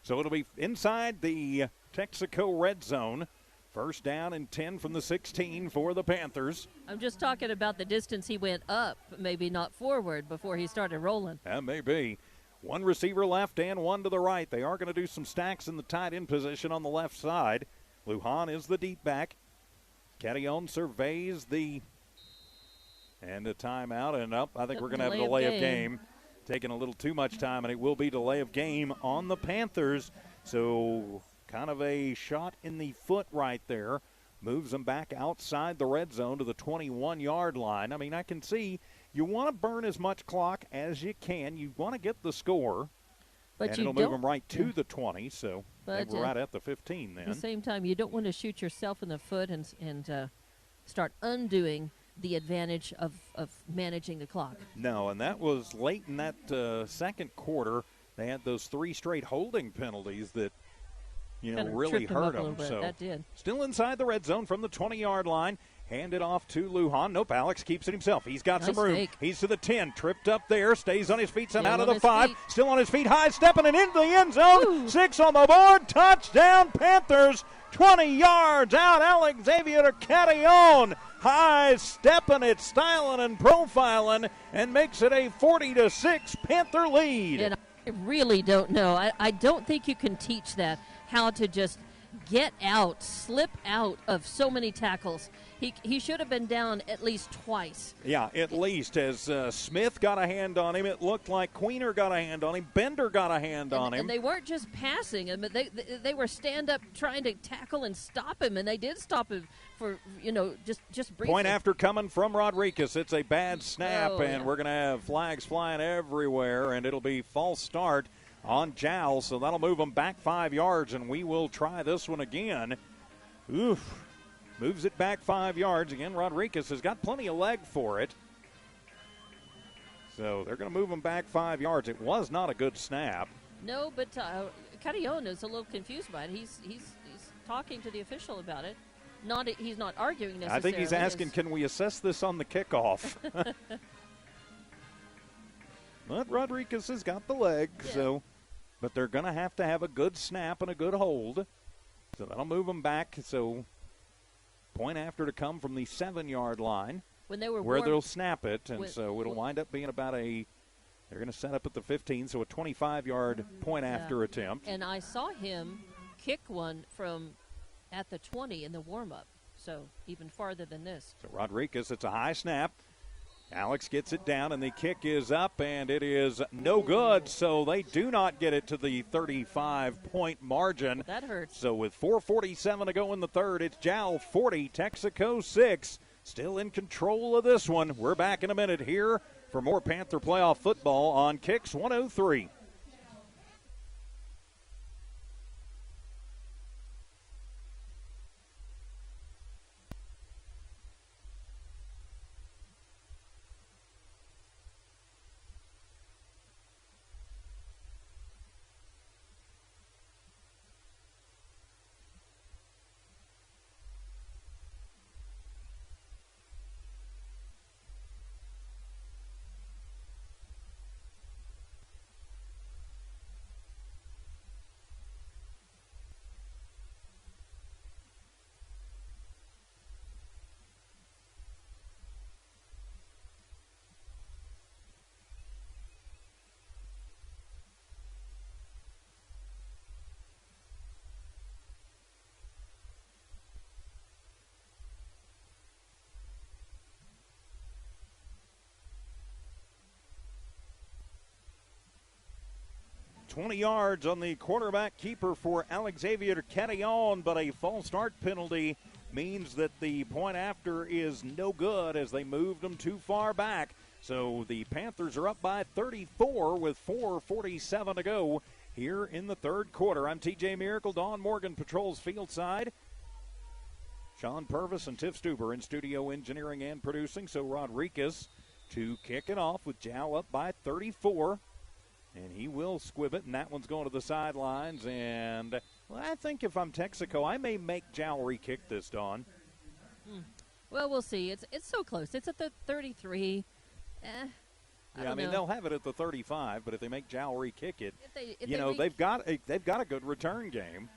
So it'll be inside the Texaco red zone. First down and 10 from the 16 for the Panthers. I'm just talking about the distance he went up, maybe not forward, before he started rolling. That may be. One receiver left and one to the right. They are going to do some stacks in the tight end position on the left side. Lujan is the deep back. Catillon surveys and a timeout, and up. I think we're going to have a delay of game. Taking a little too much time, and it will be delay of game on the Panthers. So kind of a shot in the foot right there. Moves them back outside the red zone to the 21-yard line. I mean, I can see you want to burn as much clock as you can. You want to get the score, but it'll move them right to the 20. So we're right at the 15 then. At the same time, you don't want to shoot yourself in the foot and start undoing the advantage of managing the clock. No, and that was late in that second quarter. They had those 3 straight holding penalties that really hurt them. So that did. Still inside the red zone from the 20-yard line. Hand it off to Lujan. Nope, Alex keeps it himself. He's got some room. Fake. He's to the 10. Tripped up there. Stays on his feet. Somehow to the 5. Still on his feet. High stepping and into the end zone. Ooh. 6 on the board. Touchdown Panthers. 20 yards out. Alexavier Catillon. High stepping it, styling and profiling, and makes it a 40-6 Panther lead. And I really don't know. I don't think you can teach that, how to just get out, slip out of so many tackles. He should have been down at least twice. Yeah, at least. As Smith got a hand on him, it looked like Queener got a hand on him, Bender got a hand on him. And they weren't just passing him, they were stand up trying to tackle and stop him, and they did stop him for, just briefly. Point after coming from Rodriguez. It's a bad snap, and we're going to have flags flying everywhere, and it'll be false start on Jal, so that'll move them back 5 yards, and we will try this one again. Oof. Moves it back 5 yards. Again, Rodriguez has got plenty of leg for it. So they're going to move them back 5 yards. It was not a good snap. No, but Catillon is a little confused by it. He's talking to the official about it. He's not arguing necessarily. I think he's asking, can we assess this on the kickoff? But Rodriguez has got the leg, but they're going to have a good snap and a good hold. So that'll move them back. So point after to come from the 7-yard line, when they were where they'll snap it, and so it'll wind up being about they're going to set up at the 15, so a 25-yard point after attempt. And I saw him kick one from at the 20 in the warm-up, so even farther than this. So Rodriguez, it's a high snap. Alex gets it down, and the kick is up, and it is no good, so they do not get it to the 35-point margin. That hurts. So with 4:47 to go in the third, it's Jal 40, Texaco 6. Still in control of this one. We're back in a minute here for more Panther playoff football on Kicks 103. 20 yards on the quarterback keeper for Alexavier Catillon, but a false start penalty means that the point after is no good as they moved them too far back. So the Panthers are up by 34 with 4:47 to go here in the third quarter. I'm TJ Miracle. Dawn Morgan patrols field side. Sean Purvis and Tiff Stuber in studio engineering and producing. So Rodriguez to kick it off with Jal up by 34. And he will squib it, and that one's going to the sidelines. And I think if I'm Texaco, I may make Jal re-kick this, Dawn. Well, we'll see. It's so close. It's at the 33. I mean, they'll have it at the 35, but if they make Jal re-kick it, they've got a good return game.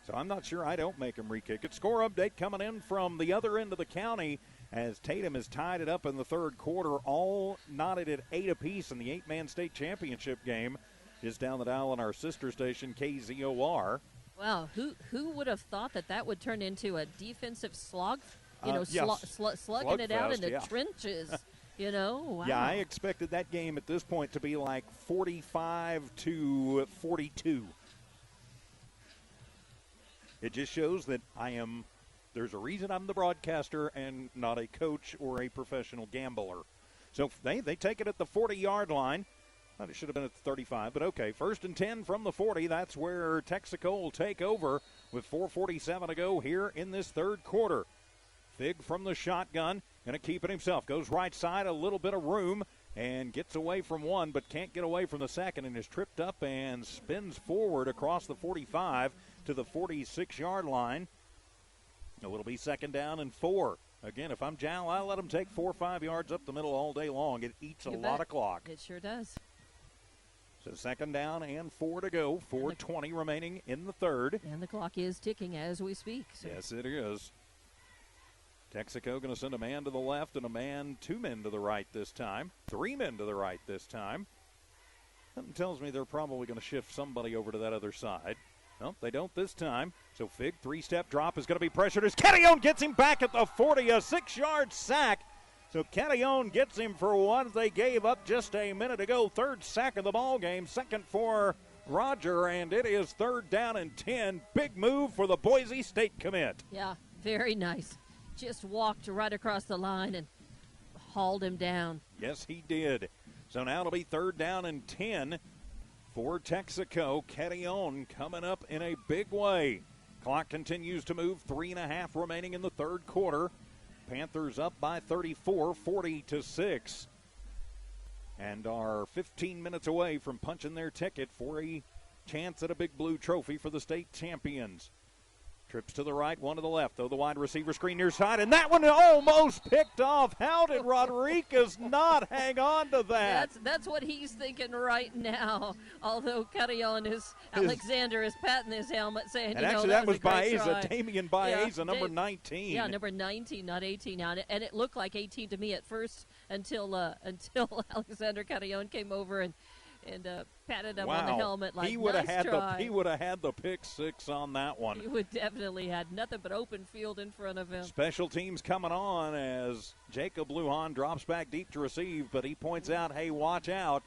So I'm not sure I don't make him re-kick it. Score update coming in from the other end of the county as Tatum has tied it up in the third quarter, all knotted at 8 apiece in the 8-man state championship game. Just down the dial on our sister station, KZOR. Wow, who would have thought that would turn into a defensive slog? Yes. Slugging it out in the yeah. trenches. Wow. Yeah, I expected that game at this point to be like 45-42. It just shows that there's a reason I'm the broadcaster and not a coach or a professional gambler. So they take it at the 40-yard line. Thought it should have been at the 35, but okay. 1st and 10 from the 40. That's where Texaco will take over with 4:47 to go here in this third quarter. Fig from the shotgun, going to keep it himself. Goes right side, a little bit of room, and gets away from one, but can't get away from the second, and is tripped up and spins forward across the 45 to the 46-yard line. It'll be 2nd down and 4. Again, if I'm Jal, I let him take 4 or 5 yards up the middle all day long. It eats a lot of clock. It sure does. So 2nd down and 4 to go. 4:20 remaining in the third. And the clock is ticking as we speak. So. Yes, it is. Texaco going to send a man to the left and 2 men to the right this time. 3 men to the right this time. Something tells me they're probably going to shift somebody over to that other side. Well, they don't this time. So Fig, 3-step drop is going to be pressured as Catillon gets him back at the 40, a 6-yard sack. So Catillon gets him for what they gave up just a minute ago. 3rd sack of the ball game. 2nd for Roger, and it is 3rd down and 10. Big move for the Boise State commit. Yeah, very nice. Just walked right across the line and hauled him down. Yes, he did. So now it'll be 3rd down and 10 for Texaco. Catillon coming up in a big way. Clock continues to move. 3.5 remaining in the third quarter. Panthers up by 34, 40-6. And are 15 minutes away from punching their ticket for a chance at a Big Blue trophy for the state champions. Trips to the right, one to the left, though the wide receiver screen near side, and that one almost picked off. How did Rodriguez not hang on to that? That's what he's thinking right now. Although Alexander is patting his helmet, saying, and actually that was Baeza, Damian Baeza, number 19. Yeah, number 19, not 18. And it looked like 18 to me at first until Alexander Catillon came over and patted him on the helmet like, he would have nice try. He would have had the pick 6 on that one. He would definitely had nothing but open field in front of him. Special teams coming on as Jacob Lujan drops back deep to receive, but he points out, hey, watch out.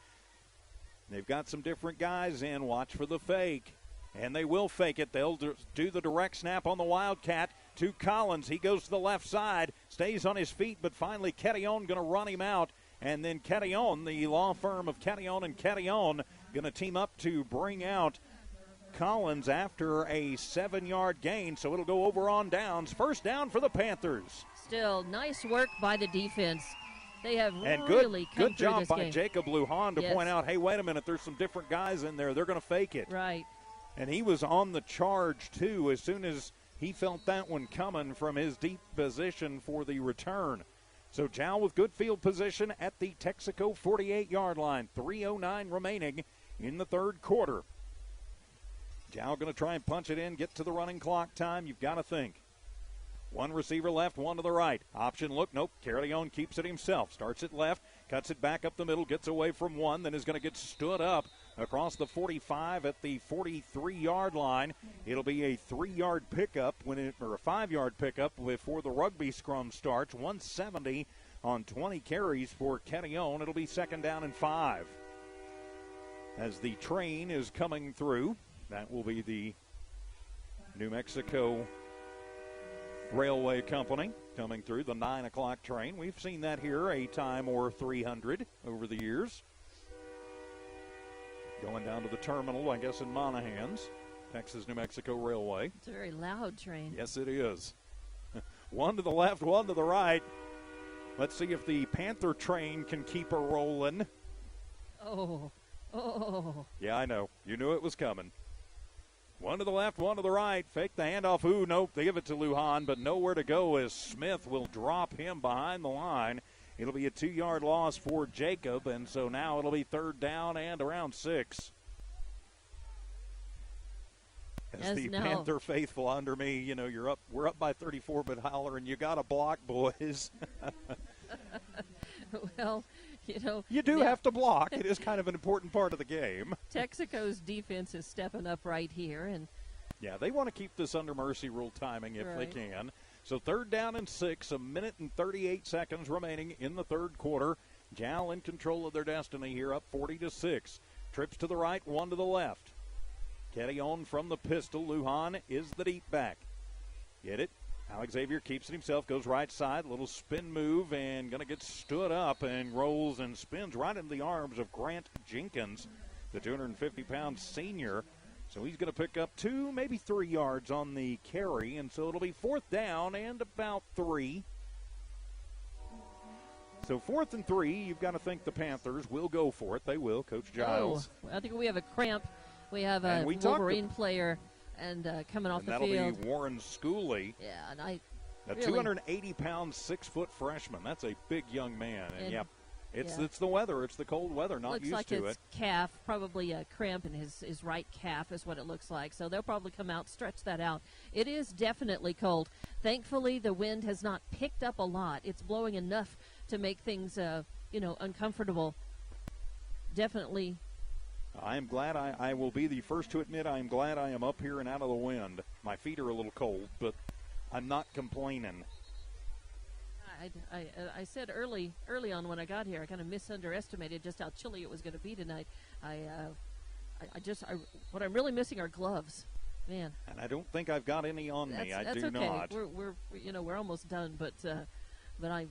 They've got some different guys in. Watch for the fake. And they will fake it. They'll do the direct snap on the Wildcat to Collins. He goes to the left side, stays on his feet, but finally Catillon going to run him out. And then Catillon, the law firm of Catillon and Catillon, going to team up to bring out Collins after a 7-yard gain. So it'll go over on downs. 1st down for the Panthers. Still, nice work by the defense. They have and really come good through job this by game. Jacob Lujan to point out, hey, wait a minute, there's some different guys in there. They're going to fake it. Right. And he was on the charge, too, as soon as he felt that one coming from his deep position for the return. So Jal with good field position at the Texaco 48-yard line. 3:09 remaining in the third quarter. Jal going to try and punch it in, get to the running clock time. You've got to think. One receiver left, one to the right. Option look, nope. Catillon keeps it himself. Starts it left, cuts it back up the middle, gets away from one, then is going to get stood up across the 45 at the 43-yard line. It'll be a 3-yard pickup or a 5-yard pickup before the rugby scrum starts. 170 on 20 carries for Catillon. It'll be 2nd down and 5. As the train is coming through, that will be the New Mexico Railway Company coming through, the 9 o'clock train. We've seen that here a time or 300 over the years. Going down to the terminal, I guess, in Monahans, Texas-New Mexico Railway. It's a very loud train. Yes, it is. One to the left, one to the right. Let's see if the Panther train can keep her rolling. Oh. Yeah, I know. You knew it was coming. One to the left, one to the right. Fake the handoff. Ooh, nope. They give it to Lujan, but nowhere to go as Smith will drop him behind the line. It'll be a 2-yard loss for Jacob, and so now it'll be 3rd down and around 6. As the Panther faithful under me, we're up by 34, but hollering, you got to block, boys. Well, you do have to block. It is kind of an important part of the game. Texaco's defense is stepping up right here, and yeah, they want to keep this under mercy rule timing if they can. So 3rd down and 6, a minute and 38 seconds remaining in the third quarter. Jal in control of their destiny here, up 40-6. Trips to the right, one to the left. Ketty on from the pistol. Lujan is the deep back. Get it. Alex Xavier keeps it himself, goes right side, little spin move, and going to get stood up and rolls and spins right into the arms of Grant Jenkins, the 250-pound senior. So he's going to pick up 2, maybe 3 yards on the carry, and so it'll be 4th down and about 3. So 4th and 3, you've got to think the Panthers will go for it. They will, Coach Giles. I think we have a cramp. We have a Wolverine player and coming off the field. That'll be Warren Schooley. Yeah, and a 280-pound, 6-foot freshman. That's a big young man. And it's the weather. It's the cold weather. Not used to it. Looks like his calf, probably a cramp in his right calf is what it looks like. So they'll probably come out, stretch that out. It is definitely cold. Thankfully, the wind has not picked up a lot. It's blowing enough to make things, uncomfortable. Definitely. I am glad I will be the first to admit I am glad I am up here and out of the wind. My feet are a little cold, but I'm not complaining. I said early on when I got here, I kind of misunderestimated just how chilly it was going to be tonight. What I'm really missing are gloves, man. And I don't think I've got any on me. I do okay. not. We're almost done, but I.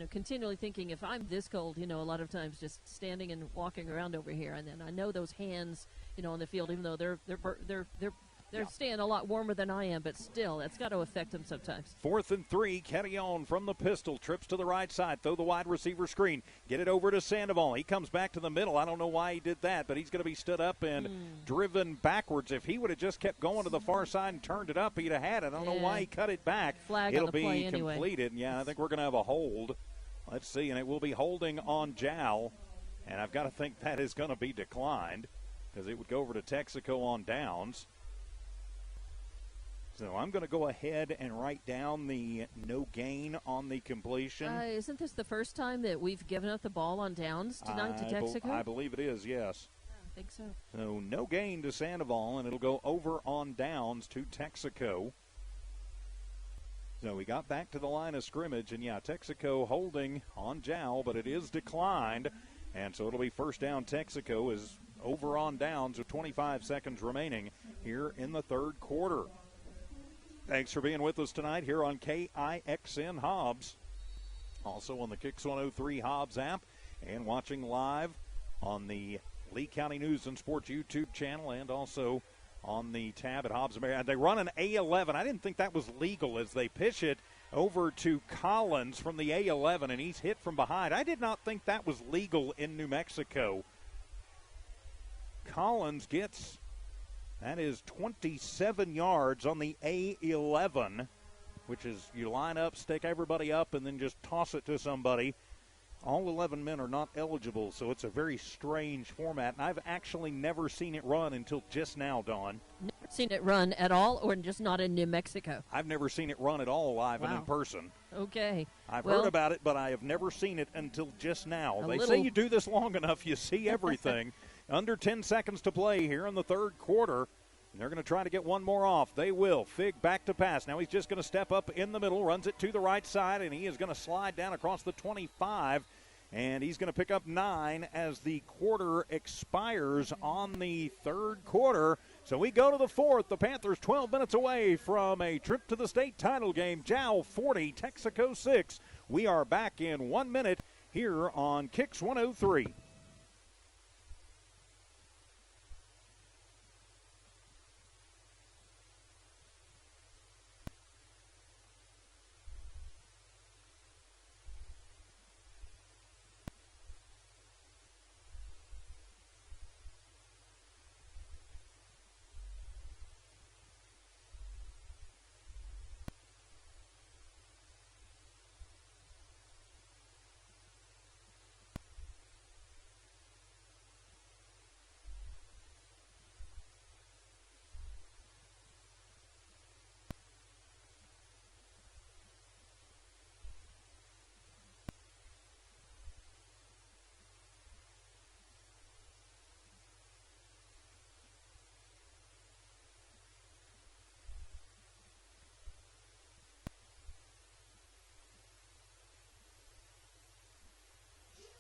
Continually thinking if I'm this cold, a lot of times just standing and walking around over here, and then I know those hands, on the field, even though they're staying a lot warmer than I am, but still, that's got to affect them sometimes. 4th and 3, Ketty on from the pistol, trips to the right side, throw the wide receiver screen, get it over to Sandoval. He comes back to the middle. I don't know why he did that, but he's going to be stood up and driven backwards. If he would have just kept going to the far side and turned it up, he'd have had it. I don't know why he cut it back. It'll be completed. Anyway. Yeah, I think we're going to have a hold. Let's see, and it will be holding on Jal, and I've got to think that is going to be declined because it would go over to Texaco on downs. So I'm going to go ahead and write down the no gain on the completion. Isn't this the first time that we've given up the ball on downs tonight to Texaco? I believe it is, yes. I think so. So no gain to Sandoval, and it'll go over on downs to Texaco. So we got back to the line of scrimmage, and Texaco holding on Jal, but it is declined. And so it'll be 1st down. Texaco is over on downs with 25 seconds remaining here in the third quarter. Thanks for being with us tonight here on KIXN Hobbs. Also on the Kicks 103 Hobbs app and watching live on the Lee County News and Sports YouTube channel and also on the tab at Hobbs America. They run an A11. I didn't think that was legal as they pitch it over to Collins from the A11, and he's hit from behind. I did not think that was legal in New Mexico. Collins gets, that is 27 yards on the A11, which is you line up, stick everybody up, and then just toss it to somebody. All 11 men are not eligible, so it's a very strange format. And I've actually never seen it run until just now, Dawn. Never seen it run at all, or just not in New Mexico? I've never seen it run at all live and in person. Okay. I've heard about it, but I have never seen it until just now. They say you do this long enough, you see everything. Under 10 seconds to play here in the third quarter. They're going to try to get one more off. They will. Fig back to pass. Now he's just going to step up in the middle, runs it to the right side, and he is going to slide down across the 25. And he's going to pick up 9 as the quarter expires on the third quarter. So we go to the fourth. The Panthers 12 minutes away from a trip to the state title game. Jal 40, Texaco 6. We are back in 1 minute here on Kicks 103.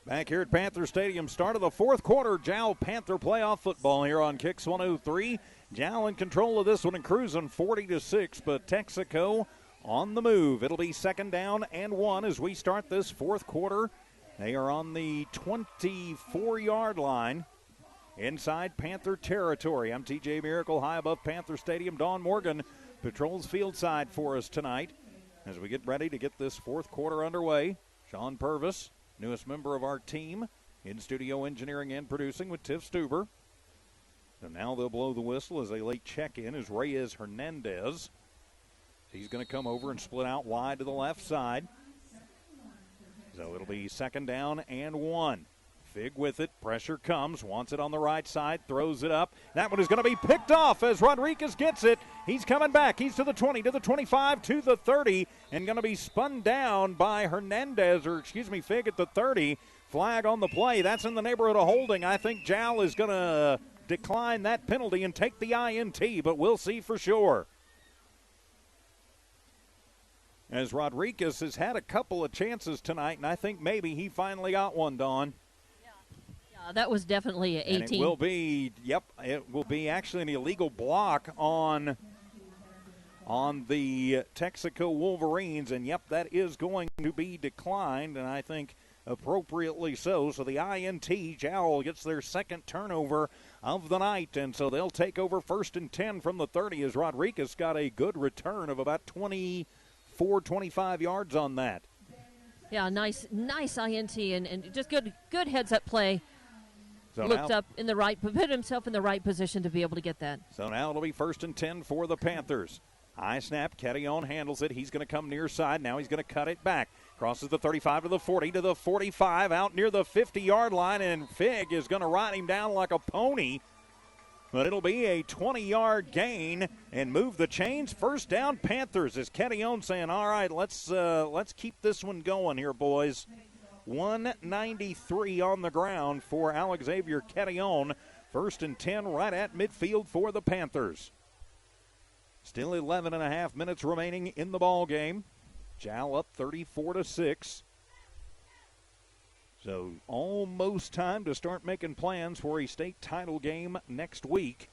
Back here at Panther Stadium, start of the fourth quarter, Jal Panther playoff football here on Kicks 103. Jal in control of this one and cruising 40-6, but Texaco on the move. It'll be second down and 1 as we start this fourth quarter. They are on the 24-yard line inside Panther territory. I'm TJ Miracle, high above Panther Stadium. Dawn Morgan patrols field side for us tonight as we get ready to get this fourth quarter underway. Sean Purvis, newest member of our team, in studio engineering and producing with Tiff Stuber. So now they'll blow the whistle as a late check-in is Reyes Hernandez. He's going to come over and split out wide to the left side. So it'll be second down and 1. Fig with it. Pressure comes. Wants it on the right side. Throws it up. That one is going to be picked off as Rodriguez gets it. He's coming back. He's to the 20, to the 25, to the 30, and going to be spun down by Fig at the 30. Flag on the play. That's in the neighborhood of holding. I think Jal is going to decline that penalty and take the INT, but we'll see for sure. As Rodriguez has had a couple of chances tonight, and I think maybe he finally got one, Dawn. Yeah, that was definitely an 18. And it will be actually an illegal block on the Texaco Wolverines, and that is going to be declined, and I think appropriately so. So the INT, Jowl gets their second turnover of the night, and so they'll take over first and 10 from the 30 as Rodriguez got a good return of about 24, 25 yards on that. Yeah, nice INT and just good heads-up play. So Looked up in the right, put himself in the right position to be able to get that. So now it'll be first and 10 for the Panthers. High snap, Kettyon handles it. He's going to come near side. Now he's going to cut it back. Crosses the 35 to the 40 to the 45, out near the 50-yard line, and Fig is going to ride him down like a pony. But it'll be a 20-yard gain and move the chains. First down, Panthers, as Kettyon saying, all right, let's keep this one going here, boys. 193 on the ground for Alex Xavier Kettyon. First and 10 right at midfield for the Panthers. Still 11 and a half minutes remaining in the ball game. Jal up 34-6. So almost time to start making plans for a state title game next week.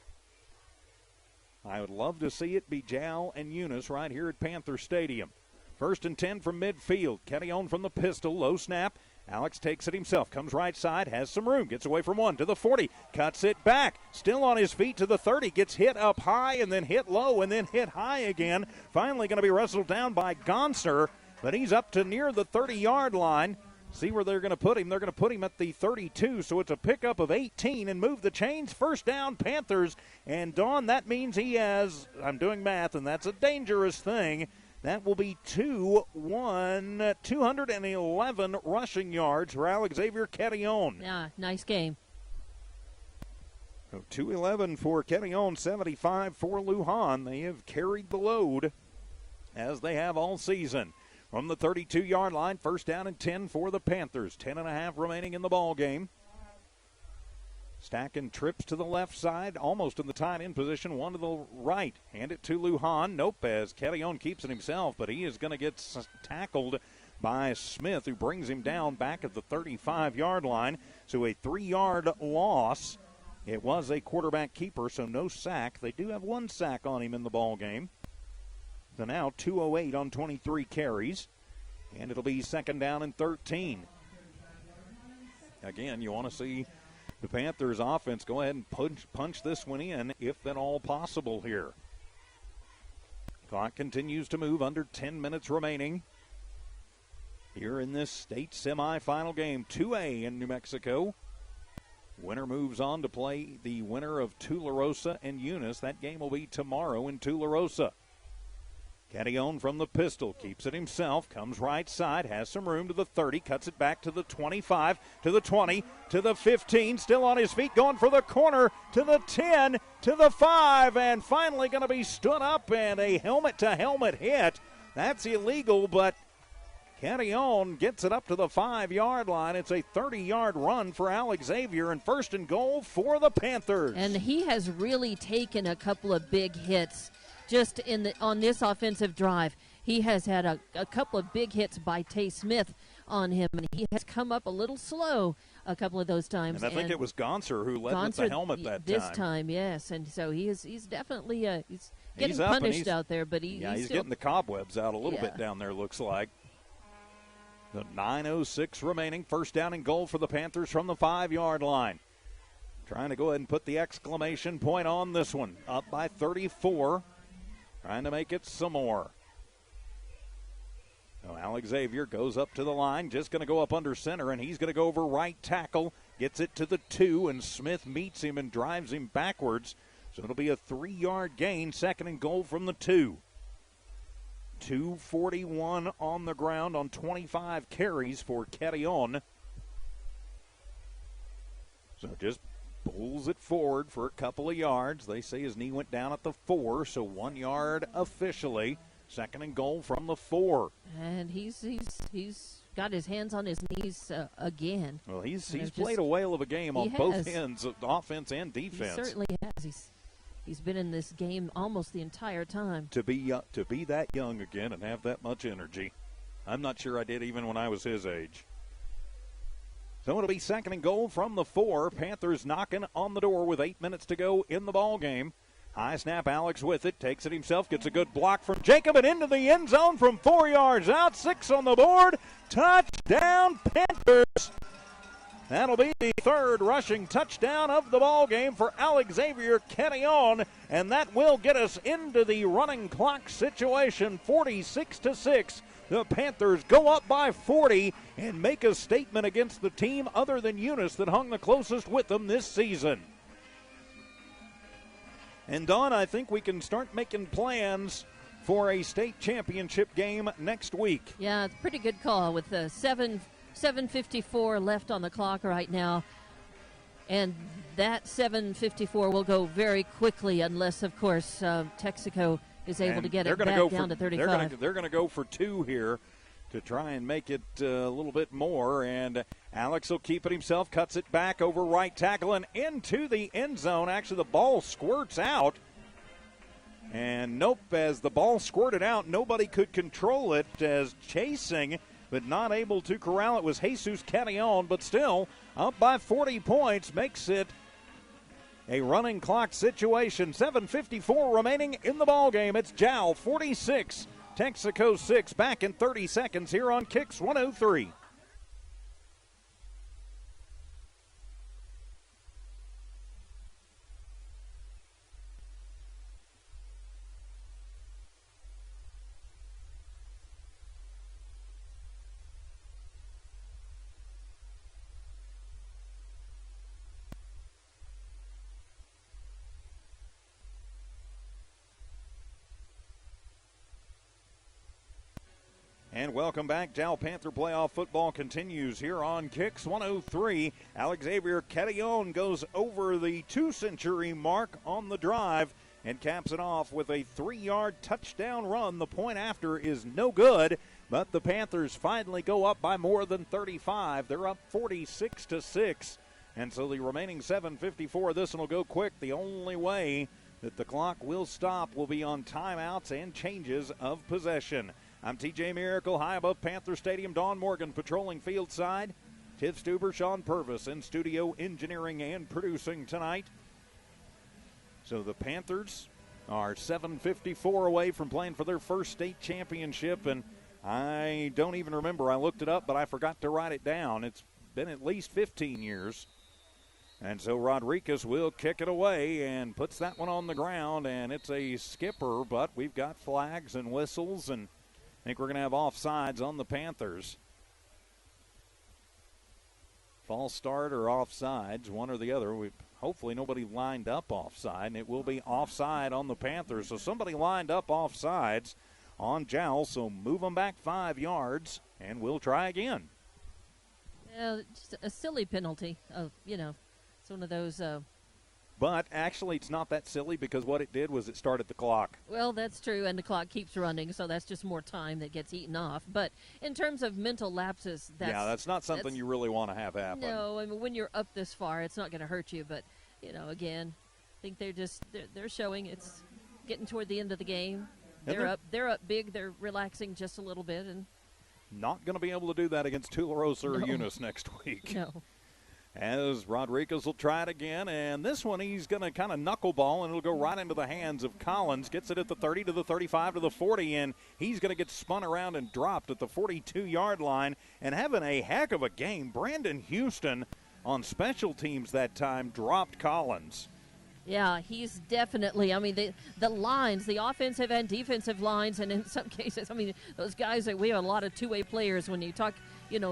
I would love to see it be Jal and Eunice right here at Panther Stadium. First and 10 from midfield. Kettyon from the pistol. Low snap. Alex takes it himself. Comes right side. Has some room. Gets away from 1 to the 40. Cuts it back. Still on his feet to the 30. Gets hit up high and then hit low and then hit high again. Finally going to be wrestled down by Gonser. But he's up to near the 30-yard line. See where they're going to put him. They're going to put him at the 32, so it's a pickup of 18 and move the chains. First down, Panthers. And, Dawn, that means he has, I'm doing math, and that's a dangerous thing. That will be 211 rushing yards for Alex Xavier Kettyon. Yeah, nice game. So 211 for Kettyon, 75 for Lujan. They have carried the load as they have all season. From the 32-yard line, first down and 10 for the Panthers. 10.5 remaining in the ball game. Stacking trips to the left side, almost in the tight end position, 1 to the right. Hand it to Lujan. Nope, as Kettyon keeps it himself, but he is going to get tackled by Smith, who brings him down back at the 35-yard line. So a 3-yard loss. It was a quarterback keeper, so no sack. They do have 1 sack on him in the ball game. So now 208 on 23 carries, and it'll be second down and 13. Again, you want to see the Panthers offense go ahead and punch this one in, if at all possible here. Clock continues to move, under 10 minutes remaining here in this state semifinal game. 2A in New Mexico. Winner moves on to play the winner of Tularosa and Eunice. That game will be tomorrow in Tularosa. Kettyon from the pistol, keeps it himself, comes right side, has some room to the 30, cuts it back to the 25, to the 20, to the 15, still on his feet, going for the corner, to the 10, to the 5, and finally going to be stood up, and a helmet-to-helmet hit. That's illegal, but Kettyon gets it up to the 5-yard line. It's a 30-yard run for Alex Xavier, and first and goal for the Panthers. And he has really taken a couple of big hits. Just on this offensive drive, he has had a couple of big hits by Tay Smith on him, and he has come up a little slow a couple of those times. And I think it was Gonser who led with the helmet that this time, yes. And so he's definitely he's getting punished out there, but he's still getting the cobwebs out a little bit down there, looks like. The 9:06 remaining. First down and goal for the Panthers from the 5-yard line. Trying to go ahead and put the exclamation point on this one. Up by 34. Trying to make it some more. So Alex Xavier goes up to the line. Just going to go up under center, and he's going to go over right tackle. Gets it to the 2, and Smith meets him and drives him backwards. So it'll be a 3-yard gain. Second and goal from the 2. 2:41 on the ground on 25 carries for Carrion. So just pulls it forward for a couple of yards. They say his knee went down at the 4, so 1 yard officially. Second and goal from the 4. And he's got his hands on his knees again. Well, he's played a whale of a game on both ends of offense and defense. He certainly has. He's been in this game almost the entire time. To be that young again and have that much energy, I'm not sure I did even when I was his age. So it'll be second and goal from the 4. Panthers knocking on the door with 8 minutes to go in the ball game. High snap, Alex with it, takes it himself, gets a good block from Jacob, and into the end zone from 4 yards out. 6 on the board. Touchdown, Panthers. That'll be the third rushing touchdown of the ball game for Alex Xavier Carrion, and that will get us into the running clock situation. 46-6. The Panthers go up by 40 and make a statement against the team other than Eunice that hung the closest with them this season. And Don, I think we can start making plans for a state championship game next week. Yeah, it's a pretty good call with the 7:54 left on the clock right now. And that 7:54 will go very quickly unless, of course, Texaco is able to get it back down to 35. They're going to go for 2 here to try and make it a little bit more. And Alex will keep it himself, cuts it back over right tackle and into the end zone. Actually, the ball squirts out. And nope, as the ball squirted out, nobody could control it as chasing, but not able to corral it was Jesus Carrion, but still up by 40 points, makes it a running clock situation. 7:54 remaining in the ball game. It's Jal 46, Texaco 6. Back in 30 seconds here on Kicks 103. And welcome back. Jal Panther playoff football continues here on Kicks 103. Alex Xavier Carrion goes over the 2-century mark on the drive and caps it off with a 3-yard touchdown run. The point after is no good, but the Panthers finally go up by more than 35. They're up 46-6. And so the remaining 7:54, this one will go quick. The only way that the clock will stop will be on timeouts and changes of possession. I'm TJ Miracle, high above Panther Stadium. Don Morgan patrolling field side. Tiff Stuber, Sean Purvis in studio engineering and producing tonight. So the Panthers are 7:54 away from playing for their first state championship, and I don't even remember. I looked it up, but I forgot to write it down. It's been at least 15 years. And so Rodriguez will kick it away and puts that one on the ground, and it's a skipper, but we've got flags and whistles, and I think we're going to have offsides on the Panthers. False start or offsides, one or the other. Hopefully nobody lined up offside, and it will be offside on the Panthers. So somebody lined up offsides on Jal, so move them back 5 yards, and we'll try again. Just a silly penalty. It's one of those. But actually, it's not that silly because what it did was it started the clock. Well, that's true, and the clock keeps running, so that's just more time that gets eaten off. But in terms of mental lapses, that's not something you really want to have happen. No, I mean, when you're up this far, it's not going to hurt you. But, again, I think they're showing it's getting toward the end of the game. They're up big. They're relaxing just a little bit, and Not going to be able to do that against Tularosa or Eunice next week. No. As Rodriguez will try it again, and this one he's going to kind of knuckleball, and it'll go right into the hands of Collins. Gets it at the 30 to the 35 to the 40, and he's going to get spun around and dropped at the 42-yard line. And having a heck of a game, Brandon Houston on special teams that time dropped Collins. Yeah, he's definitely, I mean, the lines, the offensive and defensive lines, and in some cases, I mean, those guys, we have a lot of two-way players. When you talk,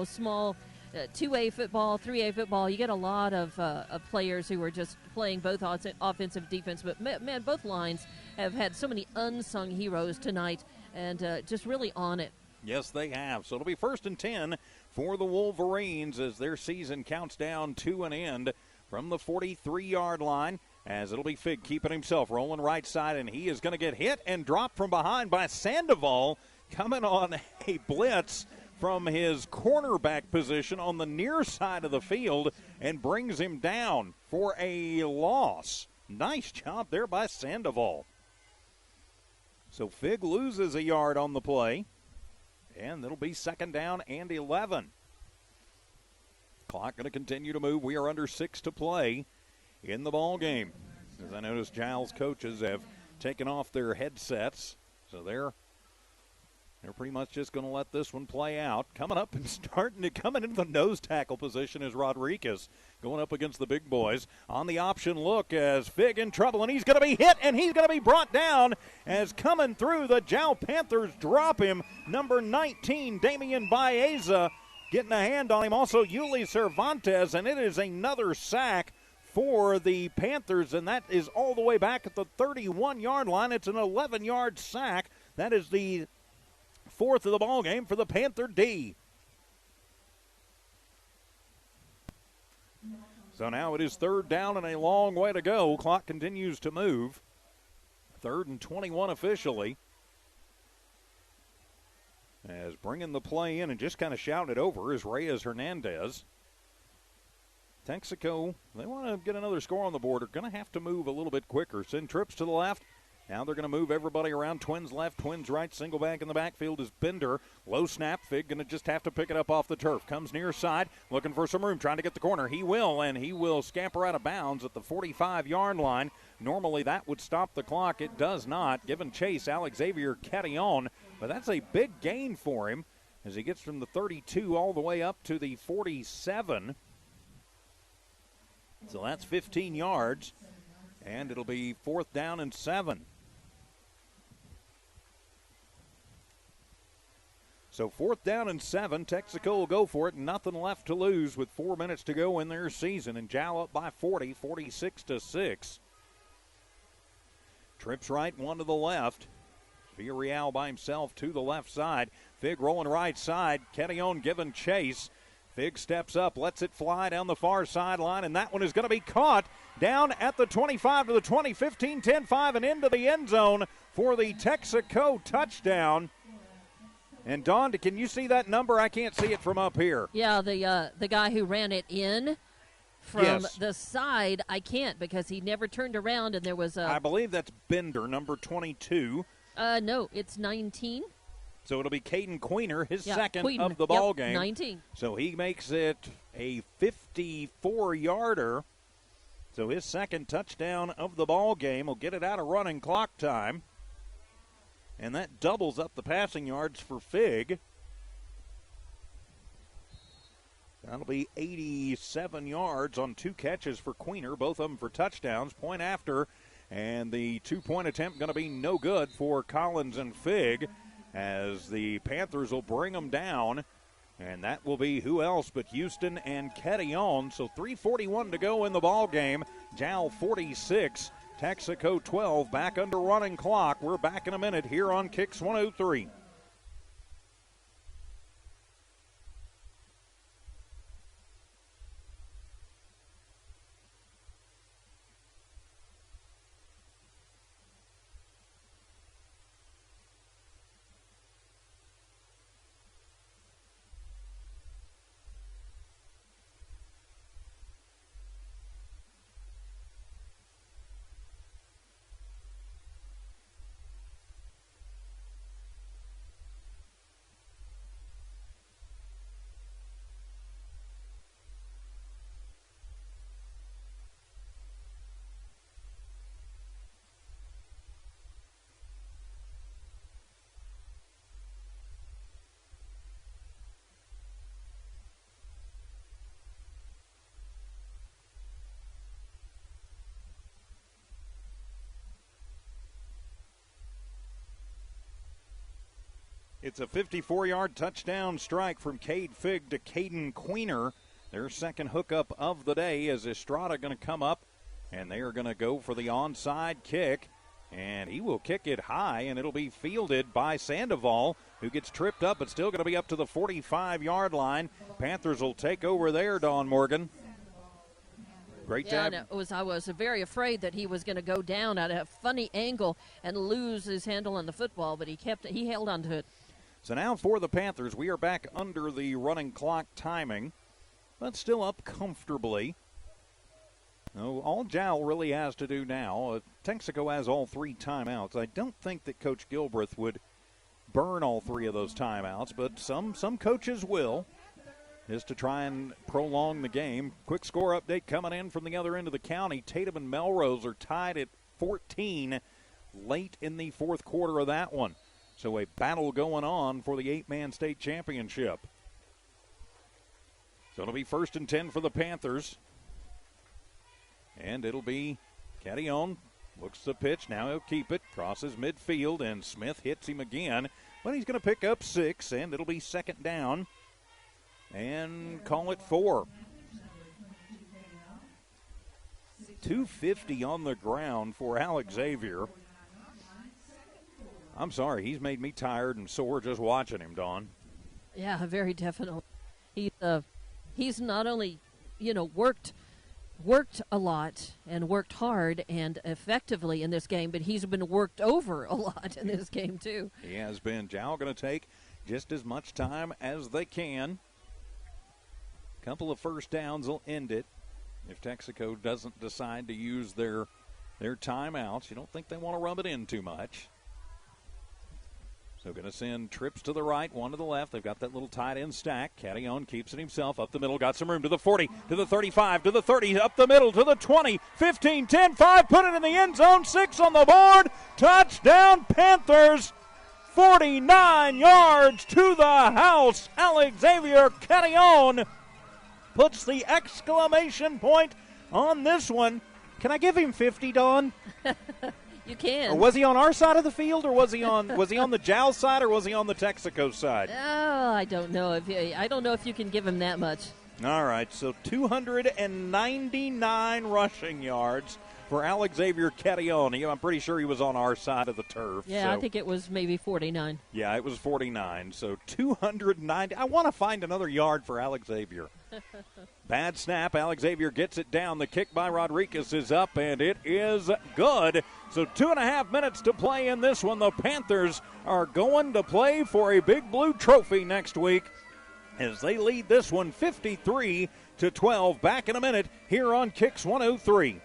small 2A football, 3A football, you get a lot of players who are just playing both offensive defense. But, man, both lines have had so many unsung heroes tonight and just really on it. Yes, they have. So it'll be 1st and 10 for the Wolverines as their season counts down to an end from the 43-yard line. As it'll be Fig keeping himself, rolling right side, and he is going to get hit and dropped from behind by Sandoval, coming on a blitz from his cornerback position on the near side of the field and brings him down for a loss. Nice job there by Sandoval. So Fig loses a yard on the play, and it'll be 2nd down and 11. Clock going to continue to move. We are under 6 to play in the ball game. As I notice, Giles coaches have taken off their headsets, so they're pretty much just going to let this one play out. Coming up and coming into the nose tackle position is Rodriguez, going up against the big boys on the option look as Fig in trouble, and he's going to be hit, and he's going to be brought down as coming through the Jal Panthers drop him. Number 19, Damian Baeza, getting a hand on him. Also, Yuli Cervantes, and it is another sack for the Panthers, and that is all the way back at the 31-yard line. It's an 11-yard sack. That is the 4th of the ball game for the Panther D. So now it is 3rd down and a long way to go. Clock continues to move. 3rd and 21 officially. As bringing the play in and just kind of shouting it over is Reyes Hernandez. Texaco, they want to get another score on the board. They're going to have to move a little bit quicker. Send trips to the left. Now they're going to move everybody around. Twins left, twins right. Single back in the backfield is Bender. Low snap. Fig going to just have to pick it up off the turf. Comes near side, looking for some room, trying to get the corner. He will, and he will scamper out of bounds at the 45-yard line. Normally that would stop the clock. It does not. Giving chase, Alex Xavier Catillon. But that's a big gain for him as he gets from the 32 all the way up to the 47. So that's 15 yards, and it'll be 4th down and 7. So 4th down and 7, Texaco will go for it. Nothing left to lose with 4 minutes to go in their season, and Jal up by 40, 46-6. Trips right, one to the left. Villarreal by himself to the left side. Fig rolling right side. Catillon giving chase. Fig steps up, lets it fly down the far sideline, and that one is going to be caught down at the 25 to the 20, 15, 10, 5, and into the end zone for the Texaco touchdown. And, Dawn, can you see that number? I can't see it from up here. Yeah, the guy who ran it in from the side, I can't because he never turned around, and there was a... I believe that's Bender, number 22. No, it's 19. So it'll be Caden Queener, his second of the ball game. 19. So he makes it a 54-yarder. So his second touchdown of the ball game will get it out of running clock time. And that doubles up the passing yards for Fig. That'll be 87 yards on 2 catches for Queener, both of them for touchdowns. Point after, and the 2-point attempt going to be no good for Collins and Fig, as the Panthers will bring them down, and that will be who else but Houston and Catillon. So 3:41 to go in the ball game. Jal 46, Texaco 12, back under running clock. We're back in a minute here on Kicks 103. It's a 54-yard touchdown strike from Cade Figg to Caden Queener. Their second hookup of the day. Is Estrada going to come up, and they are going to go for the onside kick. And he will kick it high, and it'll be fielded by Sandoval, who gets tripped up, but still going to be up to the 45-yard line. Panthers will take over there, Dawn Morgan. Great job. Yeah, I was very afraid that he was going to go down at a funny angle and lose his handle on the football, but he held on to it. So now for the Panthers, we are back under the running clock timing, but still up comfortably. All Jal really has to do now, Texaco has all 3 timeouts. I don't think that Coach Gilbreth would burn all 3 of those timeouts, but some coaches will, is to try and prolong the game. Quick score update coming in from the other end of the county. Tatum and Melrose are tied at 14 late in the fourth quarter of that one. So a battle going on for the 8-man state championship. So it'll be 1st and 10 for the Panthers. And it'll be Cadillon. Looks the pitch. Now he'll keep it. Crosses midfield, and Smith hits him again. But he's going to pick up 6, and it'll be 2nd down. And call it 4. 250 on the ground for Alex Xavier. I'm sorry, he's made me tired and sore just watching him, Dawn. Yeah, very definitely. He's not only, worked a lot and worked hard and effectively in this game, but he's been worked over a lot in this game too. He has been. Jal going to take just as much time as they can. Couple of first downs will end it if Texaco doesn't decide to use their timeouts. You don't think they want to rub it in too much. So going to send trips to the right, one to the left. They've got that little tight end stack. Cadillon keeps it himself up the middle. Got some room to the 40, to the 35, to the 30, up the middle, to the 20, 15, 10, 5. Put it in the end zone. 6 on the board. Touchdown Panthers. 49 yards to the house. Alex Xavier Cadillon puts the exclamation point on this one. Can I give him 50, Dawn? You can. Or was he on our side of the field, or was he on the Jal side, or was he on the Texaco side? Oh, I don't know if you can give him that much. All right, so 299 rushing yards for Alex Xavier Cadillon. I'm pretty sure he was on our side of the turf. Yeah, so. I think it was maybe 49. Yeah, it was 49. So 290. I want to find another yard for Alex Xavier. Bad snap. Alex Xavier gets it down. The kick by Rodriguez is up, and it is good. So 2.5 minutes to play in this one. The Panthers are going to play for a Big Blue Trophy next week as they lead this one 53-12. Back in a minute here on Kicks 103.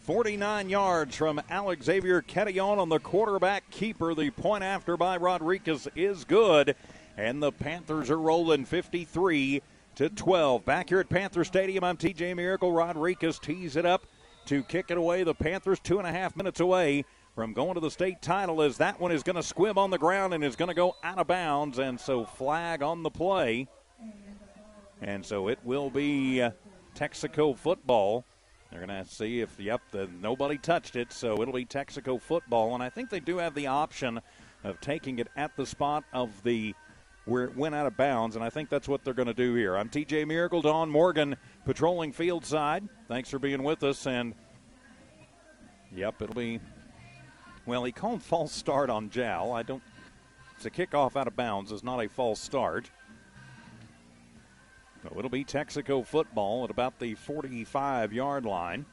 .49 yards from Alex Xavier Cadillon on the quarterback keeper. The point after by Rodriguez is good. And the Panthers are rolling 53-12. Back here at Panther Stadium, I'm TJ Miracle. Rodriguez tees it up to kick it away. The Panthers 2.5 minutes away from going to the state title, as that one is going to squib on the ground and is going to go out of bounds. And so flag on the play. And so it will be Texaco football. They're going to see if, nobody touched it, so it'll be Texaco football. And I think they do have the option of taking it at the spot of where it went out of bounds, and I think that's what they're going to do here. I'm TJ Miracle, Dawn Morgan patrolling field side. Thanks for being with us. And, it'll be Well, he called false start on Jal. It's a kickoff out of bounds. It's not a false start. So it'll be Texaco football at about the 45-yard line.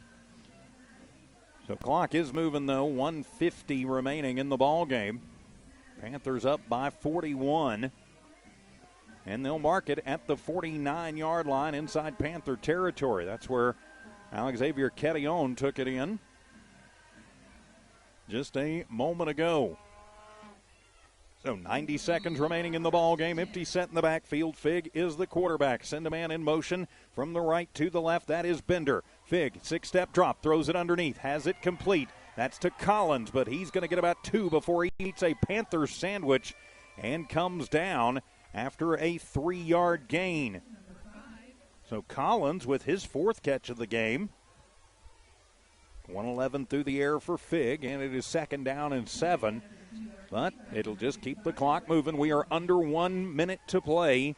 So clock is moving, though. 1:50 remaining in the ball game. Panthers up by 41. And they'll mark it at the 49-yard line inside Panther territory. That's where Alexavier Quetillon took it in just a moment ago. So 90 seconds remaining in the ball game. Empty set in the backfield. Fig is the quarterback. Send a man in motion from the right to the left. That is Bender. Fig, 6-step drop, throws it underneath, has it complete. That's to Collins, but he's going to get about 2 before he eats a Panther sandwich and comes down after a 3-yard gain. So Collins with his 4th catch of the game. 111 through the air for Fig, and it is 2nd down and 7. But it'll just keep the clock moving. We are under 1 minute to play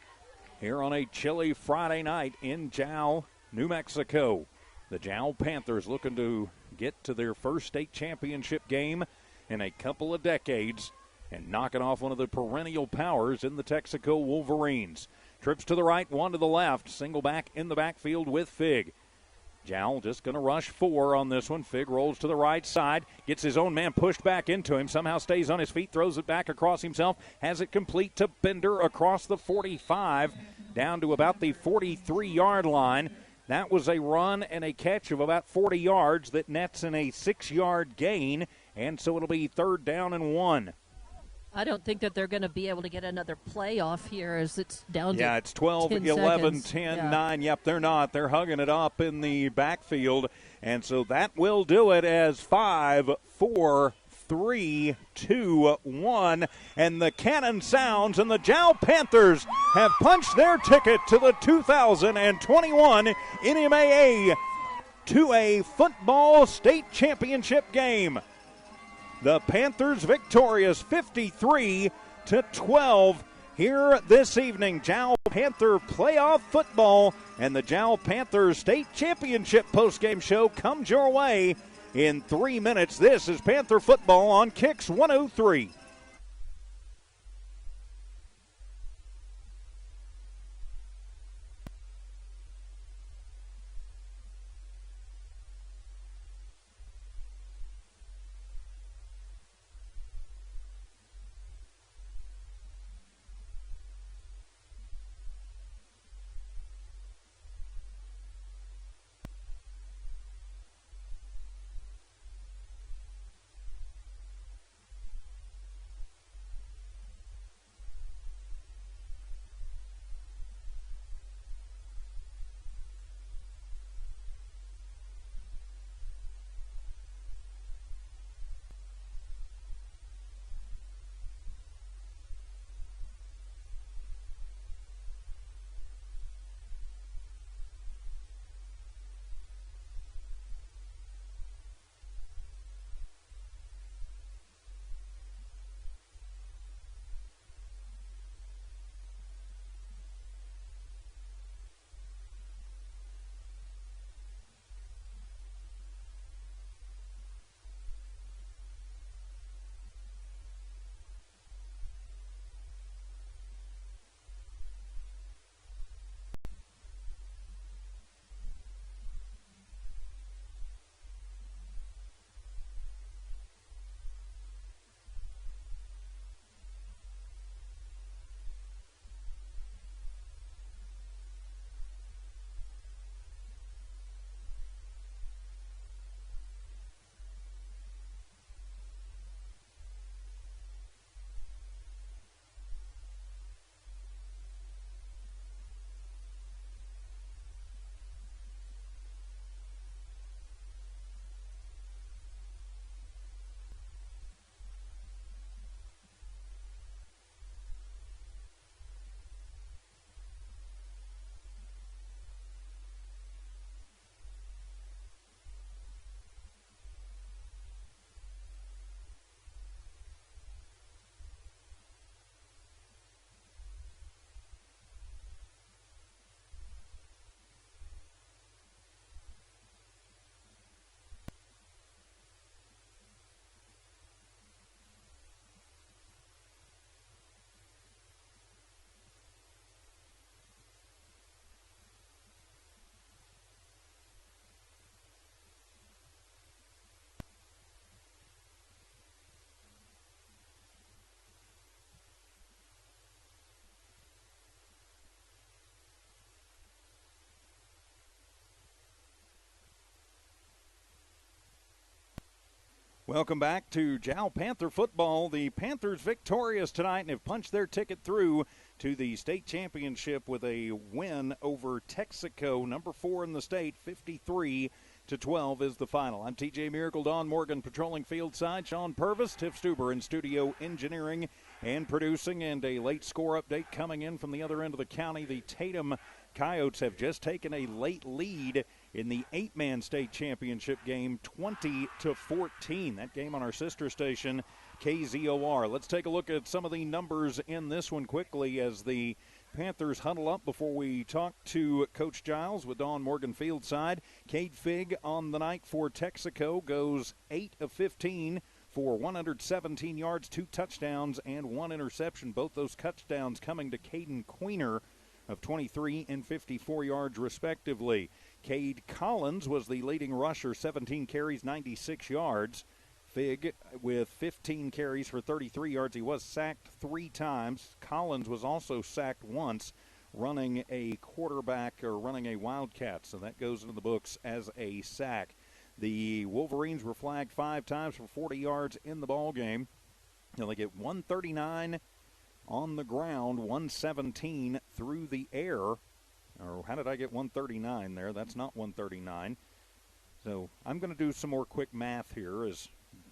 here on a chilly Friday night in Jal, New Mexico. The Jal Panthers looking to get to their first state championship game in a couple of decades and knocking off one of the perennial powers in the Texaco Wolverines. Trips to the right, 1 to the left. Single back in the backfield with Fig. Jal just going to rush 4 on this one. Fig rolls to the right side, gets his own man pushed back into him, somehow stays on his feet, throws it back across himself, has it complete to Bender across the 45, down to about the 43-yard line. That was a run and a catch of about 40 yards that nets in a 6-yard gain, and so it'll be 3rd down and 1. I don't think that they're going to be able to get another playoff here as it's down to 10 it's 12, 11, 10, 9. Yep, they're not. They're hugging it up in the backfield. And so that will do it as 5, 4, 3, 2, 1. And the cannon sounds, and the Jal Panthers have punched their ticket to the 2021 NMAA 2A football state championship game. The Panthers victorious 53-12 here this evening. Jal Panther playoff football and the Jal Panthers state championship postgame show comes your way in 3 minutes. This is Panther football on Kicks 103. Welcome back to Jal Panther football. The Panthers victorious tonight and have punched their ticket through to the state championship with a win over Texaco, number 4 in the state, 53-12 is the final. I'm TJ Miracle, Don Morgan patrolling field side, Sean Purvis, Tiff Stuber in studio engineering and producing, and a late score update coming in from the other end of the county. The Tatum Coyotes have just taken a late lead in the 8-man state championship game, 20-14. That game on our sister station, KZOR. Let's take a look at some of the numbers in this one quickly as the Panthers huddle up before we talk to Coach Giles with Dawn Morgan Fieldside. Cade Figg on the night for Texaco goes 8 of 15 for 117 yards, 2 touchdowns, and 1 interception. Both those touchdowns coming to Caden Queener of 23 and 54 yards respectively. Cade Collins was the leading rusher, 17 carries, 96 yards. Figg with 15 carries for 33 yards. He was sacked 3 times. Collins was also sacked once, running a quarterback or running a wildcat, so that goes into the books as a sack. The Wolverines were flagged 5 times for 40 yards in the ball game. They get 139 on the ground, 117 through the air. Or how did I get 139 there? That's not 139. So I'm going to do some more quick math here.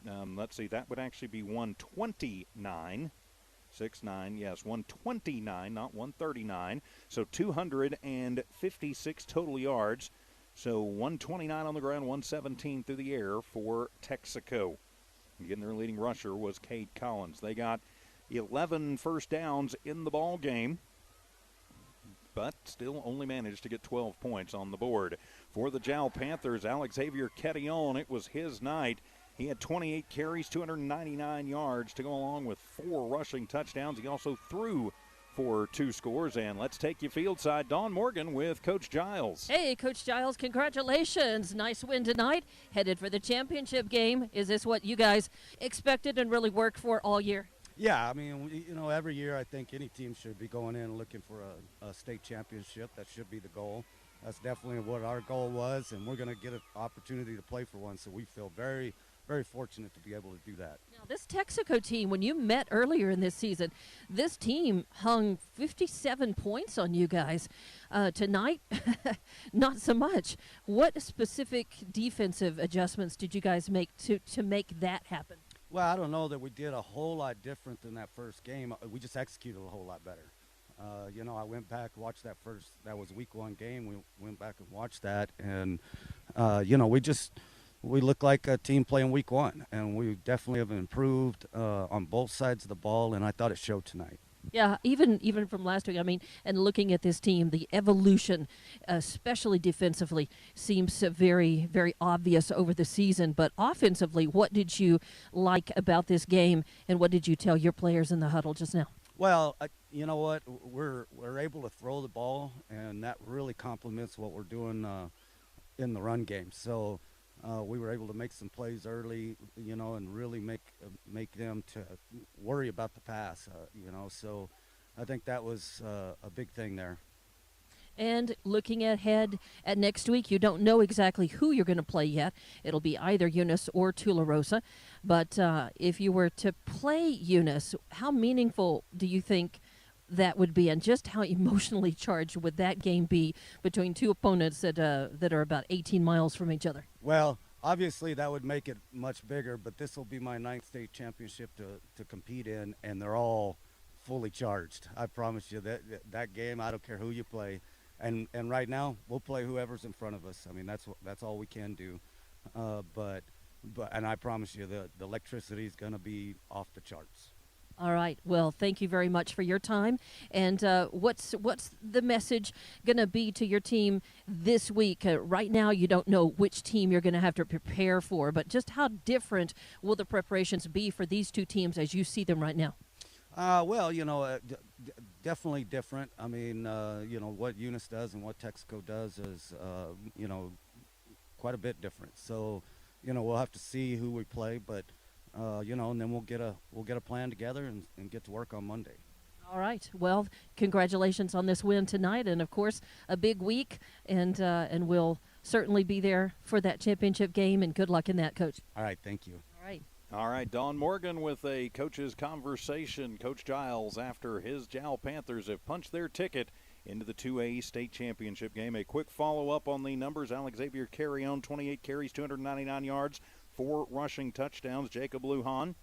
Let's see, that would actually be 129. 6'9", yes, 129, not 139. So 256 total yards. So 129 on the ground, 117 through the air for Texaco. Again, their leading rusher was Cade Collins. They got 11 first downs in the ball game, but still only managed to get 12 points on the board. For the Jal Panthers, Alex Xavier Ketillon, it was his night. He had 28 carries, 299 yards to go along with 4 rushing touchdowns. He also threw for 2 scores. And let's take you fieldside. Dawn Morgan with Coach Giles. Hey, Coach Giles, congratulations. Nice win tonight. Headed for the championship game. Is this what you guys expected and really worked for all year? Yeah, I mean, every year I think any team should be going in looking for a state championship. That should be the goal. That's definitely what our goal was, and we're going to get an opportunity to play for one, so we feel very, very fortunate to be able to do that. Now, this Texaco team, when you met earlier in this season, this team hung 57 points on you guys. Tonight, not so much. What specific defensive adjustments did you guys make to make that happen? Well, I don't know that we did a whole lot different than that first game. We just executed a whole lot better. I went back, watched that was week 1 game. We went back and watched that, and, we look like a team playing week 1, and we definitely have improved on both sides of the ball, and I thought it showed tonight. Yeah, even from last week, I mean, and looking at this team, the evolution, especially defensively, seems very, very obvious over the season. But offensively, what did you like about this game, and what did you tell your players in the huddle just now? Well, you know what? We're able to throw the ball, and that really complements what we're doing in the run game. So we were able to make some plays early, and really make them to worry about the pass, So I think that was a big thing there. And looking ahead at next week, you don't know exactly who you're going to play yet. It'll be either Eunice or Tularosa. But if you were to play Eunice, how meaningful do you think that would be, and just how emotionally charged would that game be between 2 opponents that are about 18 miles from each other? Well, obviously that would make it much bigger, but this will be my 9th state championship to compete in, and they're all fully charged. I promise you that game, I don't care who you play. And right now, we'll play whoever's in front of us. I mean, that's all we can do. But I promise you, the electricity is going to be off the charts. All right. Well, thank you very much for your time. And what's the message going to be to your team this week? Right now, you don't know which team you're going to have to prepare for, but just how different will the preparations be for these 2 teams as you see them right now? Well, definitely different. I mean, what Eunice does and what Texaco does is, quite a bit different. So, we'll have to see who we play, but, and then we'll get a plan together and get to work on Monday. All right. Well, congratulations on this win tonight, and of course, a big week, and we'll certainly be there for that championship game. And good luck in that, Coach. All right. Thank you. All right. Right. All right, Don Morgan with a coach's conversation. Coach Giles, after his Jal Panthers have punched their ticket into the 2A state championship game. A quick follow-up on the numbers. Alex Xavier Carrion, 28 carries, 299 yards, 4 rushing touchdowns. Jacob Lujan,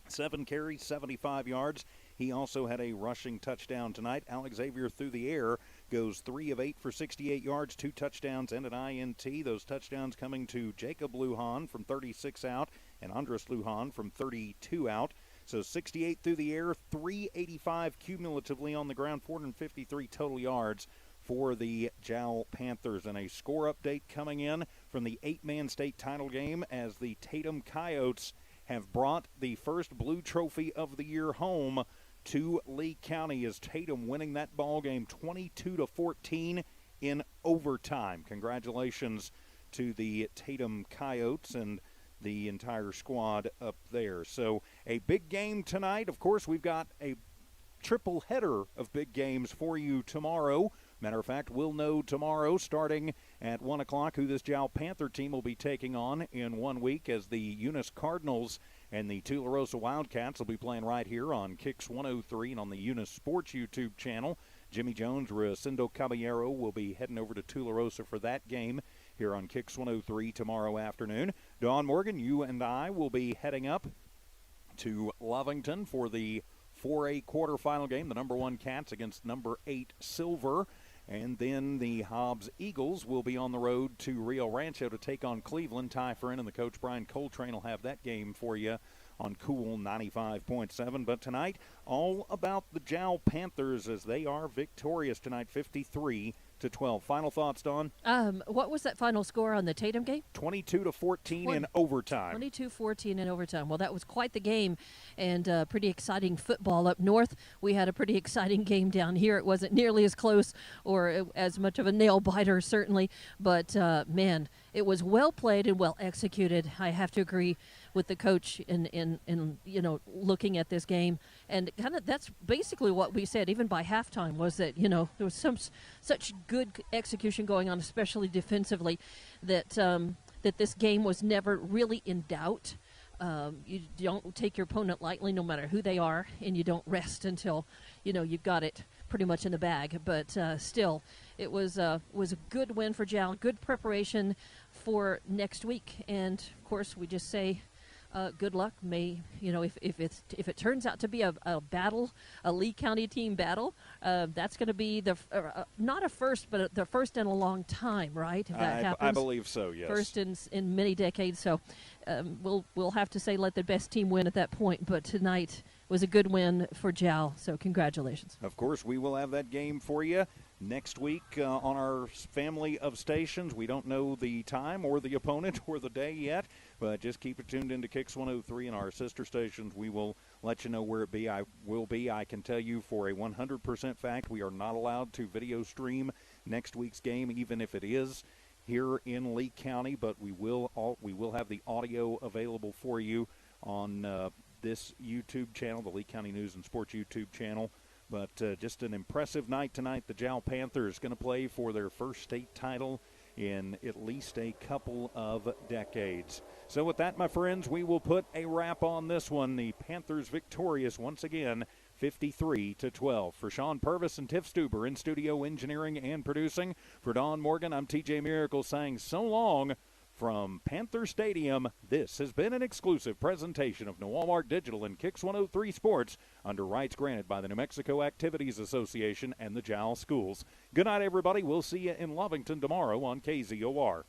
7 carries, 75 yards. He also had a rushing touchdown tonight. Alex Xavier through the air goes 3 of 8 for 68 yards, 2 touchdowns and an INT. Those touchdowns coming to Jacob Lujan from 36 out and Andres Lujan from 32 out. So 68 through the air, 385 cumulatively on the ground, 453 total yards for the Jal Panthers. And a score update coming in from the 8-man state title game as the Tatum Coyotes have brought the first Blue Trophy of the year home to Lee County, as Tatum winning that ball game 22-14 in overtime. Congratulations to the Tatum Coyotes and the entire squad up there. So a big game tonight. Of course, we've got a triple header of big games for you tomorrow. Matter of fact, we'll know tomorrow starting at 1 o'clock who this Jal Panther team will be taking on in 1 week, as the Eunice Cardinals and the Tularosa Wildcats will be playing right here on Kicks 103 and on the Eunice Sports YouTube channel. Jimmy Jones, Recindo Caballero will be heading over to Tularosa for that game here on Kicks 103 tomorrow afternoon. Don Morgan, you and I will be heading up to Lovington for the 4A quarterfinal game, the number 1 Cats against number 8 Silver. And then the Hobbs Eagles will be on the road to Rio Rancho to take on Cleveland. Ty Friend and the coach Brian Coltrane will have that game for you on Cool 95.7. But tonight, all about the Jal Panthers as they are victorious tonight, 53-12. Final thoughts, Dawn? What was that final score on the Tatum game? 22-14 in overtime. 22-14 in overtime. Well, that was quite the game, and pretty exciting football up north. We had a pretty exciting game down here. It wasn't nearly as close or as much of a nail-biter, certainly, but, man, it was well played and well executed. I have to agree with the coach in looking at this game, and kind of that's basically what we said even by halftime, was that there was such good execution going on, especially defensively, that that this game was never really in doubt. You don't take your opponent lightly, no matter who they are, and you don't rest until you've got it pretty much in the bag. But still, it was a good win for Jal, good preparation for next week, and of course we just say good luck. May if it turns out to be a battle, a Lee County team battle, that's going to be the not a first, but the first in a long time, right? If that happens, I believe so. Yes, first in many decades. So we'll have to say let the best team win at that point. But tonight was a good win for Jal. So congratulations. Of course, we will have that game for you next week on our family of stations. We don't know the time or the opponent or the day yet, but just keep it tuned into Kicks 103 and our sister stations. We will let you know where it will be. I can tell you for a 100% fact, we are not allowed to video stream next week's game, even if it is here in Lee County, but we will have the audio available for you on this YouTube channel, the Lee County News and Sports YouTube channel. But just an impressive night tonight. The Jal Panthers going to play for their first state title in at least a couple of decades. So with that, my friends, we will put a wrap on this one. The Panthers victorious once again, 53-12. For Sean Purvis and Tiff Stuber in studio engineering and producing, for Don Morgan, I'm TJ Miracle saying so long from Panther Stadium. This has been an exclusive presentation of Walmart Digital and Kicks 103 Sports under rights granted by the New Mexico Activities Association and the Jal Schools. Good night, everybody. We'll see you in Lovington tomorrow on KZOR.